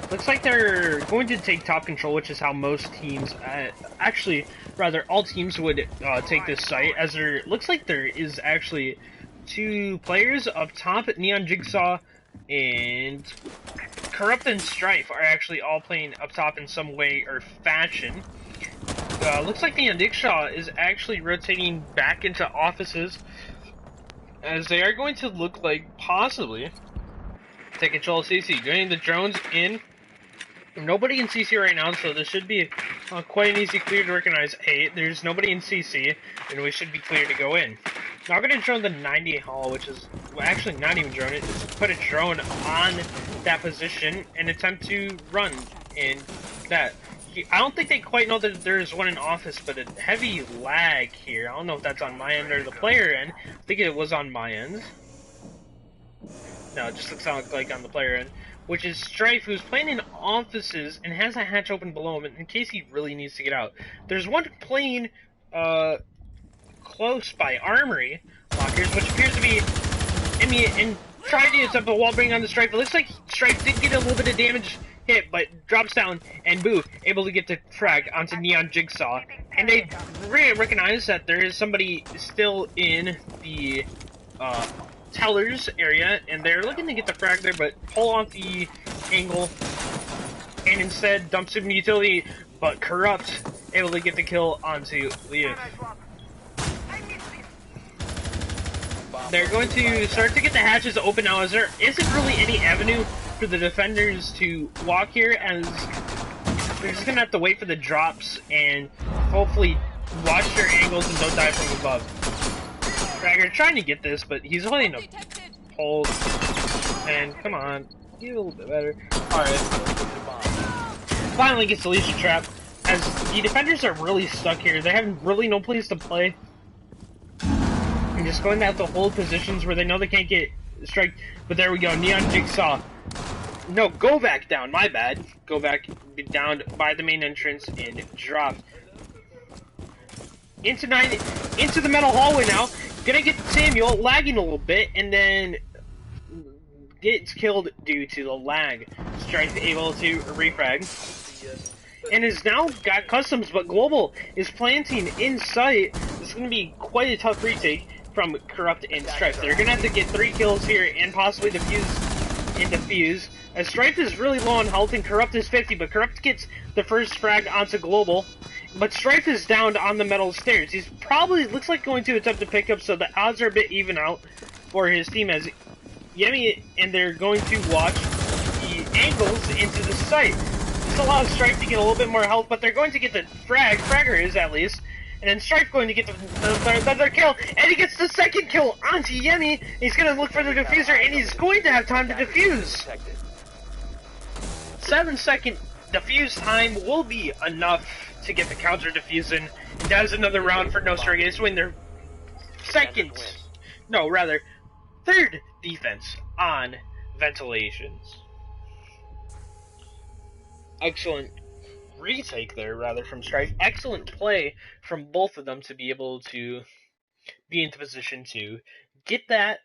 Looks like they're going to take top control, which is how most teams, actually, rather, all teams would take this site, as there looks like there is actually 2 players up top. Neon Jigsaw and Corrupt and Strife are actually all playing up top in some way or fashion. Looks like Neon Jigsaw is actually rotating back into offices, as they are going to look like possibly take control of CC. Getting the drones in. Nobody in CC right now, so this should be quite an easy clear to recognize. Hey, there's nobody in CC, and we should be clear to go in. Now I'm going to drone the 90 hall, which is, well, actually not even drone it, just put a drone on that position and attempt to run in that. I don't think they quite know that there's one in office, but a heavy lag here. I don't know if that's on my end or the player end. I think it was on my end. No, it just looks like on the player end. Which is Strife, who's playing in offices and has a hatch open below him in case he really needs to get out. There's one playing close by Armory lockers, which appears to be and trying to attempt a wall bring on the Strife. It looks like Strife did get a little bit of damage hit, but drops down, and Boo able to get the frag onto Neon Jigsaw. And they recognize that there is somebody still in the tellers area, and they're looking to get the frag there, but pull off the angle, and instead dumps him in utility, but Corrupt able to get the kill onto Leaf. They're going to start to get the hatches open now, as there isn't really any avenue for the defenders to walk here, as they're just gonna have to wait for the drops and hopefully watch your angles and don't die from above. Fragger trying to get this, but he's holding a hold. And come on, get a little bit better. Alright. Finally gets the Legion trap. As the defenders are really stuck here, they have really no place to play. And just going to have to hold positions where they know they can't get strike. But there we go, Neon Jigsaw. No, go back down, my bad. Go back down by the main entrance and dropped. Into the metal hallway now. Gonna get Samuel, lagging a little bit, and then gets killed due to the lag. Strife able to refrag. And has now got customs, but Global is planting in sight. This is gonna be quite a tough retake from Corrupt and Strife. They're gonna have to get 3 kills here and possibly defuse. As Strife is really low on health and Corrupt is 50, but Corrupt gets the first frag onto Global. But Strife is down on the metal stairs. He's probably, looks like, going to attempt to pick up, so the odds are a bit even out for his team as Yemi, and they're going to watch the angles into the site. This allows Strife to get a little bit more health, but they're going to get the Fragger is at least, and then Strife going to get the third kill, and he gets the second kill onto Yemi. He's going to look for the diffuser, and he's going to have time to defuse. 7-second defuse time will be enough to get the counter defusing, and that is another round for No Surrogates to win their third defense on ventilations. Excellent retake there, rather, from Strife. Excellent play from both of them to be able to be into position to get that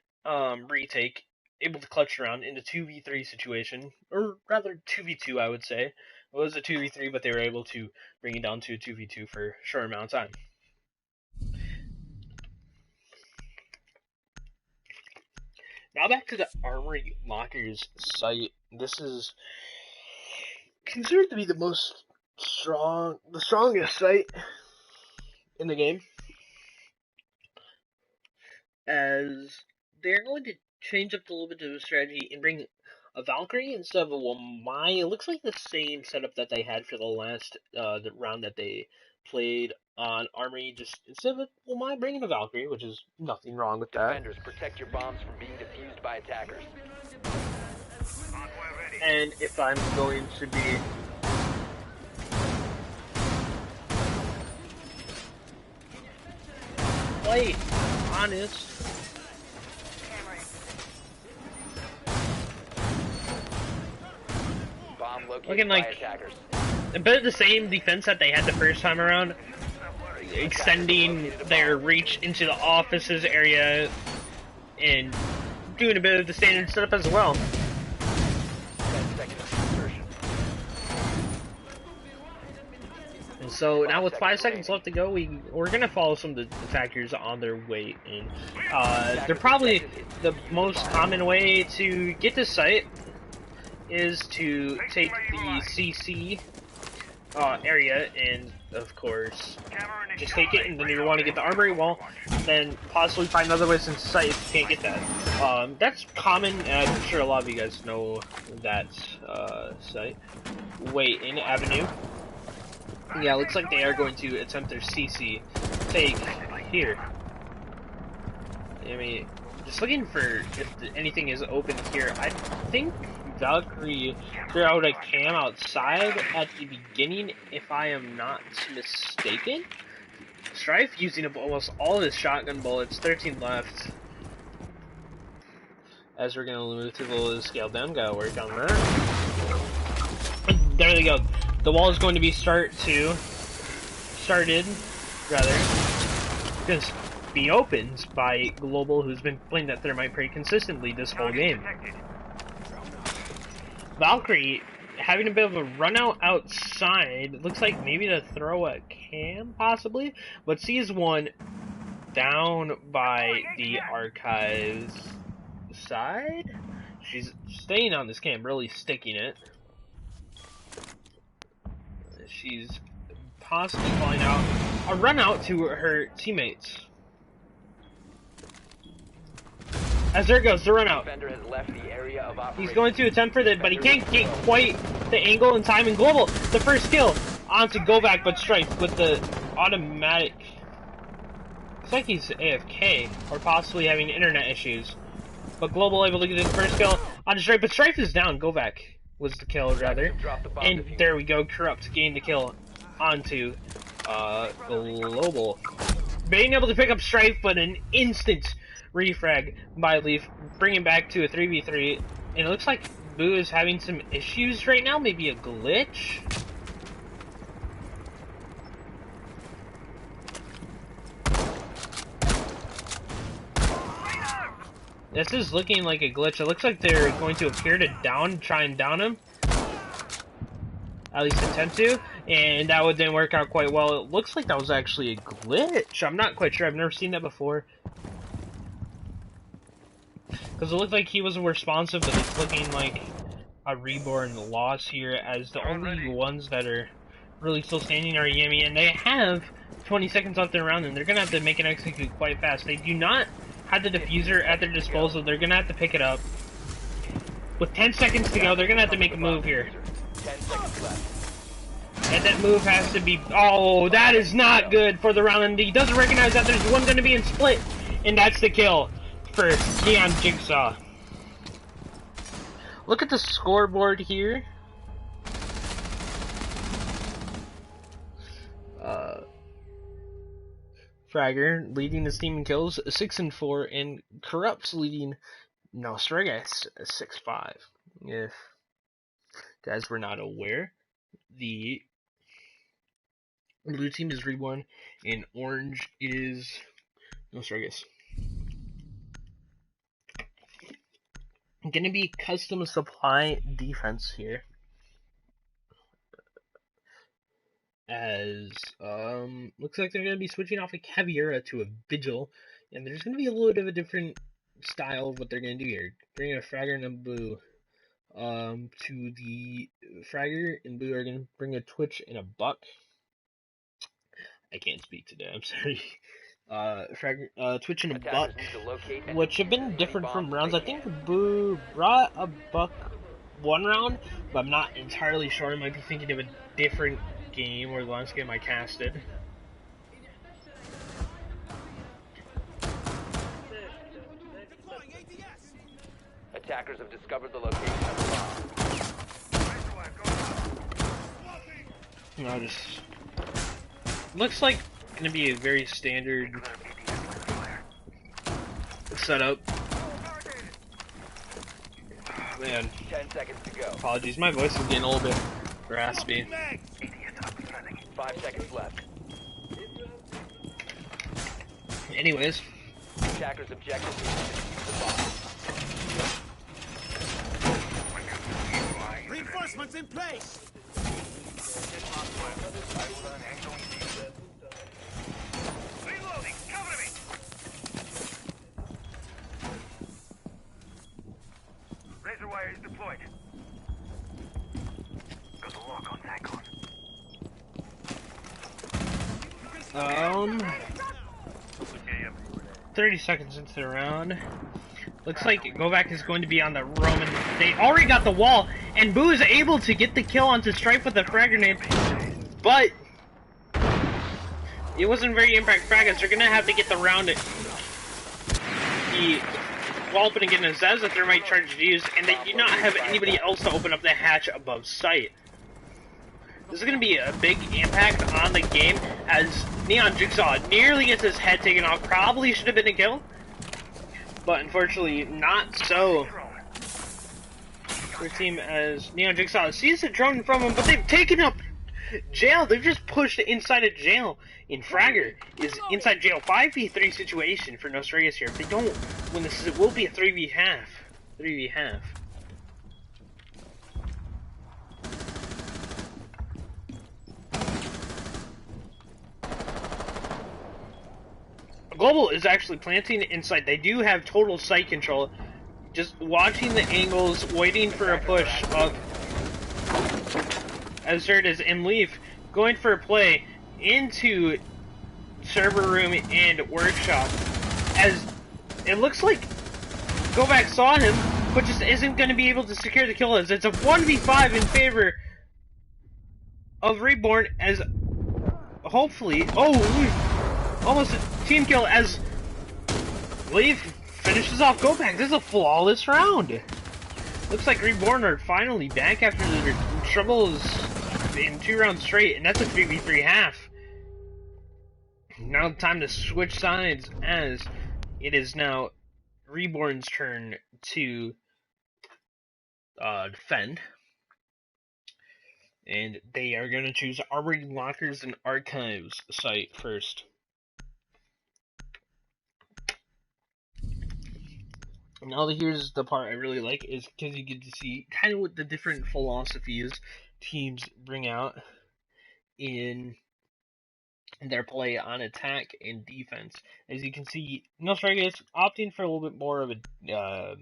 retake, able to clutch around in a 2v3 situation, or rather 2v2, I would say. It was a 2v3, but they were able to bring it down to a 2v2 for a short amount of time. Now back to the Armory Lockers site. This is considered to be the strongest site in the game, as they're going to change up a little bit of the strategy and bring a Valkyrie instead of a Wamai. It looks like the same setup that they had for the last the round that they played on Armory. Just instead of a Wamai, bringing a Valkyrie, which is nothing wrong with that. Defenders, protect your bombs from being defused by attackers. And if I'm going to be quite honest, looking like a bit of the same defense that they had the first time around, extending their reach into the offices area and doing a bit of the standard setup as well. And so now with 5 seconds left to go, we're gonna follow some of the attackers on their way in. They're probably the most common way to get this site is to take the CC area and, of course, just take it, and then you want to get the armory wall, then possibly find other ways into sight if you can't get that. That's common, and I'm sure a lot of you guys know that site. Wait, in Avenue. Yeah, looks like they are going to attempt their CC take here. I mean, just looking for if anything is open here. I think Valkyrie threw out a cam outside at the beginning, if I am not mistaken. Strife using up almost all his shotgun bullets, 13 left. As we're gonna move to the scale down, gotta work on that. There they go. The wall is going to be started, just be opened by Global, who's been playing that thermite pretty consistently this whole game. Valkyrie having a bit of a run out outside. Looks like maybe to throw a cam, possibly, but sees one down by the archives side. She's staying on this cam, really sticking it. She's possibly calling out a run out to her teammates. As there goes the run out. He's going to attempt for that, but he can't get quite the angle in time. And Global, the first kill. onto Govak, but Strife with the automatic. Looks like he's AFK, or possibly having internet issues. But Global able to get his first kill on Strife, but Strife is down. Govak was the kill, rather. And there we go, Corrupt gained the kill onto Global. Being able to pick up Strife, but an instant refrag by Leaf, bringing back to a 3v3. And it looks like Boo is having some issues right now, maybe a glitch? This is looking like a glitch. It looks like they're going to appear to try and down him. At least attempt to. And that didn't work out quite well. It looks like that was actually a glitch. I'm not quite sure. I've never seen that before. Because it looked like he wasn't responsive, but it's looking like a Reborn loss here, as the only ones that are really still standing are Yami, and they have 20 seconds left in the round, and they're going to have to make an execute quite fast. They do not have the diffuser at their disposal. They're going to have to pick it up. With 10 seconds to go, they're going to have to make a move here. 10 seconds left. And that move has to be... Oh, that is not good for the round, and he doesn't recognize that there's one going to be in split, and that's the kill for Neon Jigsaw. Look at the scoreboard here. Fragger leading his team in kills 6-4, and Corrupt's leading No Surrogates 6-5. If guys were not aware, the blue team is Reborn and orange is No Surrogates. Gonna be custom supply defense here, as looks like they're gonna be switching off a Caveira to a Vigil, and there's gonna be a little bit of a different style of what they're gonna do here. Bringing a Fragger and a Boo to the Fragger, and Boo are gonna bring a Twitch and a Buck. I can't speak today, I'm sorry. Twitch and a Buck, which have been different from rounds. I think Boo brought a Buck one round, but I'm not entirely sure. I might be thinking of a different game, or the last game I casted. Attackers have discovered the location of the bomb. No, just looks like gonna be a very standard setup. Oh, man. 10 seconds to go. Apologies, my voice is getting a little bit raspy. 5 seconds left. Anyways. Attackers objective is the bomb. Reinforcements in place. Reloading. Cover me. Razor wire is deployed. Got the lock on tank on. 30 seconds into the round. Looks like Govak is going to be on the Roman. They already got the wall, and Boo is able to get the kill onto Strife with a frag grenade, but it wasn't very impact frag, as they're gonna have to get the round. The wall open again is as a thermite charge used, and they do not have anybody else to open up the hatch above sight. This is going to be a big impact on the game, as Neon Jigsaw nearly gets his head taken off. Probably should have been a kill, but unfortunately not so. Their team, as Neon Jigsaw sees the drone from him, but they've taken up jail. They've just pushed inside a jail. And Fragger is inside jail. 5v3 situation for No Surrogates here. If they don't win this, it will be a 3v half. 3v half. Global is actually planting inside. They do have total sight control. Just watching the angles, waiting for a push up. As there it is, and Leaf going for a play into server room and workshop. As it looks like Govak saw him, but just isn't going to be able to secure the kill, as it's a 1v5 in favor of Reborn as hopefully, almost a team kill as Leaf finishes off Go Back. This is a flawless round. Looks like Reborn are finally back after their troubles in 2 rounds straight, and that's a 3v3 half. Now time to switch sides as it is now Reborn's turn to defend. And they are going to choose Armory Lockers and Archives site first. Now here's the part I really like, is because you get to see kind of what the different philosophies teams bring out in their play on attack and defense. As you can see, No Surrogates opting for a little bit more of a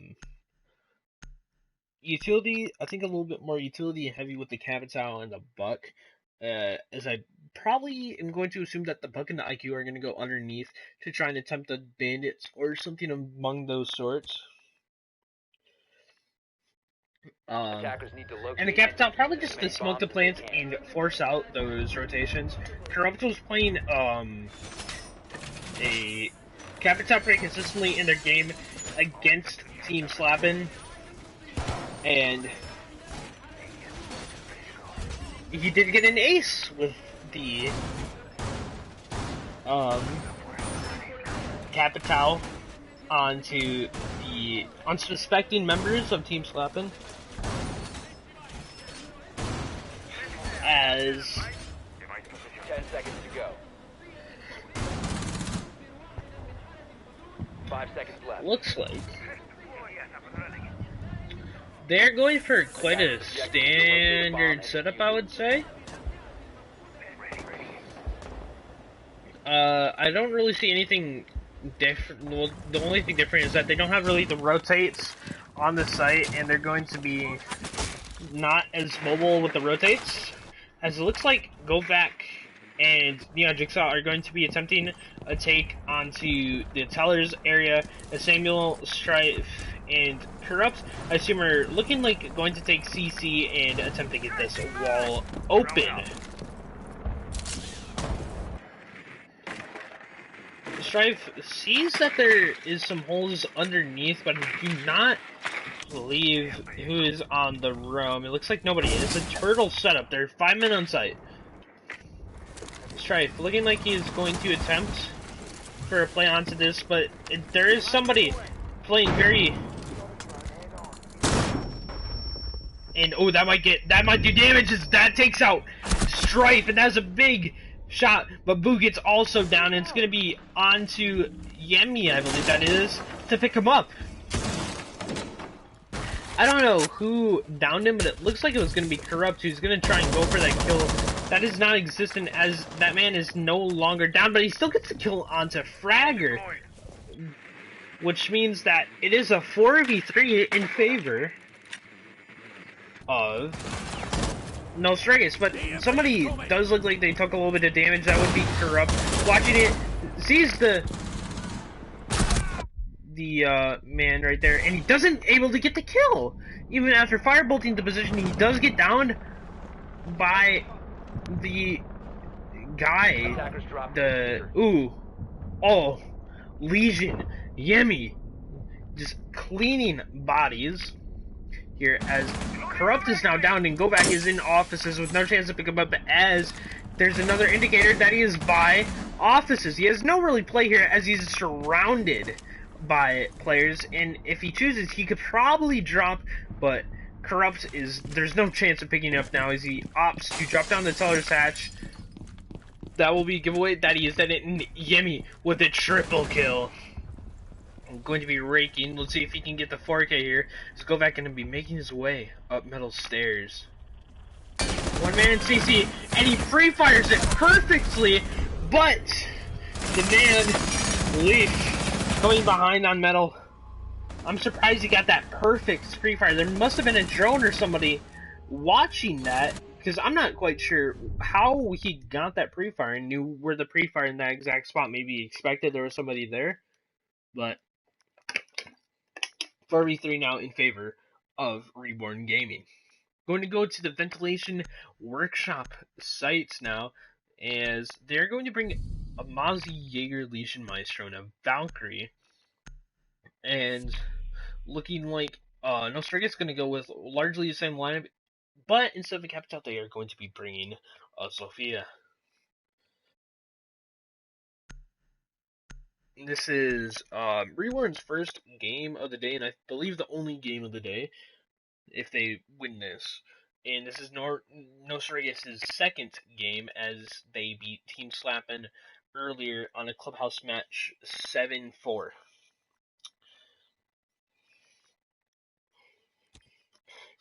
utility, I think a little bit more utility heavy with the Capital and the Buck. As I probably am going to assume that the Buck and the IQ are going to go underneath to try and attempt the Bandits or something among those sorts. And the Capital probably just to smoke the plants and force out those rotations. Corrupt was playing a Capital pretty consistently in their game against Team Slappin', and he did get an ace with the Capital onto the unsuspecting members of Team Slappin'. As 10 seconds to go. 5 seconds left. Looks like they're going for quite a standard setup, I would say. I don't really see anything different. Well, the only thing different is that they don't have really the rotates on the site, and they're going to be not as mobile with the rotates. As it looks like Go Back and Neon Jigsaw are going to be attempting a take onto the Tellers area, as Samuel, Strife, and Corrupt, I assume, are looking like going to take CC and attempt to get this wall open. Strife sees that there is some holes underneath, but I do not believe who is on the roam. It looks like nobody. It's a turtle setup. There are 5 men on site. Strife looking like he's going to attempt for a play onto this, but there is somebody playing very. And oh, that might do damage as that takes out Strife, and that's a big shot. But Boo gets also down, and it's gonna be onto Yemi, I believe that is, to pick him up. I don't know who downed him, but it looks like it was going to be Corrupt, who's going to try and go for that kill. That is not existent, as that man is no longer down, but he still gets the kill onto Fragger. Which means that it is a 4v3 in favor of No Surrogates. But somebody does look like they took a little bit of damage. That would be Corrupt. Watching it, sees the man right there, and he doesn't able to get the kill. Even after firebolting the position, he does get downed by the guy. Legion, Yemi, just cleaning bodies here as Corrupt is now down and Go Back is in offices with no chance to pick him up, as there's another indicator that he is by offices. He has no really play here as he's surrounded by players, and if he chooses, he could probably drop, but Corrupt there's no chance of picking up now as he opts to drop down the teller's hatch. That will be a giveaway that he is dead, and Yemi with a triple kill. I'm going to be raking. Let's see if he can get the 4K here. Let's go back and be making his way up metal stairs. One man in CC, and he free fires it perfectly, but the man Leaf going behind on metal. I'm surprised he got that perfect free fire. There must have been a drone or somebody watching that, because I'm not quite sure how he got that pre-fire and knew where the pre-fire in that exact spot. Maybe he expected there was somebody there, but 4v3 now in favor of Reborn Gaming. going to go to the ventilation workshop sites now, as they're going to bring a Mozzie Jaeger Legion Maestro and a Valkyrie, and looking like No Surrogates going to go with largely the same lineup, but instead of the Capital, they are going to be bringing Sophia. This is Reborn's first game of the day, and I believe the only game of the day if they win this. And this is No Surrogates' second game, as they beat Team Slappin' earlier on a clubhouse match 7-4.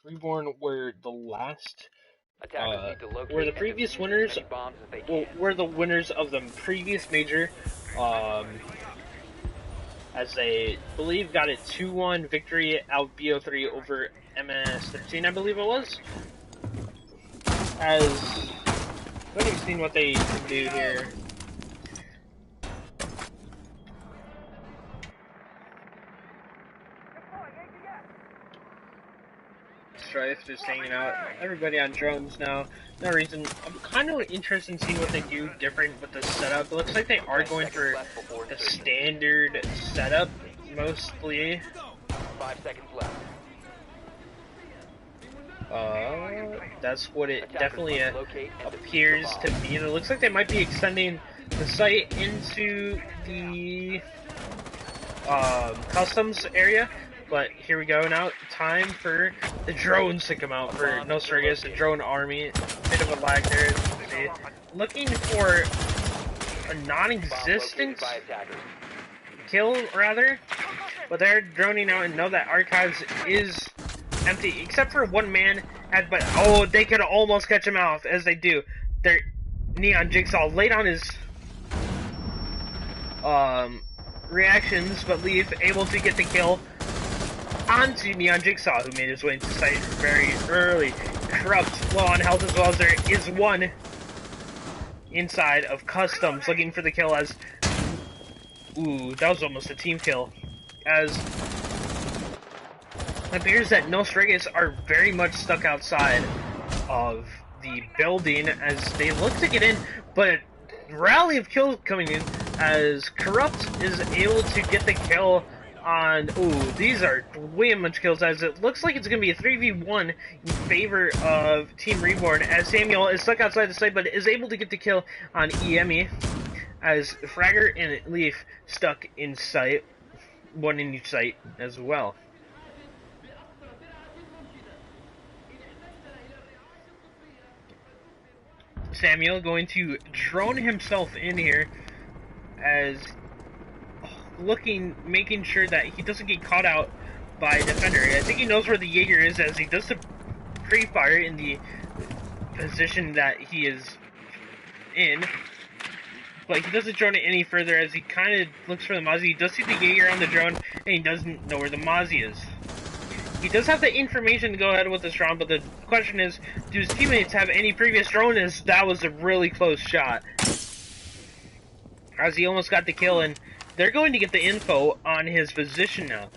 Reborn were the last. Were the previous winners. Well, were the winners of the previous major. As they believe got a 2-1 victory out BO3 over MS13, I believe it was. As let me see what they can do here. Strife just hanging out. Everybody on drones now. No reason. I'm kind of interested in seeing what they do different with the setup. It looks like they are going for the standard setup mostly. 5 seconds left. That's what it definitely appears to be. And it looks like they might be extending the site into the customs area. But here we go now. Time for the drones to come out for No Surrogates, the drone army. Bit of a lag there, as you can see. Looking for a non-existent kill, rather. But they're droning out and know that Archives is empty, except for one man. But oh, they could almost catch him out as they do. Their Neon Jigsaw laid on his reactions, but Leaf able to get the kill onto Neon Jigsaw, who made his way into sight very early. Corrupt, low on health as well, as there is one inside of Customs looking for the kill as... Ooh, that was almost a team kill. As it appears that No Surrogates are very much stuck outside of the building as they look to get in, but rally of kills coming in as Corrupt is able to get the kill on... Ooh, these are way much kills, as it looks like it's going to be a 3v1 in favor of Team Reborn, as Samuel is stuck outside the site, but is able to get the kill on EME, as Fragger and Leaf stuck in sight, one in each site as well. Samuel going to drone himself in here, as making sure that he doesn't get caught out by a defender. I think he knows where the Jaeger is, as he does the pre-fire in the position that he is in, but he doesn't drone it any further, as he kind of looks for the Mozzie. He does see the Jaeger on the drone, and he doesn't know where the Mozzie is. He does have the information to go ahead with this round, but the question is, do his teammates have any previous drone? As that was a really close shot, as he almost got the kill, and they're going to get the info on his position now.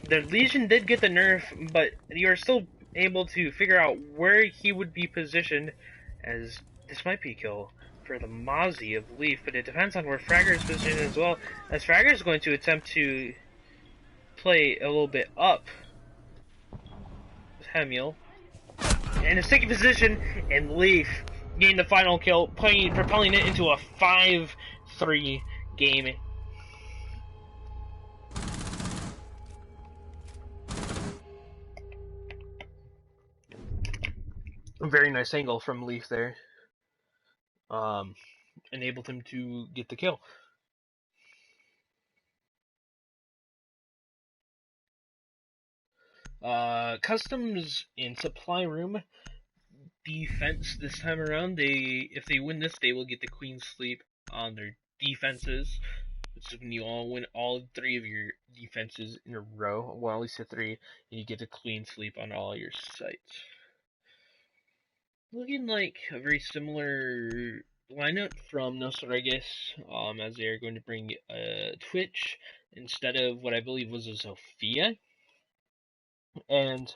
The Legion did get the nerf, but you are still able to figure out where he would be positioned, as this might be a kill for the Mozzie of Leaf, but it depends on where Fragger is positioned as well, as Fragger is going to attempt to play a little bit up Hemiel in a sticky position, and Leaf getting the final kill, propelling it into a 5-3 game. A very nice angle from Leaf there. Enabled him to get the kill. Customs in supply room defense this time around. If they win this, they will get the Queen Sleep on their defenses. Which is when you all win all 3 of your defenses in a row, well, at least a 3, and you get a Queen Sleep on all your sites. Looking like a very similar lineup from No Surrogates, as they are going to bring Twitch instead of what I believe was a Sophia, and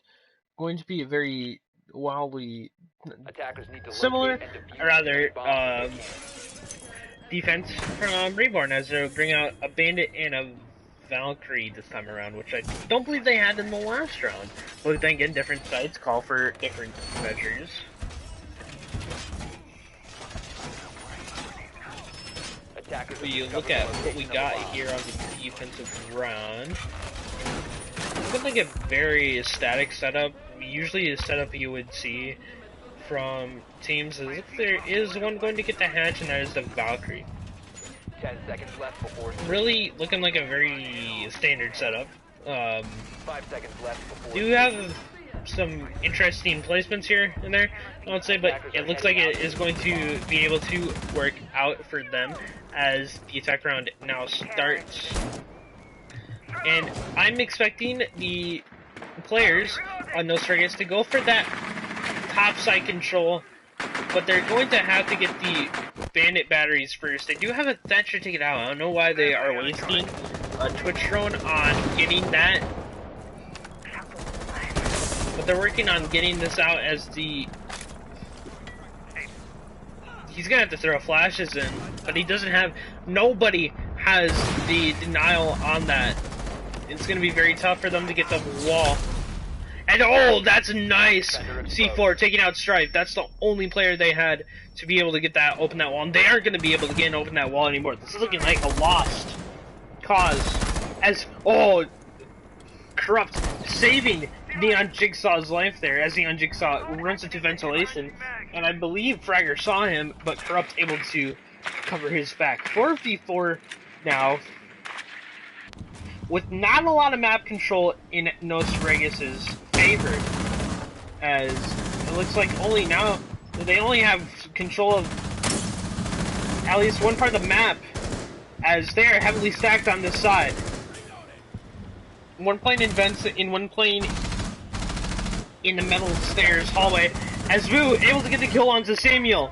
going to be a very wildly Attackers need to similar, locate and defuse or rather, bombs. defense from Reborn, as they bring out a Bandit and a Valkyrie this time around, which I don't believe they had in the last round. But then again, different sites call for different measures. But you look at what we got here on the defensive round. It's been like a very static setup. Usually a setup you would see from teams is if there is one going to get the hatch, and that is the Valkyrie. 10 seconds left before really looking like a very standard setup. 5 seconds left before do have some interesting placements here and there, I would say, but it looks like it is going to be able to work out for them as the attack round now starts. And I'm expecting the players on No Surrogates to go for that top side control, but they're going to have to get the Bandit batteries first. They do have a Thatcher ticket out. I don't know why they are wasting a Twitch drone on getting that, but they're working on getting this out as the... He's gonna have to throw flashes in, but he doesn't have... Nobody has the denial on that. It's gonna be very tough for them to get the wall. And oh, that's nice! C4 taking out Strife. That's the only player they had to be able to get that, open that wall. And they aren't gonna be able to get and open that wall anymore. This is looking like a lost cause. As, oh, Corrupt saving Neon Jigsaw's life there, as Neon Jigsaw runs into ventilation. And I believe Fragger saw him, but Corrupt able to cover his back. 4v4 now, with not a lot of map control in No Surrogates' favor, as it looks like only now they only have control of at least one part of the map, as they are heavily stacked on this side. One plane in vents, in one plane in the metal stairs hallway, as Vu able to get the kill onto Samuel.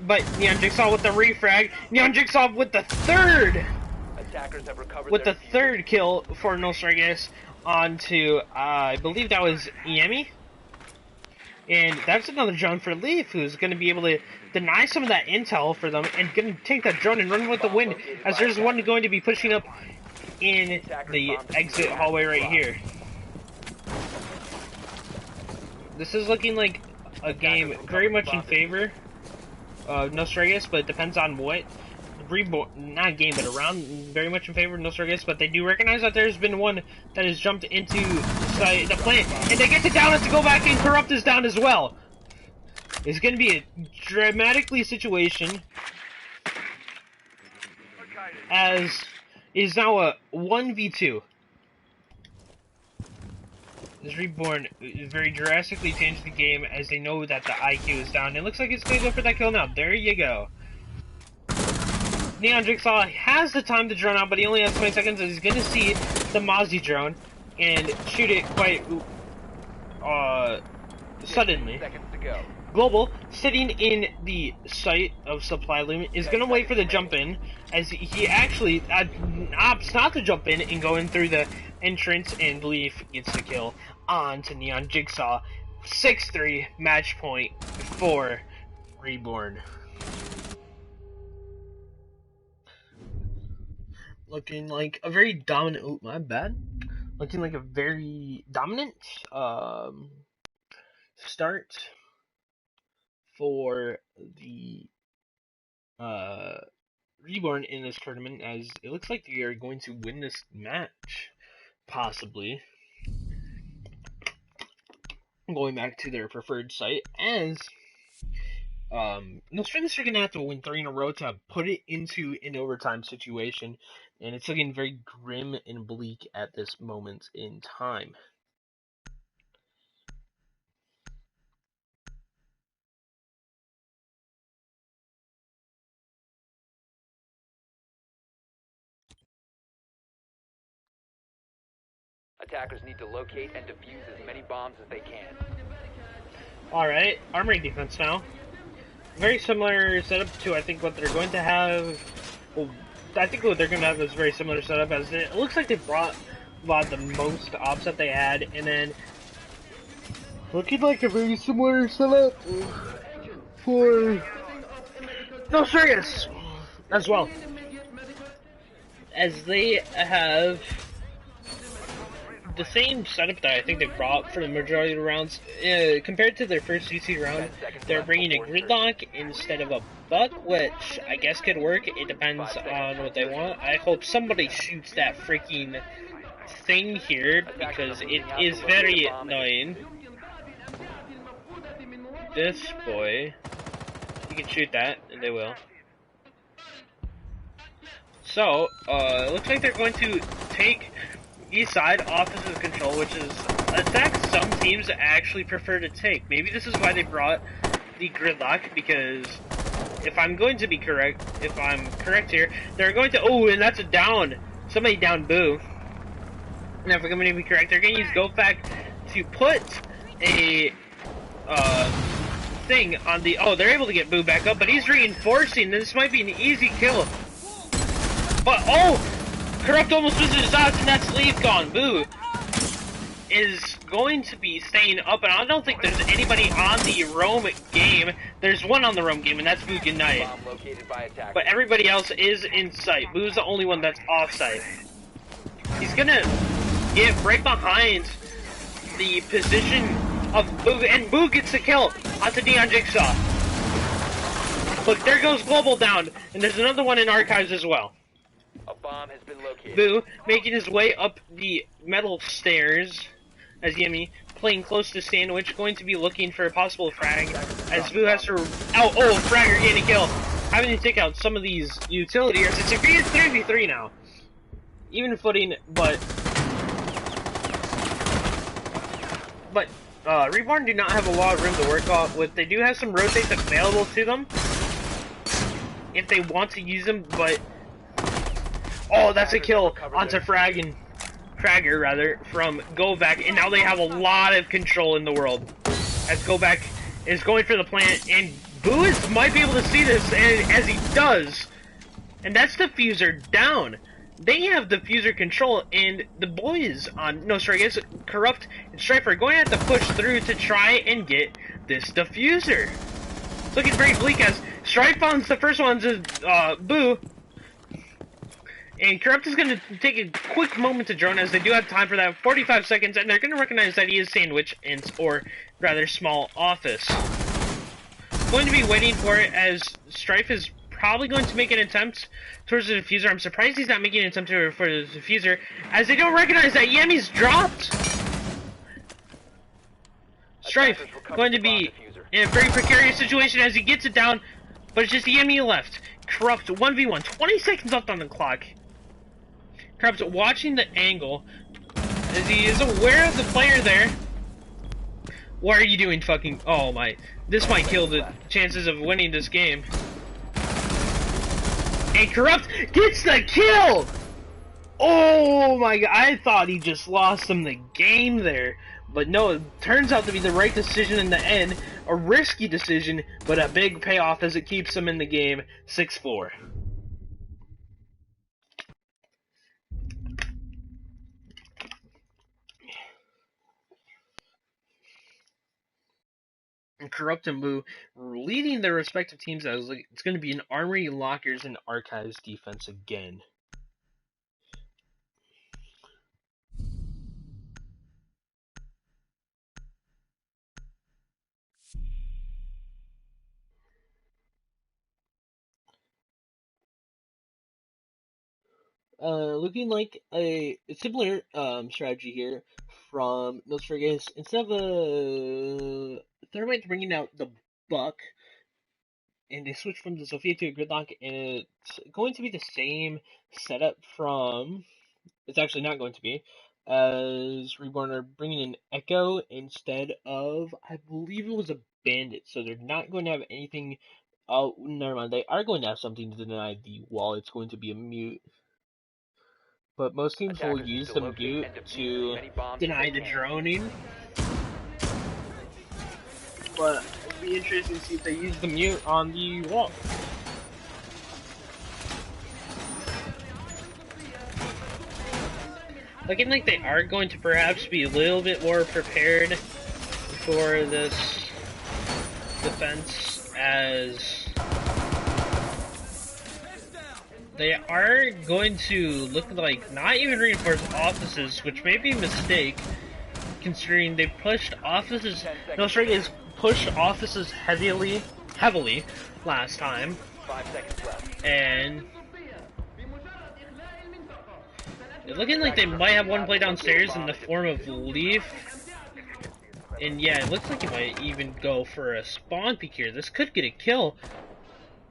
But Neon Jigsaw with the refrag, Neon Jigsaw with the third! Have recovered with the third kill for No Surrogates onto, I believe that was Yemi. And that's another drone for Leaf, who's going to be able to deny some of that intel for them and going to take that drone and run with the wind, as there's one going to be pushing up in the exit hallway right here. This is looking like a game very much in favor of No Surrogates, but it depends on what. Reborn, not a game, but around, very much in favor of No Surrogates, but they do recognize that there's been one that has jumped into the plant, and they get to down it to go back, and Corrupt is down as well. It's going to be a dramatically situation, as is now a 1v2. This Reborn very drastically changed the game, as they know that the IQ is down. It looks like it's going to go for that kill now. There you go. Neon Jigsaw has the time to drone out, but he only has 20 seconds, and he's going to see the Mozzie drone and shoot it quite suddenly. Global, sitting in the site of Supply Loom, is going to wait for the jump in, as he actually opts not to jump in and go in through the entrance, and Leaf gets the kill on to Neon Jigsaw. 6-3 match point for Reborn. Looking like a very dominant. Oh, my bad. Looking like a very dominant start for the Reborn in this tournament, as it looks like they are going to win this match, possibly going back to their preferred site, as No Surrogates are going to have to win 3 in a row to put it into an overtime situation, and it's looking very grim and bleak at this moment in time. Attackers need to locate and defuse as many bombs as they can. Alright, armory defense now. Very similar setup to, I think, what they're going to have. Well, I think what they're going to have is very similar setup, as it looks like they brought the most ops that they had, and then Looking like a very similar setup for No Surrogates as well. As they have the same setup that I think they brought for the majority of the rounds. Compared to their first CC round, they're bringing a gridlock instead of a buck, which I guess could work. It depends on what they want. I hope somebody shoots that freaking thing here, because it is very annoying. This boy, you can shoot that, and they will. So, it looks like they're going to take east side offensive control, which is a tactic some teams actually prefer to take. Maybe this is why they brought the gridlock, because if I'm correct here, they're going to, oh, and that's a down. Somebody down Boo. Now, if I'm going to be correct, they're going to use GoFac to put a thing on the, oh, they're able to get Boo back up, but he's reinforcing. This might be an easy kill. But, oh! Corrupt almost misses his shots, and that's lead gone. Boo is going to be staying up, and I don't think there's anybody on the roam game. There's one on the roam game, and that's Boo Goodnight. But everybody else is in sight. Boo's the only one that's off site. He's gonna get right behind the position of Boo, and Boo gets the kill onto Neon Jigsaw. Look, there goes Global down, and there's another one in Archives as well. A bomb has been located. Boo making his way up the metal stairs as Yemi playing close to Sandwich, going to be looking for a possible frag as Boo has to Fragger getting a kill. Having to take out some of these utility areas. It's a 3v3 now. Even footing, but Reborn do not have a lot of room to work off with. They do have some rotates available to them if they want to use them, but oh, that's a kill onto Fragger from Govac, and now they have a lot of control in the world as Govac is going for the plant, and Boo might be able to see this, and as he does, and that's Diffuser down. They have Diffuser control, and the boys on No Surrogates, Corrupt and Strifer, are going to have to push through to try and get this Diffuser. It's looking very bleak as Strife finds the first one to Boo. And Corrupt is going to take a quick moment to drone, as they do have time for that, 45 seconds, and they're going to recognize that he is Sandwich, or rather small office. Going to be waiting for it, as Strife is probably going to make an attempt towards the diffuser. I'm surprised he's not making an attempt for the diffuser, as they don't recognize that Yemi's dropped. Strife going to be in a very precarious situation as he gets it down, but it's just Yemi left. Corrupt 1v1, 20 seconds left on the clock. Corrupt watching the angle as he is aware of the player there. What are you doing, fucking? Oh my! This might kill the chances of winning this game. And Corrupt gets the kill! Oh my god, I thought he just lost him the game there. But no, it turns out to be the right decision in the end. A risky decision, but a big payoff as it keeps him in the game. 6-4. And Corrupt and Boo leading their respective teams. It's going to be an Armory, Lockers, and Archives defense again. Looking like a similar strategy here from No Surrogates. Instead of a Thermite bringing out the Buck, and they switch from the Sophia to a Gridlock, and it's going to be the same setup from... It's actually not going to be, as Reborn are bringing in Echo instead of, I believe it was a Bandit, so they're not going to have anything... Oh, never mind, they are going to have something to deny the wall. It's going to be a mute. But most teams will use the mute to deny the droning. But it'll be interesting to see if they use the mute on the wall. Looking like they are going to perhaps be a little bit more prepared for this defense, as they are going to look like not even reinforce offices, which may be a mistake, considering they pushed offices. No Surrogates pushed offices heavily last time, 5 seconds left. and it's looking like they might have one play downstairs in the form of Leaf. And yeah, it looks like he might even go for a spawn peek here. This could get a kill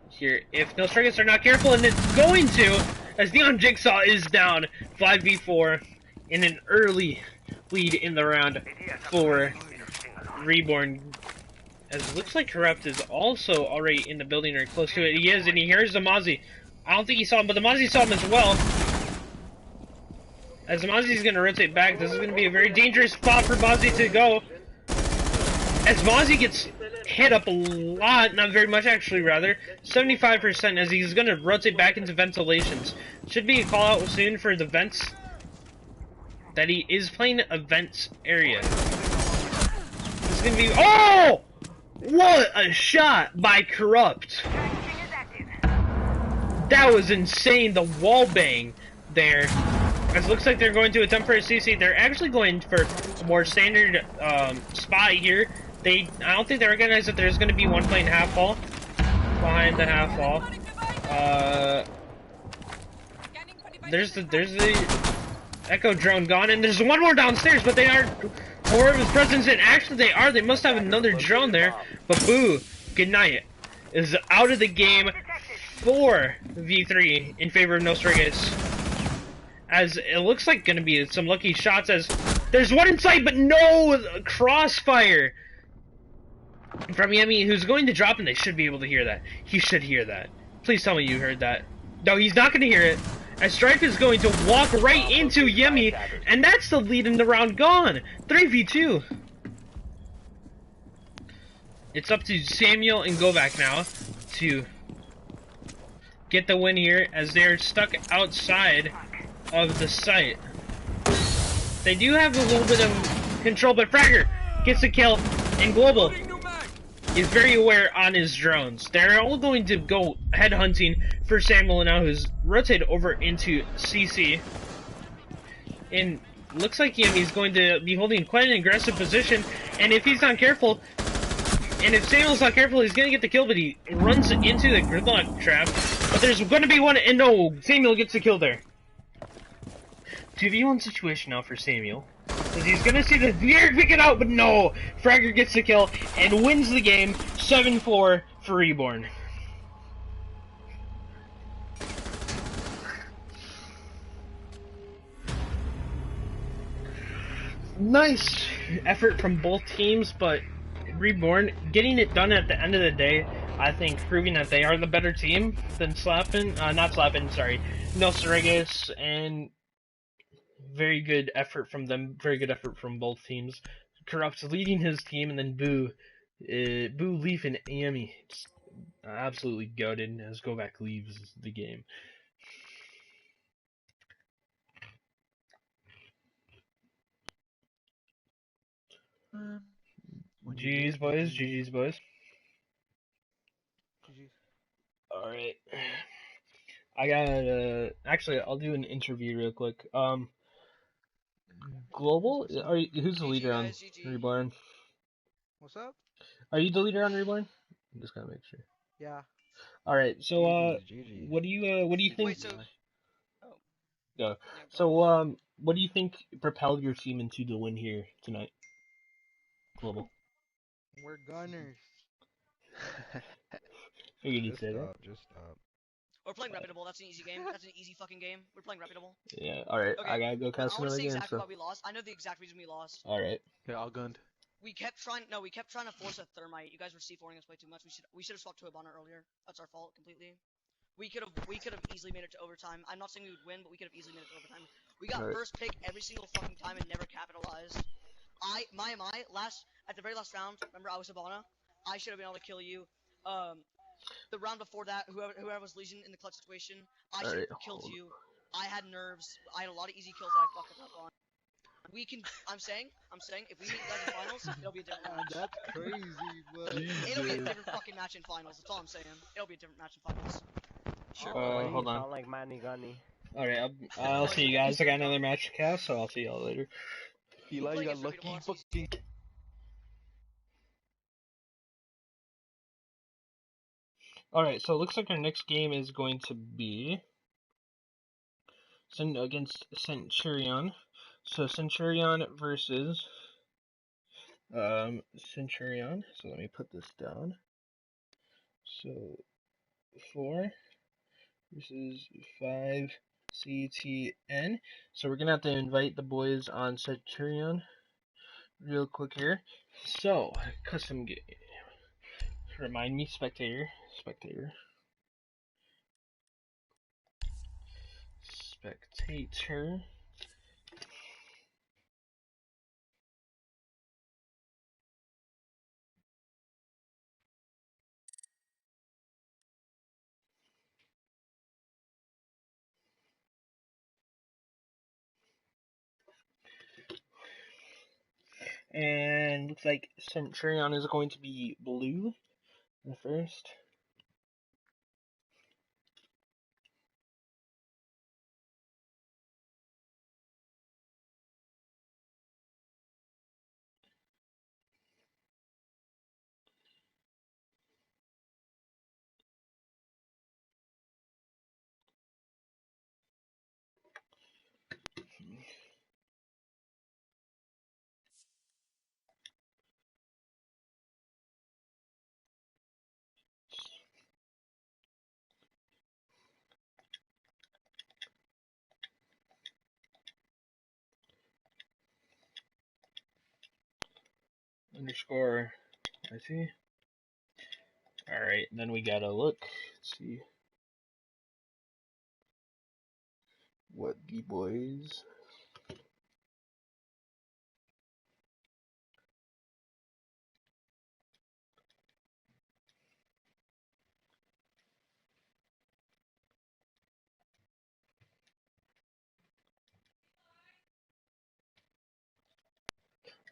here if No Surrogates are not careful, and it's going to, as Neon Jigsaw is down 5v4 in an early lead in the round for Reborn. As it looks like Corrupt is also already in the building or close to it. He is, and he hears the Mozzie. I don't think he saw him, but the Mozzie saw him as well. As the Mozzie's going to rotate back, this is going to be a very dangerous spot for Mozzie to go. As Mozzie gets hit up a lot, not very much actually, rather, 75%, as he's going to rotate back into ventilations. Should be a call out soon for the vents, that he is playing a vents area. This is going to be, oh! What a shot by Corrupt. That was insane, the wall bang there. As it looks like they're going to attempt for a CC. They're actually going for a more standard spot here. I don't think they recognize that there's going to be one playing half wall behind the half wall. There's the Echo drone gone, and there's one more downstairs, but they aren't aware of his presence. And actually, they are. They must have another drone there. But Boo, good night, is out of the game for V3 in favor of No Surrogates. As it looks like going to be some lucky shots, as there's one in sight, but no crossfire from Yemi, who's going to drop, and they should be able to hear that. He should hear that. Please tell me you heard that. No, he's not going to hear it. As Stripe is going to walk right into Yemi, and that's the lead in the round gone. 3v2. It's up to Samuel and Govak now to get the win here, as they're stuck outside of the site. They do have a little bit of control, but Fragger gets a kill, and Global is very aware on his drones. They're all going to go head hunting for Samuel now, who's rotated over into CC. And looks like Yemi's going to be holding quite an aggressive position, and if he's not careful, and if Samuel's not careful, he's going to get the kill, but he runs into the gridlock trap. But there's going to be one, and no, Samuel gets the kill there. 2v1 situation now for Samuel, as he's gonna see the Veer pick it out, but no! Fragger gets the kill and wins the game 7-4 for Reborn. Nice effort from both teams, but Reborn getting it done at the end of the day, I think, proving that they are the better team than No Surrogates, and very good effort from them, very good effort from both teams. Corrupt's leading his team, and then Boo, Leaf, and Yemi just absolutely gutted as Govak leaves the game. GG's boys, GG's boys. Alright. I gotta, actually, I'll do an interview real quick. Global? Who's the leader on Reborn? What's up? Are you the leader on Reborn? I'm just gotta make sure. Yeah. Alright, so, what do you think? Wait, so... Yeah. So, what do you think propelled your team into the win here tonight? Global. We're gunners. Figured you'd say that. Just stop. We're playing Reputable. That's an easy game. That's an easy fucking game. We're playing Reputable. Yeah. All right. Okay. I gotta go cast another game. Exactly why we lost. I know the exact reason we lost. All right. Yeah, all gunned. We kept trying to force a thermite. You guys were C4ing us way too much. We should have swapped to a bonnet earlier. That's our fault completely. We could have easily made it to overtime. I'm not saying we would win, but we could have easily made it to overtime. We got first pick every single fucking time and never capitalized. At the very last round, remember I was Habana. I should have been able to kill you. The round before that, whoever was Legion in the clutch situation, I should have killed you. I had nerves. I had a lot of easy kills that I fucked up on. we can. I'm saying, if we meet guys in finals, it'll be a different match. That's crazy, but it'll be a different fucking match in finals. That's all I'm saying. It'll be a different match in finals. Sure. Hold on. Sound like Manny Gunny. Alright, I'll see you guys. I got another match to cast, so I'll see y'all later. Eli, you got lucky fucking. Alright, so it looks like our next game is going to be against Centurion. So Centurion versus Centurion. So let me put this down. So 4 versus 5 CTN. So we're gonna have to invite the boys on Centurion real quick here. So custom game. Remind me, spectator. And looks like Centurion is going to be blue the first. Underscore, I see. Alright, then we gotta look, let's see what the boys.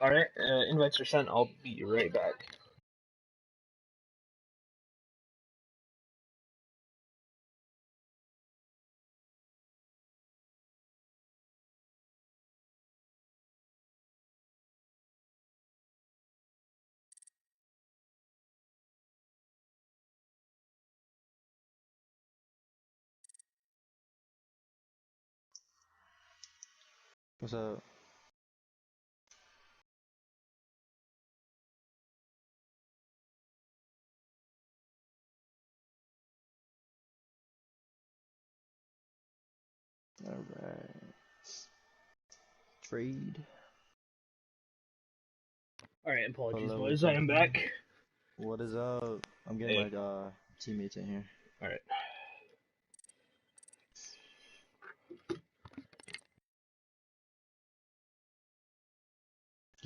Alright, invites are sent, I'll be right back. What's up? Alright. Trade. Alright, apologies boys, I am back. What is up? I'm getting my teammates in here. Alright. Do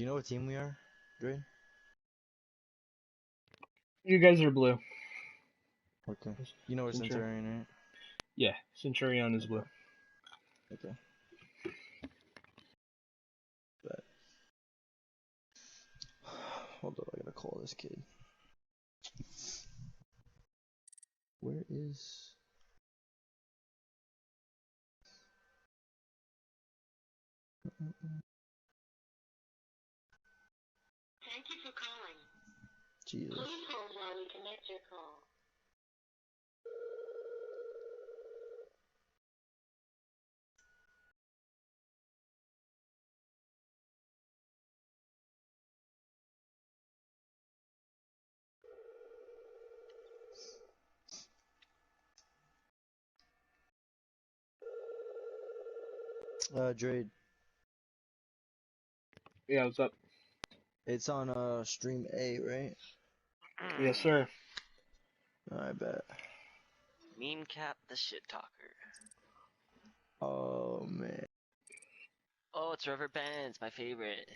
you know what team we are, Dre? You guys are blue. Okay. You know what Centurion, right? Yeah, Centurion is blue. Okay. But hold up, I gotta call this kid. Where is? Thank you for calling. Jesus. Please hold while we connect your call. Drade. Yeah, what's up? It's on stream A, right? Yes, sir. I bet. Meme Cap the shit talker. Oh man. Oh, it's Rubber Bands, my favorite.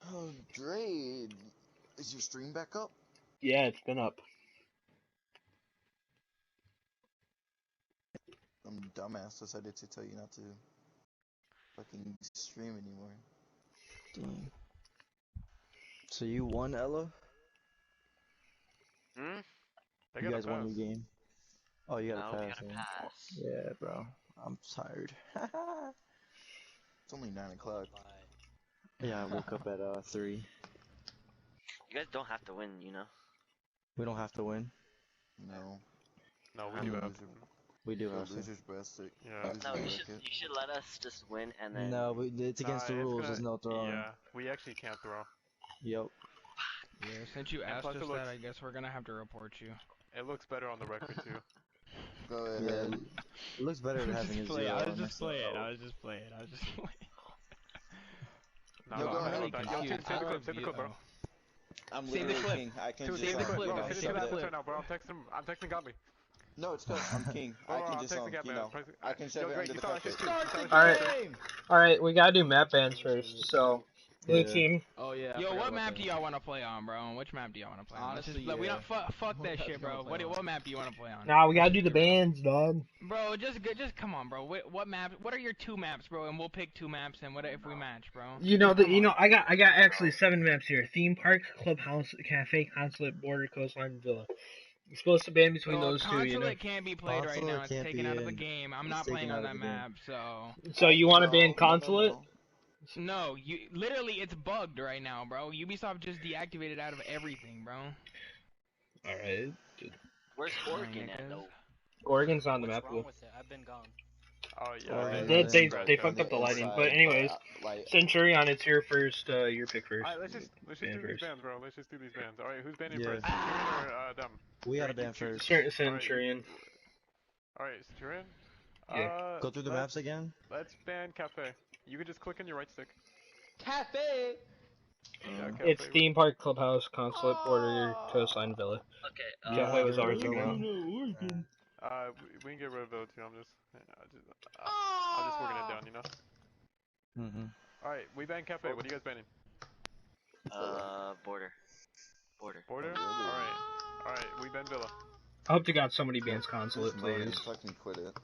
Oh, Drade. Is your stream back up? Yeah, it's been up. I'm dumbass decided to tell you not to fucking stream anymore. Dang. So you won, Ella? They You guys pass. won your game. Oh, you gotta No, we pass. gotta pass. Yeah, bro. I'm tired. It's only 9 o'clock. Yeah, I woke up at 3. You guys don't have to win, you know. We don't have to win. No. No, we do have to. We do have to. Losers basket. Yeah. No, you should let us just win and then. No, it's against the rules. There's no throwing. Yeah, we actually can't throw. Yep. Yeah, since you asked us that, I guess we're gonna have to report you. It looks better on the record too. Go ahead. Yeah, it looks better than having a 0. I was just playing. No, go ahead. Say the clip, bro. I'm literally king. I can just Save the clip. I Save the clip now, bro. I'm texting Gabby. No, it's cause I'm king. I can just I can shove it under the carpet. Alright, we gotta do map bans first, so blue team. Oh yeah. Yo, what map do y'all wanna play on, bro? Which map do y'all wanna play on? Honestly, we don't fuck that shit, bro. What map do you wanna play on? Nah, we gotta do the bans, dog. Bro, just come on, bro. What map? What are your 2 maps, bro? And we'll pick 2 maps, and what if we match, bro? I got actually 7 maps here: theme park, clubhouse, cafe, consulate, border, coastline, villa. You're supposed to ban between those 2, Consulate can't be played right now. It's taken out of the game. I'm not playing on that map, so. So you want to ban consulate? No, literally it's bugged right now, bro. Ubisoft just deactivated out of everything, bro. Alright. Where's Oregon at though? Oregon's on the map. What's wrong with it? I've been gone. Oh yeah. They fucked up the lighting, but anyways, Centurion, it's your pick first. Alright, let's just do these bands, bro. Let's just do these bands. Alright, who's banning first? Centurion or them? We gotta ban first. Centurion. Alright, Centurion. Yeah. Go through the maps again. Let's ban cafe. You can just click on your right stick. Cafe. Yeah, it's theme park, clubhouse, consulate, border, coastline, villa. Okay. Cafe was ours again. We can get rid of those too. I'm just working it down, you know. Alright, we ban cafe. What are you guys banning? Border. Border. Alright, we ban villa. I hope to God somebody bans consulate, please. Fucking quit it.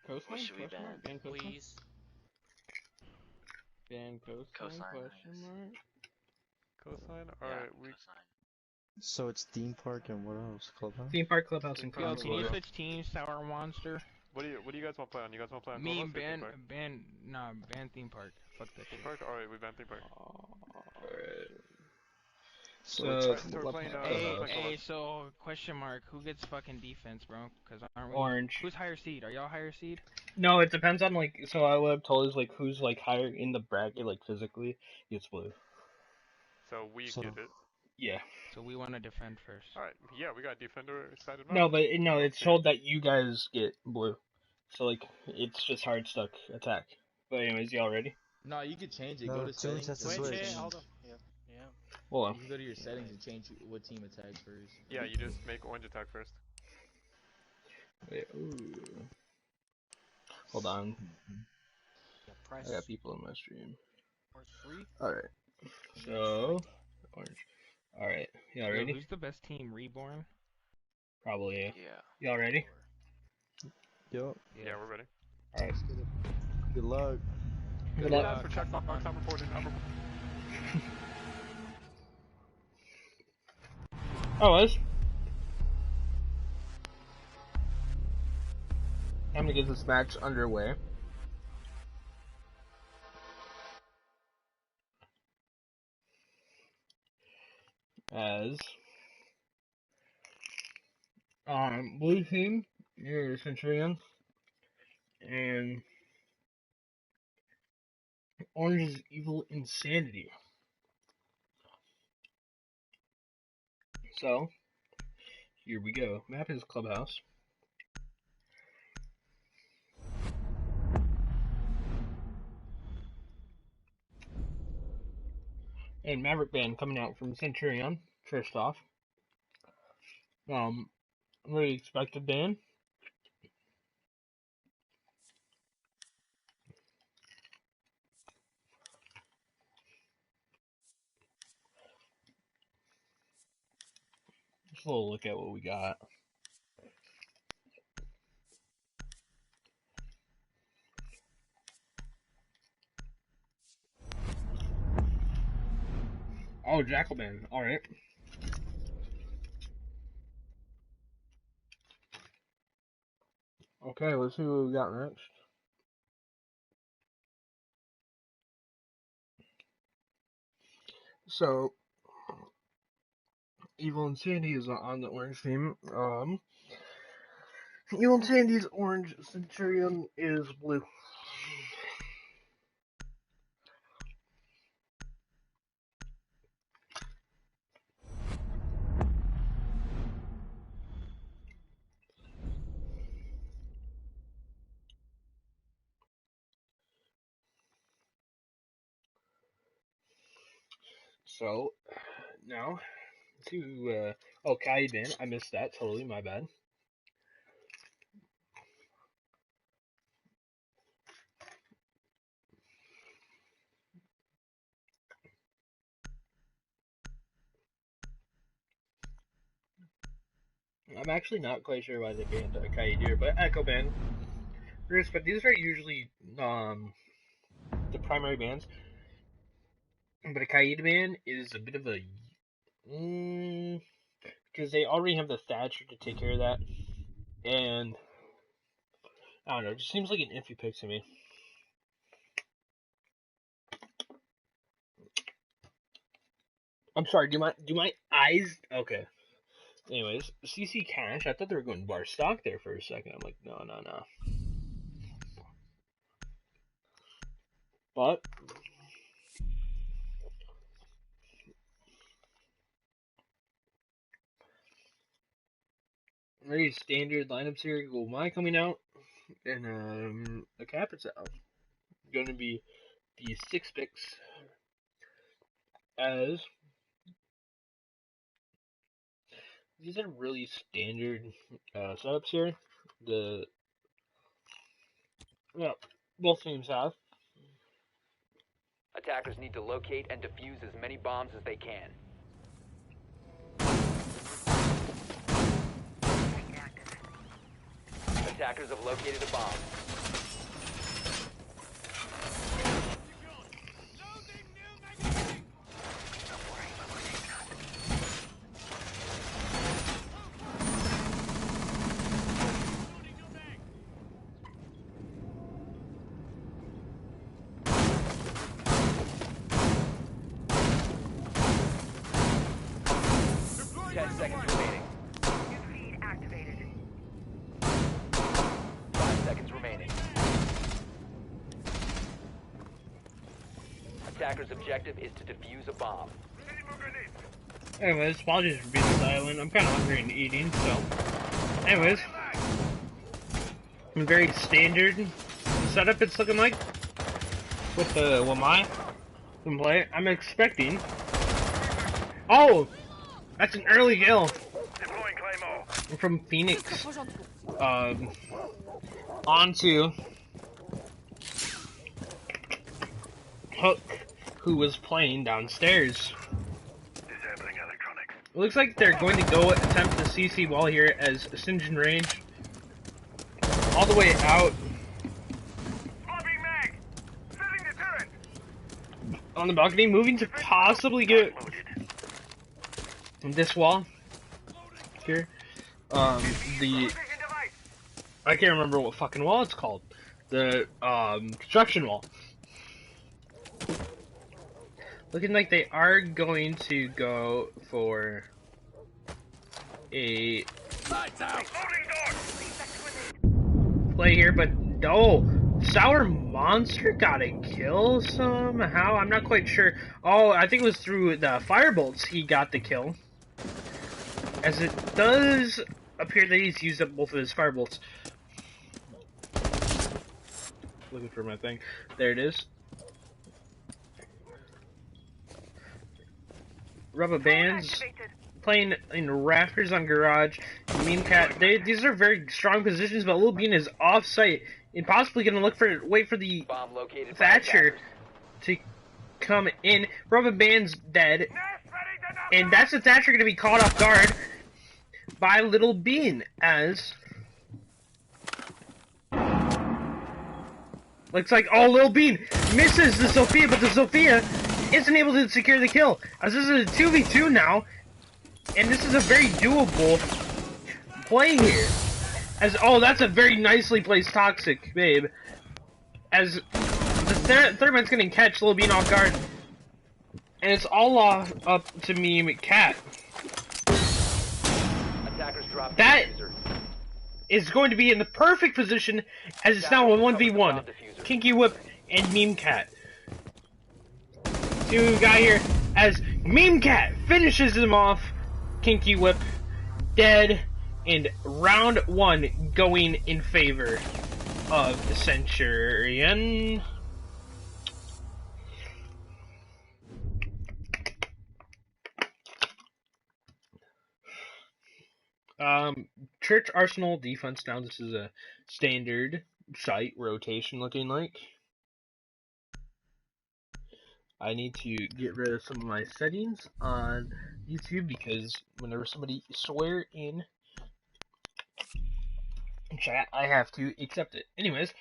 Coastline? What should we ban? Please. Ban coastline? Coastline? Alright, So it's theme park and what else? Clubhouse? Theme park, clubhouse, and consulate. Can you consulate. switch teams, Sour Monster? What do you guys want to play on? You guys want to play on Me, Clubhouse or ban theme park. Fuck that shit. Theme park? Alright, we ban theme park. Alright. So we're playing, so question mark, who gets fucking defense, bro? Cause aren't we? Orange. Who's higher seed? Are y'all higher seed? No, it depends on so what I've told is who's higher in the bracket physically gets blue. So we get it. Yeah. So we want to defend first. Alright, yeah, we got defender sided map. No, but it's told that you guys get blue. So it's just hard stuck attack. But anyways, y'all ready? No, you could change it. Go to settings. Hold on. Yeah. Hold on. You can go to your settings and change what team attacks first. Yeah, you just make orange attack first. Wait, hold on. I got people in my stream. Alright. So, orange. Alright, y'all ready? Who's the best team? Reborn? Probably, yeah. Yeah. Y'all ready? Yup. Yeah, we're ready. Alright. Good luck. Good luck. For check box, I'm reporting. Was? Time to get this match underway. As blue team, you're Centurion, and orange is Evil Insanity. So, here we go. Map is Clubhouse. And Maverick Band coming out from Centurion, first off. Really expected band. Just a little look at what we got. Oh, Jackalman. Alright. Okay, let's see what we got next. So, Evil and Sandy is on the orange team. Evil and Sandy's orange, Centurion is blue. So, now, to, oh, Kaiden, I missed that, totally, my bad. I'm actually not quite sure why they banned Kaiden, but Echo ban. But these are usually, the primary bans. But a Kaiden ban is a bit of a, because they already have the Thatcher to take care of that, and I don't know, it just seems like an iffy pick to me. I'm sorry, do my eyes, okay. Anyways, CC Cash, I thought they were going bar stock there for a second. I'm like, no. But very standard lineups here. Gomai coming out, and a Capit's out. Going to be the 6 picks as these are really standard setups here. Both teams have. Attackers need to locate and defuse as many bombs as they can. Attackers have located a bomb. 10 seconds remaining. Feed activated. 5 seconds remaining. Attacker's objective is to defuse a bomb. Anyways, apologies for being silent. I'm kind of hungry and eating, so. Anyways. Very standard setup it's looking like. With the Wamai in play. I'm expecting. Oh! That's an early kill! From Phoenix. Onto Hook, who was playing downstairs. It looks like they're going to go attempt the CC wall here as Sinjin range. All the way out. On the balcony, moving to possibly get this wall here. I can't remember what fucking wall it's called. The construction wall. Looking like they are going to go for a play here, but oh, Sour Monster got a kill somehow. I'm not quite sure. Oh, I think it was through the firebolts he got the kill. As it does appear that he's used up both of his firebolts. Looking for my thing. There it is. Rubber bands. Playing in rafters on garage. Meme Cat. These are very strong positions, but Lil Bean is off site and possibly gonna wait for the Thatcher to come in. Rubber band's dead, and that's the Thatcher gonna be caught off guard by Little Bean as looks like Lil Bean misses the Sophia, but the Sophia isn't able to secure the kill. As this is a 2v2 now, and this is a very doable play here. As that's a very nicely placed Toxic, babe. As the third man's gonna catch Lil Bean off guard, and it's all up to me, Cat. That is going to be in the perfect position, as it's now a 1v1. Kinky Whip and Meme Cat. See what we got here, as Meme Cat finishes him off. Kinky Whip dead, and round 1 going in favor of the Centurion. Church Arsenal defense now. This is a standard site rotation looking like. I need to get rid of some of my settings on YouTube because whenever somebody swear in chat, I have to accept it. Anyways,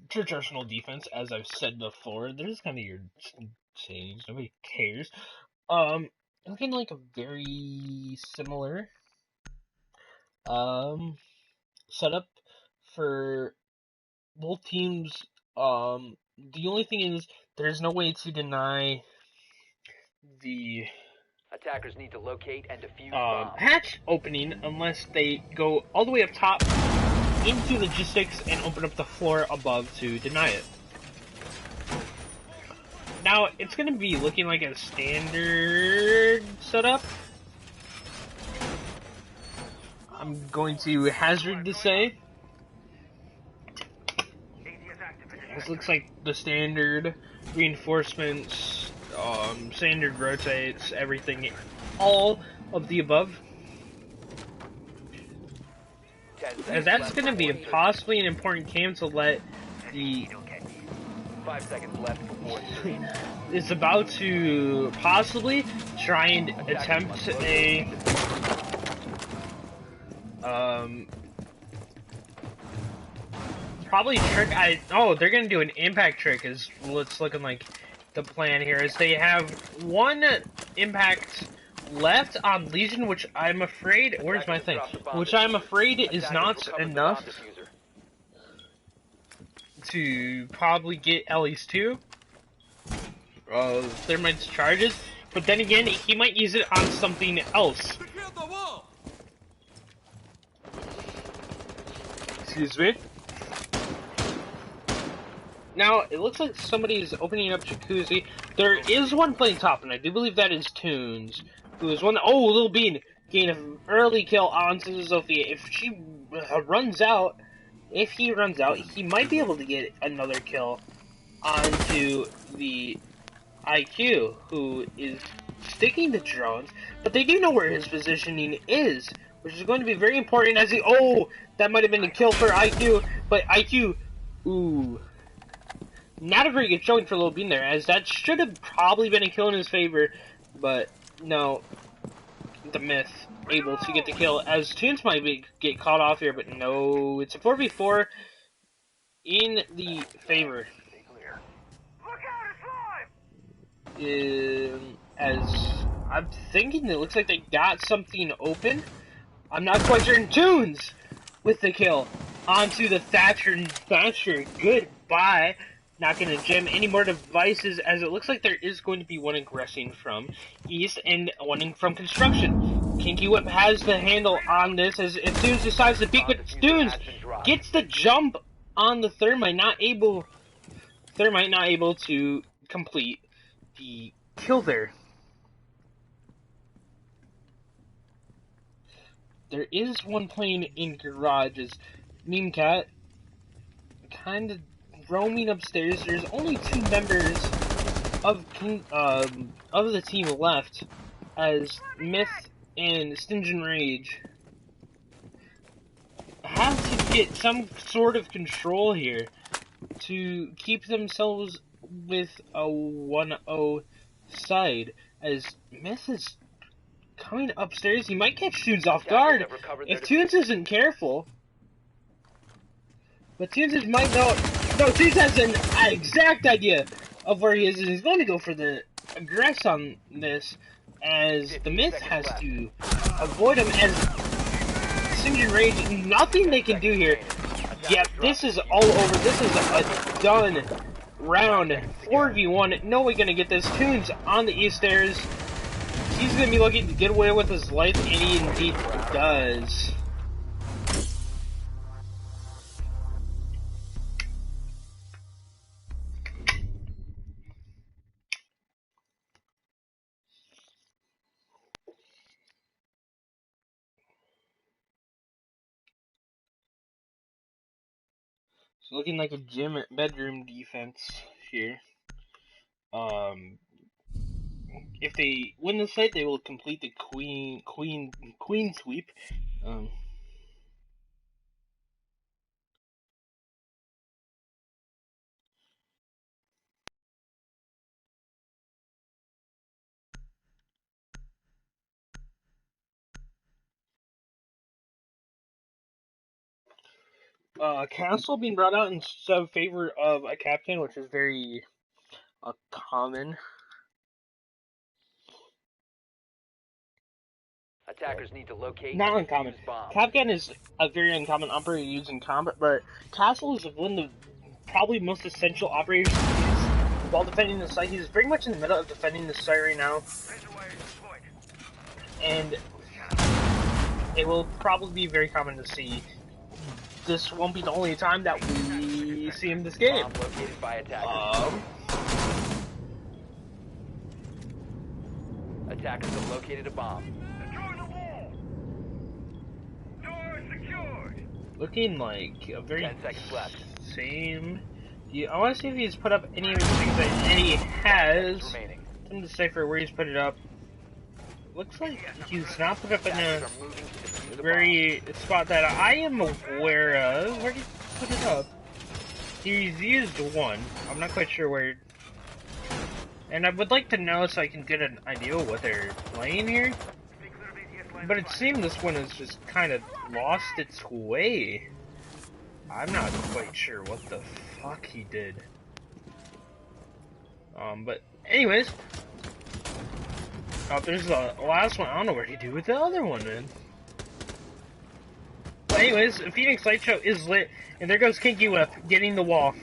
Church Arsenal defense, as I've said before, there's kind of your sayings. Nobody cares. Looking like a very similar setup for both teams. The only thing is there's no way to deny the attackers need to locate and defuse bombs. Hatch opening unless they go all the way up top into logistics and open up the floor above to deny it. Now it's going to be looking like a standard setup. I'm going to hazard to say this looks like the standard reinforcements, standard rotates, everything, all of the above. As that's going to be possibly an important cam to let the 5 seconds left before is about to possibly try and attempt a probably trick. They're gonna do an impact trick is what's looking like the plan here, is they have one impact left on Legion, which I'm afraid, where's my thing? Which I'm afraid is not enough to probably get at least 2 Thermite's charges, but then again, he might use it on something else. Excuse me. Now, it looks like somebody's opening up Jacuzzi. There is one playing top, and I do believe that is Toons, who is one. Oh, Lil Bean gained an early kill onto Sophia. If she runs out, he might be able to get another kill onto the IQ, who is sticking to drones, but they do know where his positioning is, which is going to be very important as he. Oh, that might have been a kill for IQ, but IQ, ooh. Not a very good showing for Lil Bean there, as that should have probably been a kill in his favor, but no, the Myth able to get the kill, as Toons might get caught off here, but no, it's a 4v4 in the favor. As I'm thinking, it looks like they got something open. I'm not quite certain. Toons with the kill onto the Thatcher. Goodbye. Not going to jam any more devices, as it looks like there is going to be one aggressing from East and one in from Construction. Kinky Whip has the handle on this, as if Toons decides to peek, but Toons gets the jump on the Thermite, not able to complete the kill there. There is one playing in Garage, as Meme Cat kind of roaming upstairs. There's only 2 members of the team left, as Myth and Stingin' Rage have to get some sort of control here to keep themselves with a 1-0 side, as Myth is coming upstairs. He might catch Toons off guard if Toons isn't careful. But Toons might know. No, Toons has an exact idea of where he is, and he's going to go for the aggress on this, as the Myth has to avoid him, as Centurion Rage, nothing they can do here. Yep, this is all over. This is a done round. 4v1. No way gonna get this. Toons on the east stairs. He's gonna be looking to get away with his life, and he indeed does. It's looking like a bedroom defense here. If they win this fight, they will complete the queen sweep. Castle being brought out in favor of a captain, which is very common. Attackers need to locate. Not uncommon. Captain is a very uncommon operator used in combat, but Castle is one of the probably most essential operators while defending the site. He's very much in the middle of defending the site right now, and it will probably be very common to see. This won't be the only time that we see him this game. Attackers have located a bomb. Looking like a very 10 seconds left. Same. I want to see if he's put up any of the things that he has. Something to say for where he's put it up. Looks like he's not put up in a very spot that I am aware of. Where did he put it up? He's used one. I'm not quite sure where. And I would like to know so I can get an idea of what they're playing here. But it seemed this one has just kind of lost its way. I'm not quite sure what the fuck he did. But anyways. Oh, there's the last one. I don't know where he did with the other one, man. But anyways, Phoenix Light Show is lit, and there goes Kinky Whip getting the wall.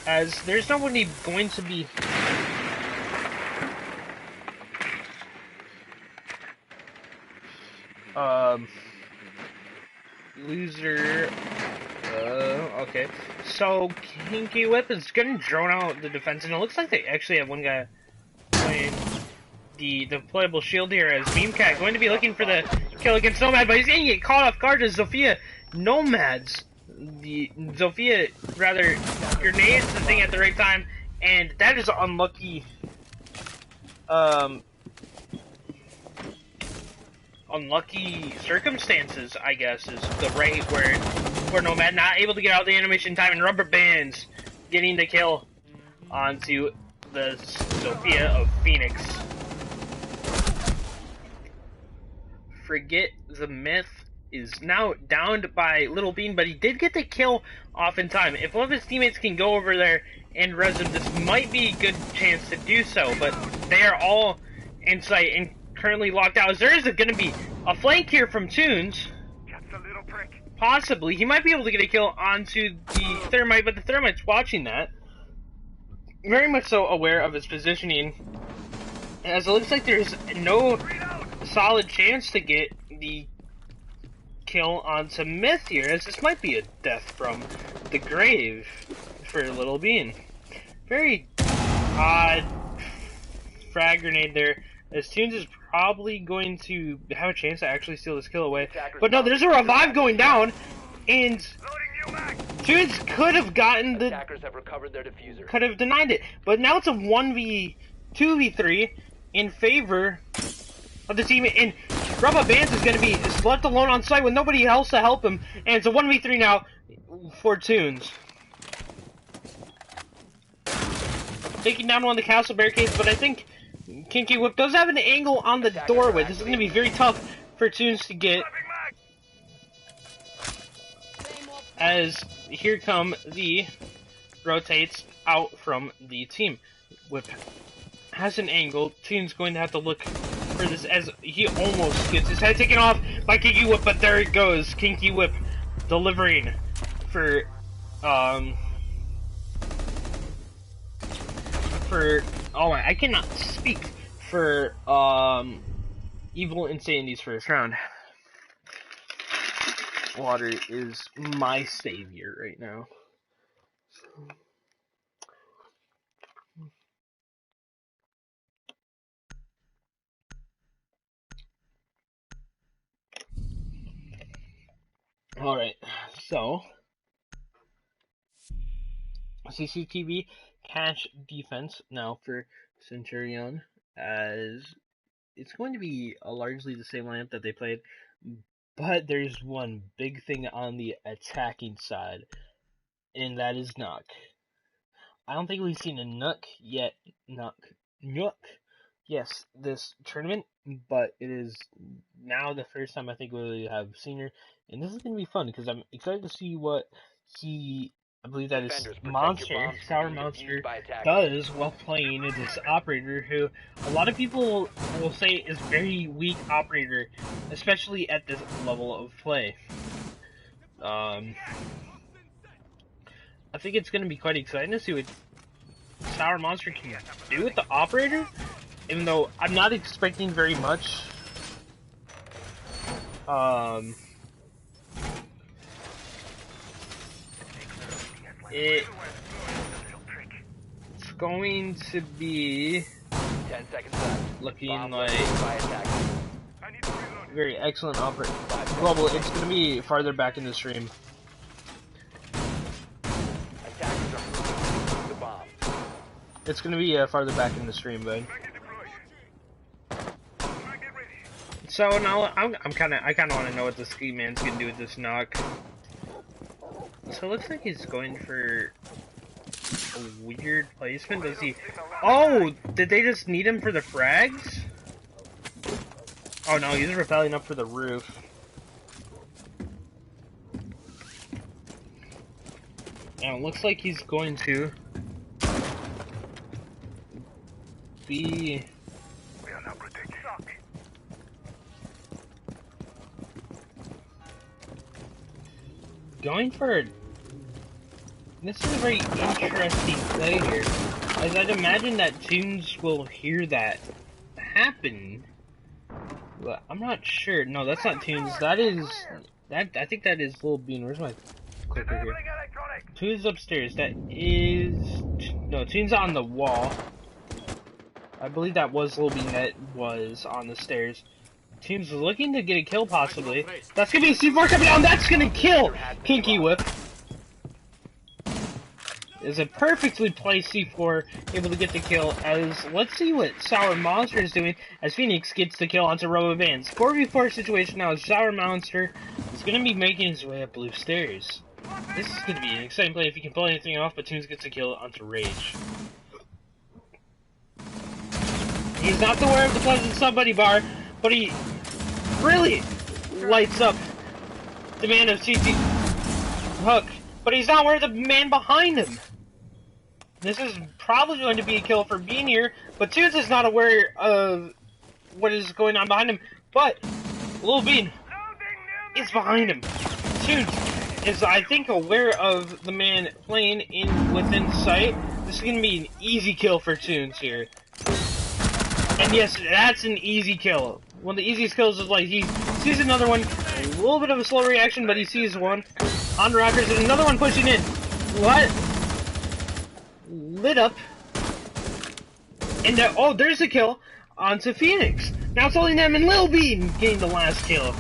As there's nobody going to be. Loser. Okay. So Kinky Whip is gonna drone out the defense, and it looks like they actually have one guy playing the playable shield here as Beamcat going to be looking for the kill against Nomad, but he's gonna get caught off guard as Zofia Nomads. Zofia rather grenades the thing at the right time, and that is unlucky. Unlucky circumstances, I guess, is the right word. For Nomad not able to get out the animation time, and Rubber Bands getting the kill onto the Sophia of Phoenix. Forget the Myth is now downed by Little Bean, but he did get the kill off in time. If one of his teammates can go over there and res him, this might be a good chance to do so, but they are all in sight and currently locked out. As there is going to be a flank here from Toons. Possibly. He might be able to get a kill onto the Thermite, but the Thermite's watching that. Very much so aware of his positioning. As it looks like there's no solid chance to get the kill onto Myth here, as this might be a death from the grave for Little Bean. Very odd frag grenade there, as Toons is probably going to have a chance to actually steal this kill away. But no, there's a revive going down, and Toons could have gotten the... Attackers have recovered their diffuser. Could have denied it. But now it's a 2v3 in favor of the team, and Rubber Bands is going to be left alone on site with nobody else to help him, and it's a 1v3 now for Toons. Taking down one of the castle barricades, but I think Kinky Whip does have an angle on the doorway. This is going to be very tough for Toons to get. As here come the rotates out from the team. whip has an angle. Tune's going to have to look for this as he almost gets his head taken off by Kinky Whip, but there it goes. Kinky Whip delivering for oh, I cannot speak for Evil Insanity's first round. Water is my savior right now. Alright, so CCTV cash defense now for Centurion, as it's going to be largely the same lineup that they played, but there's one big thing on the attacking side, and that is Nook. I don't think we've seen a Nook yet. Nook. Yes, this tournament, but it is now the first time I think we have seen her, and this is going to be fun because I'm excited to see what I believe that is Monster, Sour Monster, does while playing this operator who a lot of people will say is very weak operator, especially at this level of play. I think it's going to be quite exciting to see what Sour Monster can do with the operator, even though I'm not expecting very much. It's going to be 10 seconds left. Looking like very excellent operator. Global, it's going to be farther back in the stream. It's going to be farther back in the stream, bud. So now I kind of want to know what the ski man's going to do with this knock. So it looks like he's going for a weird placement. Does he? Oh, did they just need him for the frags? Oh no, he's rappelling up for the roof. Now it looks like he's going to be going for. This is a very interesting play here, as I'd imagine that Tunes will hear that happen, but I'm not sure. No, that's not Tunes. That is that. I think that is Lil Bean. Where's my clicker here? Tunes upstairs. That is no Tunes on the wall. I believe that was Lil Bean that was on the stairs. Tunes looking to get a kill possibly. That's gonna be a C4 coming down. That's gonna kill Kinky Whip. Is a perfectly placed C4, able to get the kill, as let's see what Sour Monster is doing as Phoenix gets the kill onto Robo-Vans. 4v4 situation now as Sour Monster is going to be making his way up blue stairs. This is going to be an exciting play if he can pull anything off, but Tunes gets the kill onto Rage. He's not aware of the Pleasant Somebody bar, but he really lights up the man of CT Hook, but he's not aware of the man behind him. This is probably going to be a kill for being here, but Tunes is not aware of what is going on behind him, but Lil Bean is behind him. Tunes is, I think, aware of the man playing within sight. This is going to be an easy kill for Tunes here. And yes, that's an easy kill. One of the easiest kills is like he sees another one, a little bit of a slow reaction, but he sees one. On Rockers, and another one pushing in. What? Lit up. And now, oh, there's a kill onto Phoenix. Now it's only them and Lil Bean getting the last kill.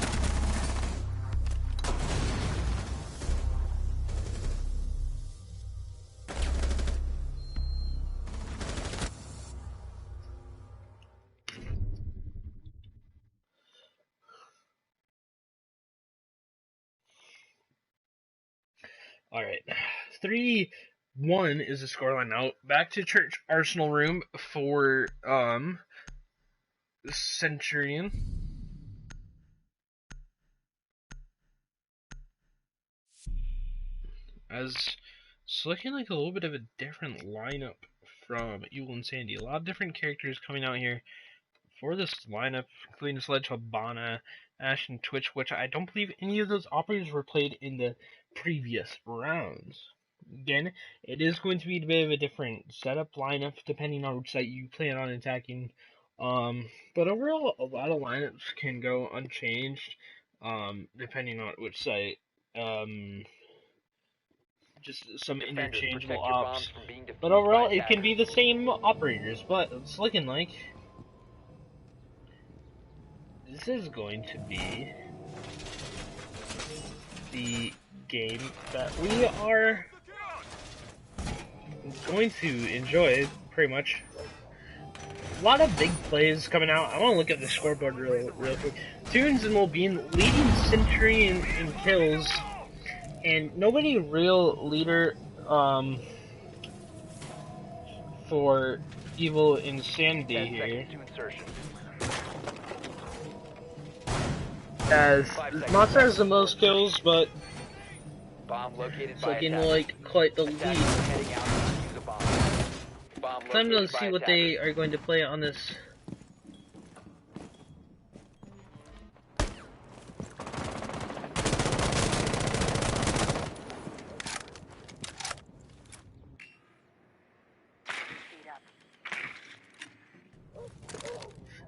Alright. 3-1 is the scoreline now. Back to Church Arsenal Room for Centurion. As it's looking like a little bit of a different lineup from Evil and Sandy. A lot of different characters coming out here for this lineup, including Sledge, Habana, Ash, and Twitch, which I don't believe any of those operators were played in the previous rounds. Again, it is going to be a bit of a different setup lineup depending on which site you plan on attacking. But overall, a lot of lineups can go unchanged, depending on which site. Just some interchangeable ops. But overall, it can be the same operators, but it's looking like this is going to be the game that we are going to enjoy, pretty much. A lot of big plays coming out. I want to look at the scoreboard real quick. Tunes and Mulbean leading Centurion in kills, and nobody real leader for Evil Insanity here. As Monster has the most kills, but it's looking like quite the lead. Time to see what they are going to play on this.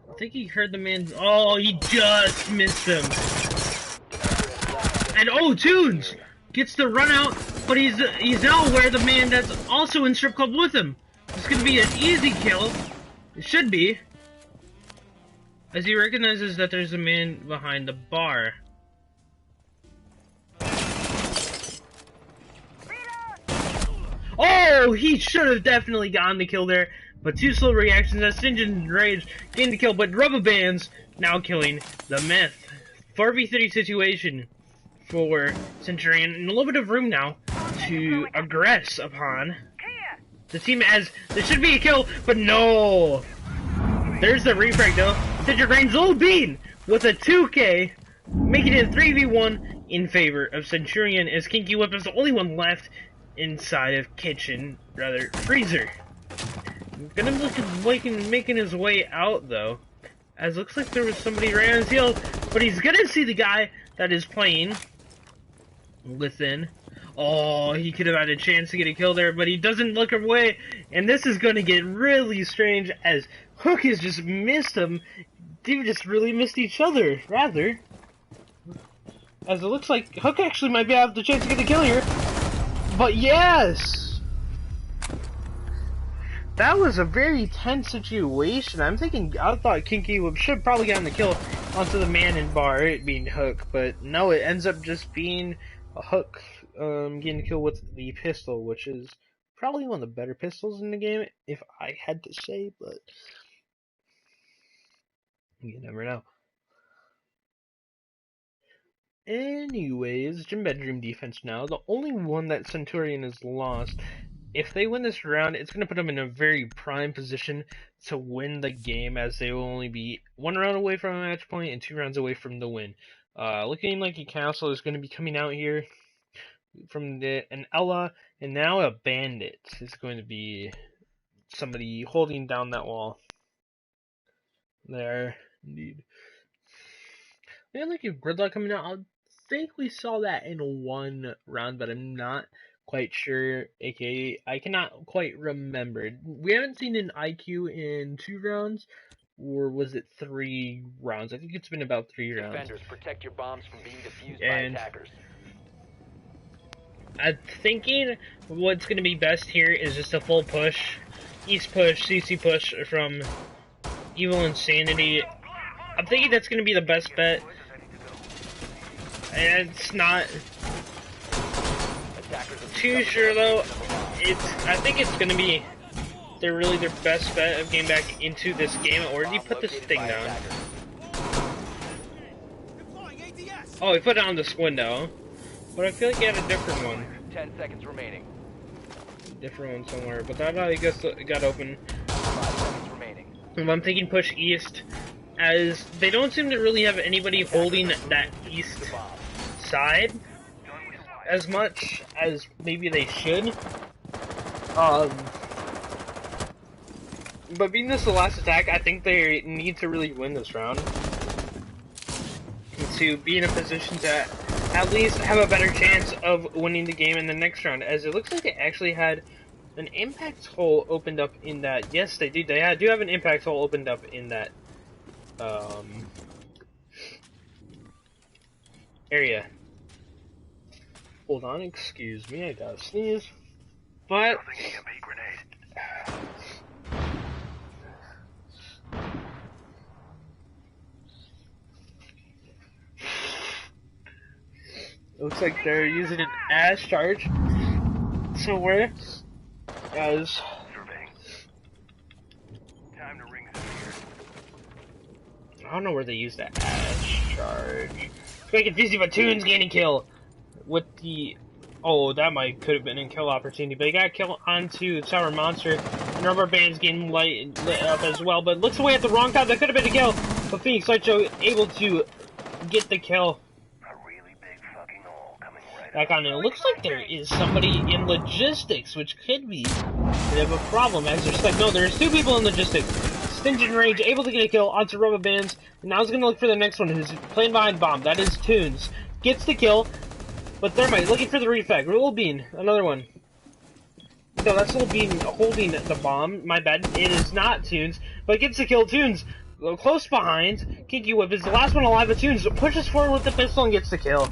I think he heard the man. Oh, he just missed him. And oh, Tunes gets the run out, but he's out where the man that's also in strip club with him. It's gonna be an easy kill. It should be, as he recognizes that there's a man behind the bar. Oh, he should have definitely gotten the kill there. But two slow reactions as Sinjin Rage gained the kill, but rubber bands now killing the myth. 4v3 situation for Centurion, and a little bit of room now to aggress upon the team, as there should be a kill, but no! There's the refrag though. Centurion Rain's Old Bean with a 2K, making it a 3v1 in favor of Centurion, as Kinky Whip is the only one left inside of freezer. Gonna look at making his way out though, as looks like there was somebody right on his heel, but he's gonna see the guy that is playing within. Oh, he could have had a chance to get a kill there, but he doesn't look away, and this is gonna get really strange as Hook has just missed him. They just really missed each other, rather. As it looks like Hook actually might have the chance to get the kill here. But yes! That was a very tense situation. I thought Kinky Whip should probably get on the kill onto the man in bar, it being Hook, but no, it ends up just being a Hook getting the kill with the pistol, which is probably one of the better pistols in the game, if I had to say, but you never know. Anyways, Gym Bedroom defense now. The only one that Centurion has lost. If they win this round, it's going to put them in a very prime position to win the game, as they will only be 1 round away from a match point and 2 rounds away from the win. Looking like a Castle is going to be coming out here from an Ella, and now a Bandit is going to be somebody holding down that wall. There, indeed. We had like a Gridlock coming out. I think we saw that in 1 round, but I'm not quite sure, aka I cannot quite remember. We haven't seen an IQ in 2 rounds, or was it 3 rounds? I think it's been about 3 rounds. Defenders, protect your bombs from being defused by attackers. I'm thinking what's going to be best here is just a full push, East push, CC push from Evil Insanity. I'm thinking that's going to be the best bet. And it's not too sure though. I think it's gonna be their best bet of getting back into this game. Or did he put this thing down? Oh, he put it on this window. But I feel like he had a different one. 10 seconds remaining. Different one somewhere. But that I guess it got open. 5 seconds remaining. I'm thinking push east, as they don't seem to really have anybody holding that east side as much as maybe they should. But being this the last attack, I think they need to really win this round to be in a position to at least have a better chance of winning the game in the next round, as it looks like they actually had an impact hole opened up in that. Yes, they do. They do have an impact hole opened up in that area. Hold on, excuse me, I gotta sneeze. But it looks like they're using an ash charge somewhere as I don't know where they use that ash charge. It's quite confusing, but Toon's gaining kill with the that could have been a kill opportunity, but he got a kill onto the Tower Monster, and Rubber Band's getting lit up as well, but looks away at the wrong time. That could have been a kill, but Phoenix Licho able to get the kill. Back on, it looks like there is somebody in logistics, which could be a bit of a problem, as there's like, no, there's two people in logistics. Stinged Rage able to get a kill onto Rubber Bands, and now he's going to look for the next one, who's playing behind bomb. That is Toons. Gets the kill, but Thermite looking for the refag. Little Bean, another one. No, that's Little Bean holding the bomb. My bad. It is not Toons, but gets the kill. Toons close behind. Kinky Whip is the last one alive, but Toons pushes forward with the pistol and gets the kill.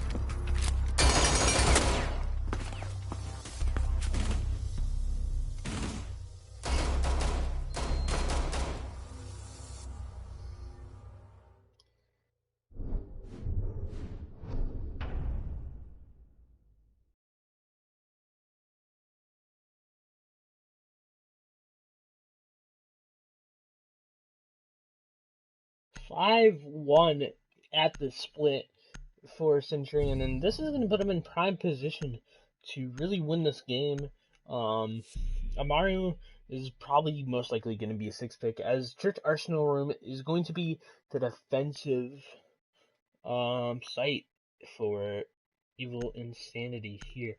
5-1 at the split for Centurion, and this is going to put him in prime position to really win this game. Amaru is probably most likely going to be a 6 pick, as Church Arsenal Room is going to be the defensive site for Evil Insanity here.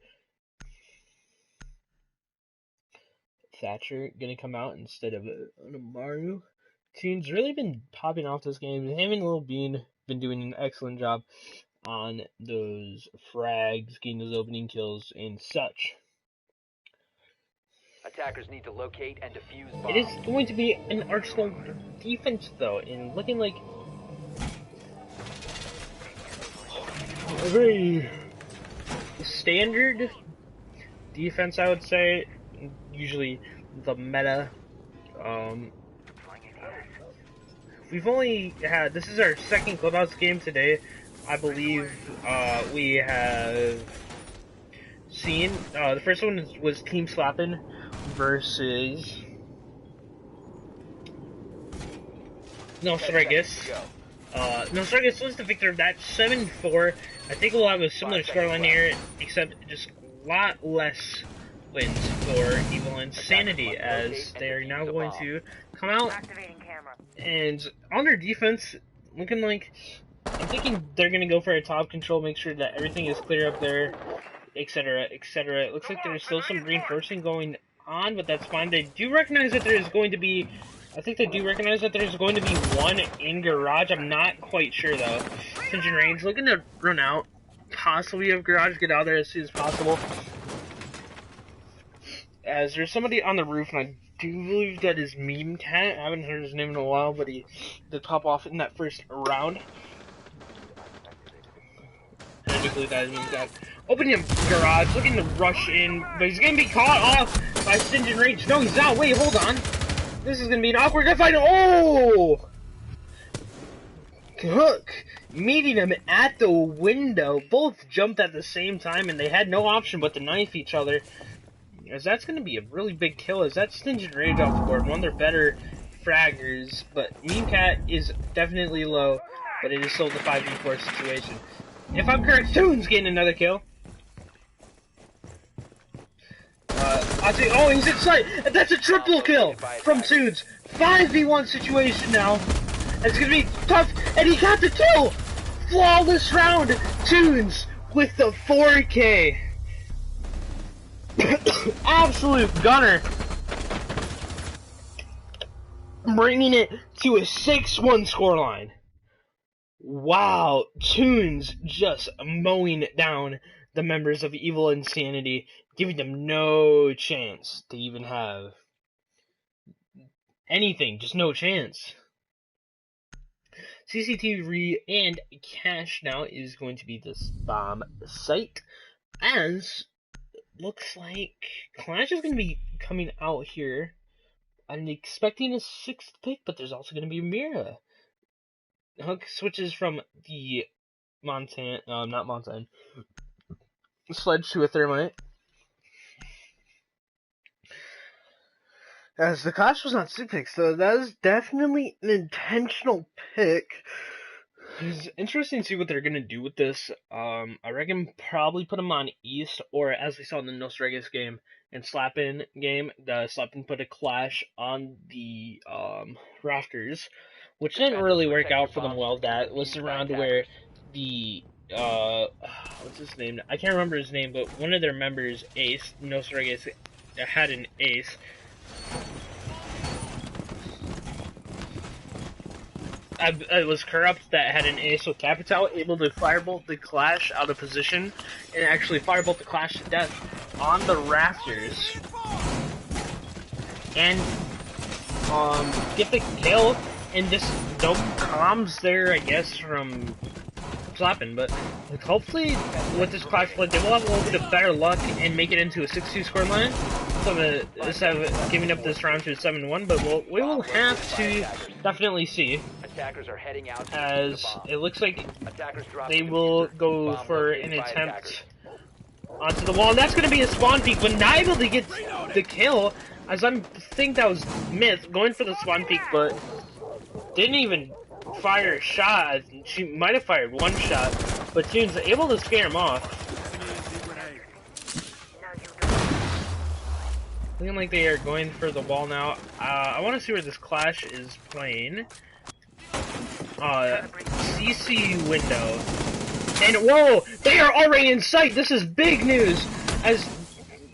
Thatcher going to come out instead of Amaru. Team's really been popping off this game. Him and Lil Bean been doing an excellent job on those frags, getting those opening kills and such. Attackers need to locate and defuse bombs. It is going to be an Arsenal defense though, and looking like a very standard defense, I would say. Usually the meta. We've only had, this is our second Clubhouse game today. I believe we have seen, the first one was Team Slappin' versus No Surrogates. No Surrogates was the victor of that, 7-4. I think we'll have a similar scoreline here, except just a lot less wins for Evil Insanity, as they're now going to come out and on their defense, looking like, I'm thinking they're going to go for a top control, make sure that everything is clear up there, etc., etc. It looks like there's still some reinforcing going on, but that's fine. They do recognize that there's going to be, I think they do recognize that there's going to be one in garage. I'm not quite sure though. Centurion Range looking to run out, possibly have garage, get out there as soon as possible. As there's somebody on the roof, and I do believe that is Meme Cat. I haven't heard his name in a while, but he did pop off in that first round. And I do believe that is Meme Cat. Opening him garage, looking to rush in, but he's gonna be caught off by Stinged Rage. No, he's not. Wait, hold on. This is gonna be an awkward gunfight. Oh! Cook meeting him at the window. Both jumped at the same time, and they had no option but to knife each other. As that's going to be a really big kill, as that Stinged Rage off the board, one of their better fraggers, but Meme Cat is definitely low, but it is still the 5v4 situation. If I'm correct, Toon's getting another kill. I'll say, oh, he's in sight, and that's a triple kill from Toons. 5v1 situation now. It's going to be tough, and he got the kill! Flawless round, Toons with the 4K. Absolute gunner. bringing it to a 6-1 scoreline. Wow, Toons just mowing down the members of Evil Insanity, giving them no chance to even have anything, just no chance. CCTV and Cash now is going to be this bomb site, as looks like Clash is going to be coming out here. I'm expecting a 6th pick, but there's also going to be Mira. Hook switches from the not Montan, Sledge to a Thermite. As the Clash was not 6 picks, so that is definitely an intentional pick. It's interesting to see what they're going to do with this. I reckon probably put them on East, or as we saw in the No Surrogates game and Slap-In game, the Slap-In put a Clash on the rafters, which didn't really work out for them well. That was around where the, what's his name? I can't remember his name, but one of their members, Ace, No Surrogates, had an Ace. It was Corrupt that had an ace with Capital, able to firebolt the Clash out of position, and actually firebolt the Clash to death on the rafters. And, get the kill, and just no comms there, I guess, from Slappin', but hopefully, with this Clash play, they will have a little bit of better luck and make it into a 6-2 scoreline. Instead of giving up this round to a 7-1, but we will have to definitely see. Attackers are heading out as it looks like they will go for an attempt onto the wall. And that's going to be a spawn peek, but not able to get the kill, as I think that was Myth going for the spawn peek, but didn't even fire a shot. She might have fired one shot, but Tune's able to scare him off. Looking like they are going for the wall now. I want to see where this Clash is playing. CC window. And whoa! They are already in sight! This is big news! As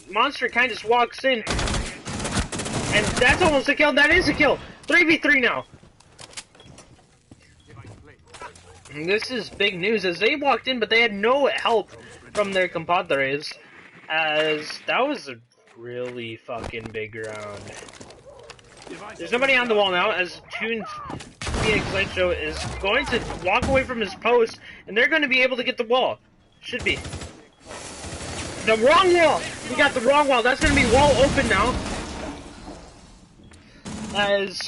Monster kind of just walks in. And that's almost a kill. That is a kill! 3v3 now. And this is big news as they walked in, but they had no help from their compadres. As that was a really fucking big round. There's nobody on the wall now, as Tunes Phoenix Light Show is going to walk away from his post, and they're going to be able to get the wall. Should be. The wrong wall! We got the wrong wall. That's going to be wall open now. As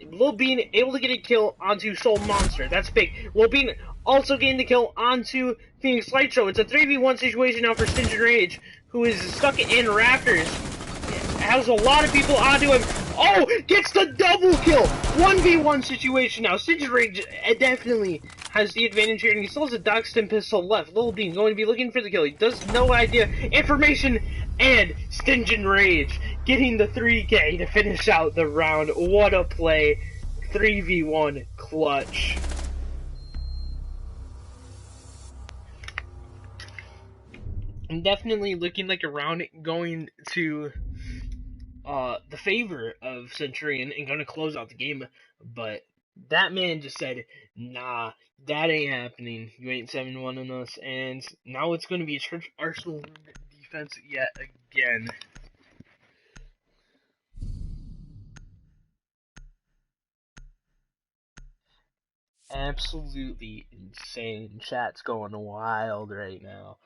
Lil Bean able to get a kill onto Soul Monster. That's big. Lil Bean also getting the kill onto Phoenix Light Show. It's a 3v1 situation now for Centurion Rage, who is stuck in rafters. Has a lot of people onto him. Oh, gets the double kill! 1v1 situation now. Centurion Rage definitely has the advantage here, and he still has a Dogston pistol left. Lil Bean going to be looking for the kill. He does no idea. Information and Stingin' Rage getting the 3K to finish out the round. What a play. 3v1 clutch. I'm definitely looking like a round going to the favor of Centurion and going to close out the game, but that man just said, nah, that ain't happening. You ain't 7-1 on us, and now it's going to be a Church Arsenal defense yet again. Absolutely insane. Chat's going wild right now.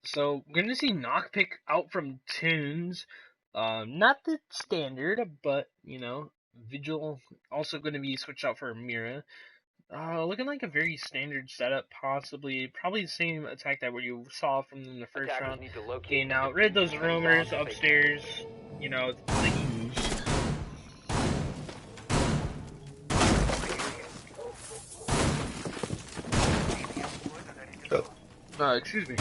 So, we're going to see Knockpick out from Tunes. Not the standard, but, you know, Vigil also going to be switched out for Mira. Looking like a very standard setup, possibly. Probably the same attack that you saw from in the first round. Okay, now, rid those roamers upstairs. You know, the use. Excuse me.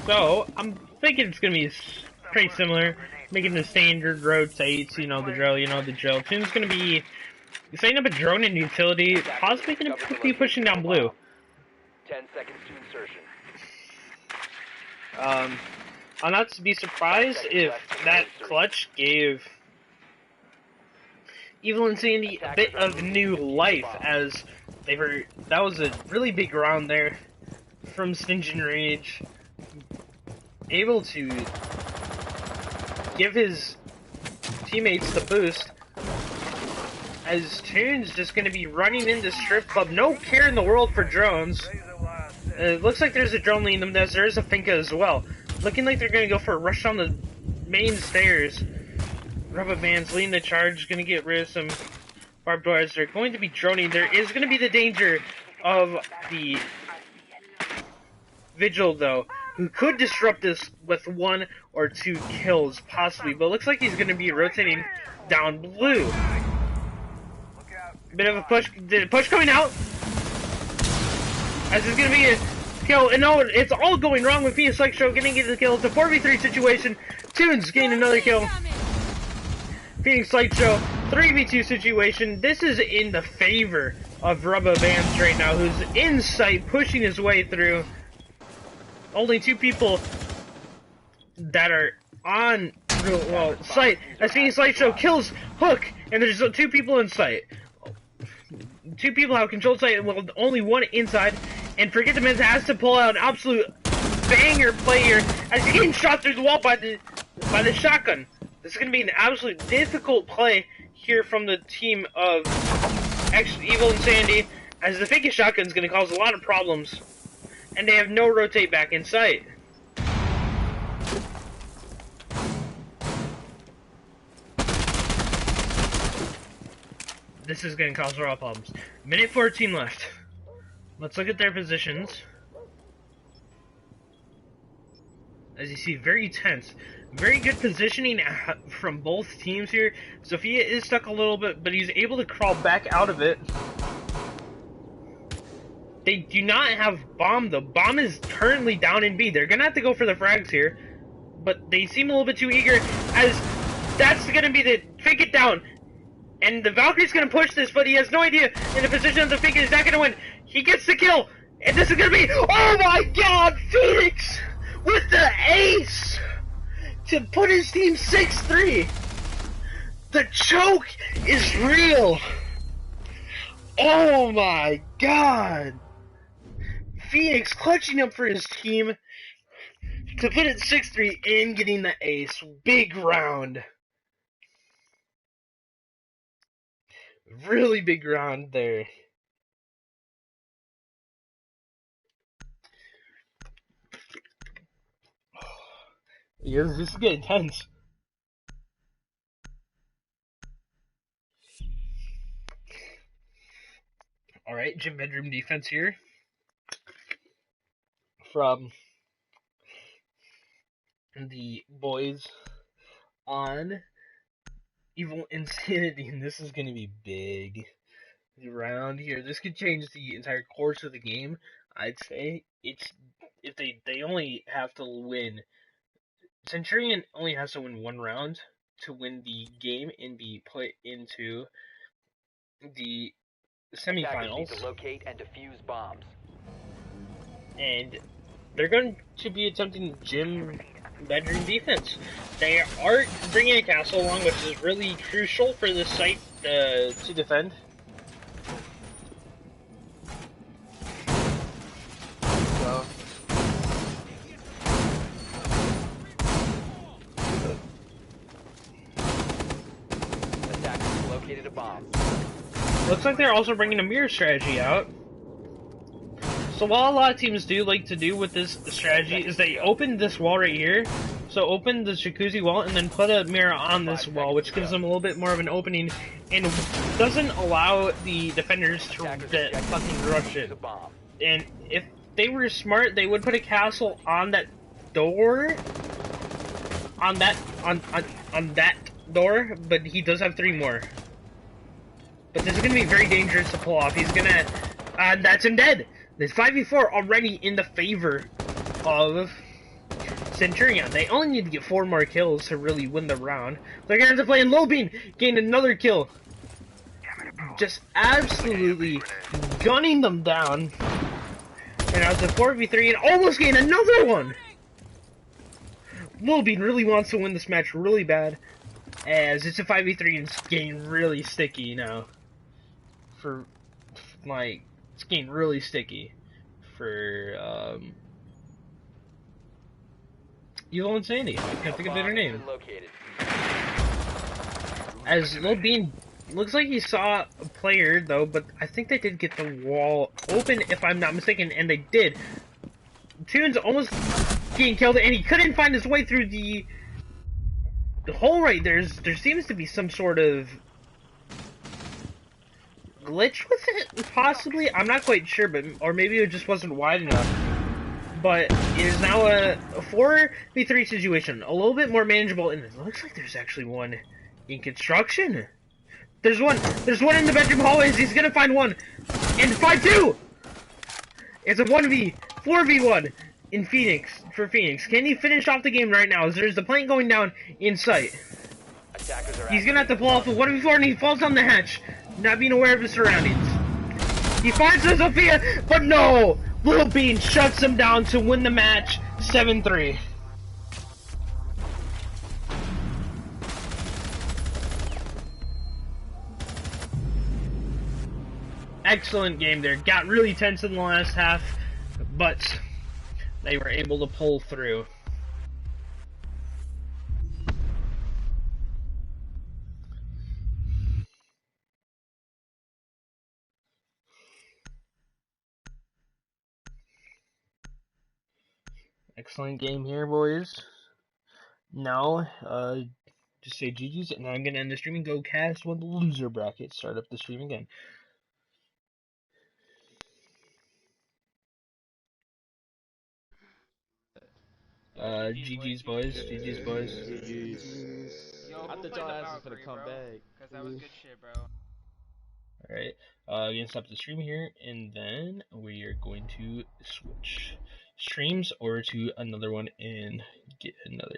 So, I'm thinking it's going to be pretty similar. making the standard rotates, you know the drill. Toon's gonna be setting up a drone in utility, possibly gonna be pushing down blue. 10 seconds to insertion. I'll not be surprised if that clutch gave Evil and Sandy a bit of new life, as that was a really big round there from Stingy Rage, able to give his teammates the boost, as Toon's just going to be running into Strip Club, no care in the world for drones. It looks like there's a drone leading them, there is a Finka as well. Looking like they're going to go for a rush down the main stairs. Rubber Band's leading the charge, going to get rid of some barbed wires. They're going to be droning. There is going to be the danger of the Vigil, though, who could disrupt this with 1 or 2 kills, possibly. But it looks like he's going to be rotating down blue. Bit of a push coming out. As it's going to be a kill. And no, it's all going wrong with Phoenix Electro getting the kill. It's a 4v3 situation. Toon's getting another kill. Phoenix Electro, 3v2 situation. This is in the favor of Rubba Bands right now, who's in sight, pushing his way through. Only 2 people that are on sight, as Phoenix Electro kills Hook, and there's 2 people in sight. 2 people have controlled sight, well, only 1 inside, and Forget the Men's has to pull out an absolute banger play here, as he's getting shot through the wall by the shotgun. This is going to be an absolute difficult play here from the team of Evil and Sandy, as the fake shotgun is going to cause a lot of problems, and they have no rotate back in sight. This is going to cause a lot of problems. Minute 14 left. Let's look at their positions. As you see, very tense. Very good positioning from both teams here. Sophia is stuck a little bit, but he's able to crawl back out of it. They do not have Bomb, though. Bomb is currently down in B. They're going to have to go for the frags here. But they seem a little bit too eager, as that's going to be the fake it down. And the Valkyrie's going to push this, but he has no idea in the position of the fake it. He's not going to win. He gets the kill. And this is going to be, oh my god, Phoenix with the ace to put his team 6-3. The choke is real. Oh my god. Phoenix clutching up for his team to put it 6-3 and getting the ace. Big round. Really big round there. Yeah, this is getting tense. Alright, gym bedroom defense here. From the boys on Evil Insanity, and this is going to be big round here. This could change the entire course of the game. I'd say it's if they only have to win. Centurion only has to win 1 round to win the game and be put into the semifinals. Need to locate and defuse bombs. And they're going to be attempting gym bedroom defense. They are bringing a castle along, which is really crucial for this site to defend. Attackers located a bomb. Looks like they're also bringing a mirror strategy out. So what a lot of teams do like to do with this strategy is they open this wall right here. So open the jacuzzi wall and then put a mirror on this wall, which gives them a little bit more of an opening and doesn't allow the defenders to get fucking rush in. And if they were smart, they would put a castle on that door. On that door, but he does have 3 more. But this is gonna be very dangerous to pull off. He's gonna that's him dead. There's 5v4 already in the favor of Centurion. They only need to get 4 more kills to really win the round. They're gonna end up playing low beam, gain another kill. Just absolutely gunning them down. And now it's a 4v3 and almost gain another one! Low beam really wants to win this match really bad, as it's a 5v3 and it's getting really sticky now. It's getting really sticky for, Evil and Sandy. I can't think of their name. As Lil Bean looks like he saw a player though, but I think they did get the wall open if I'm not mistaken, and they did. Tunes almost getting killed, and he couldn't find his way through the hole right there. There seems to be some sort of glitch with it, possibly. I'm not quite sure, but or maybe it just wasn't wide enough. But it is now a 4v3 situation, a little bit more manageable, and it looks like there's actually one in construction. There's one in the bedroom hallways. He's gonna find one, and find 2. It's a 4v1 in Phoenix for Phoenix. Can he finish off the game right now? As there's the plane going down in sight. He's gonna have to pull off a 1v4, and he falls down the hatch, not being aware of his surroundings. He finds the Sophia, but no! Lil Bean shuts him down to win the match 7-3. Excellent game there. Got really tense in the last half, but they were able to pull through. Excellent game here, boys. Now, just say GG's, and I'm gonna end the stream and go cast one of the loser brackets. Start up the stream again. GG's, boys. GG's, boys. GG's. Yo, I thought y'all asses gonna come back. Cause that was good shit, bro. Alright, gonna stop the stream here, and then we are going to switch streams over to another one and get another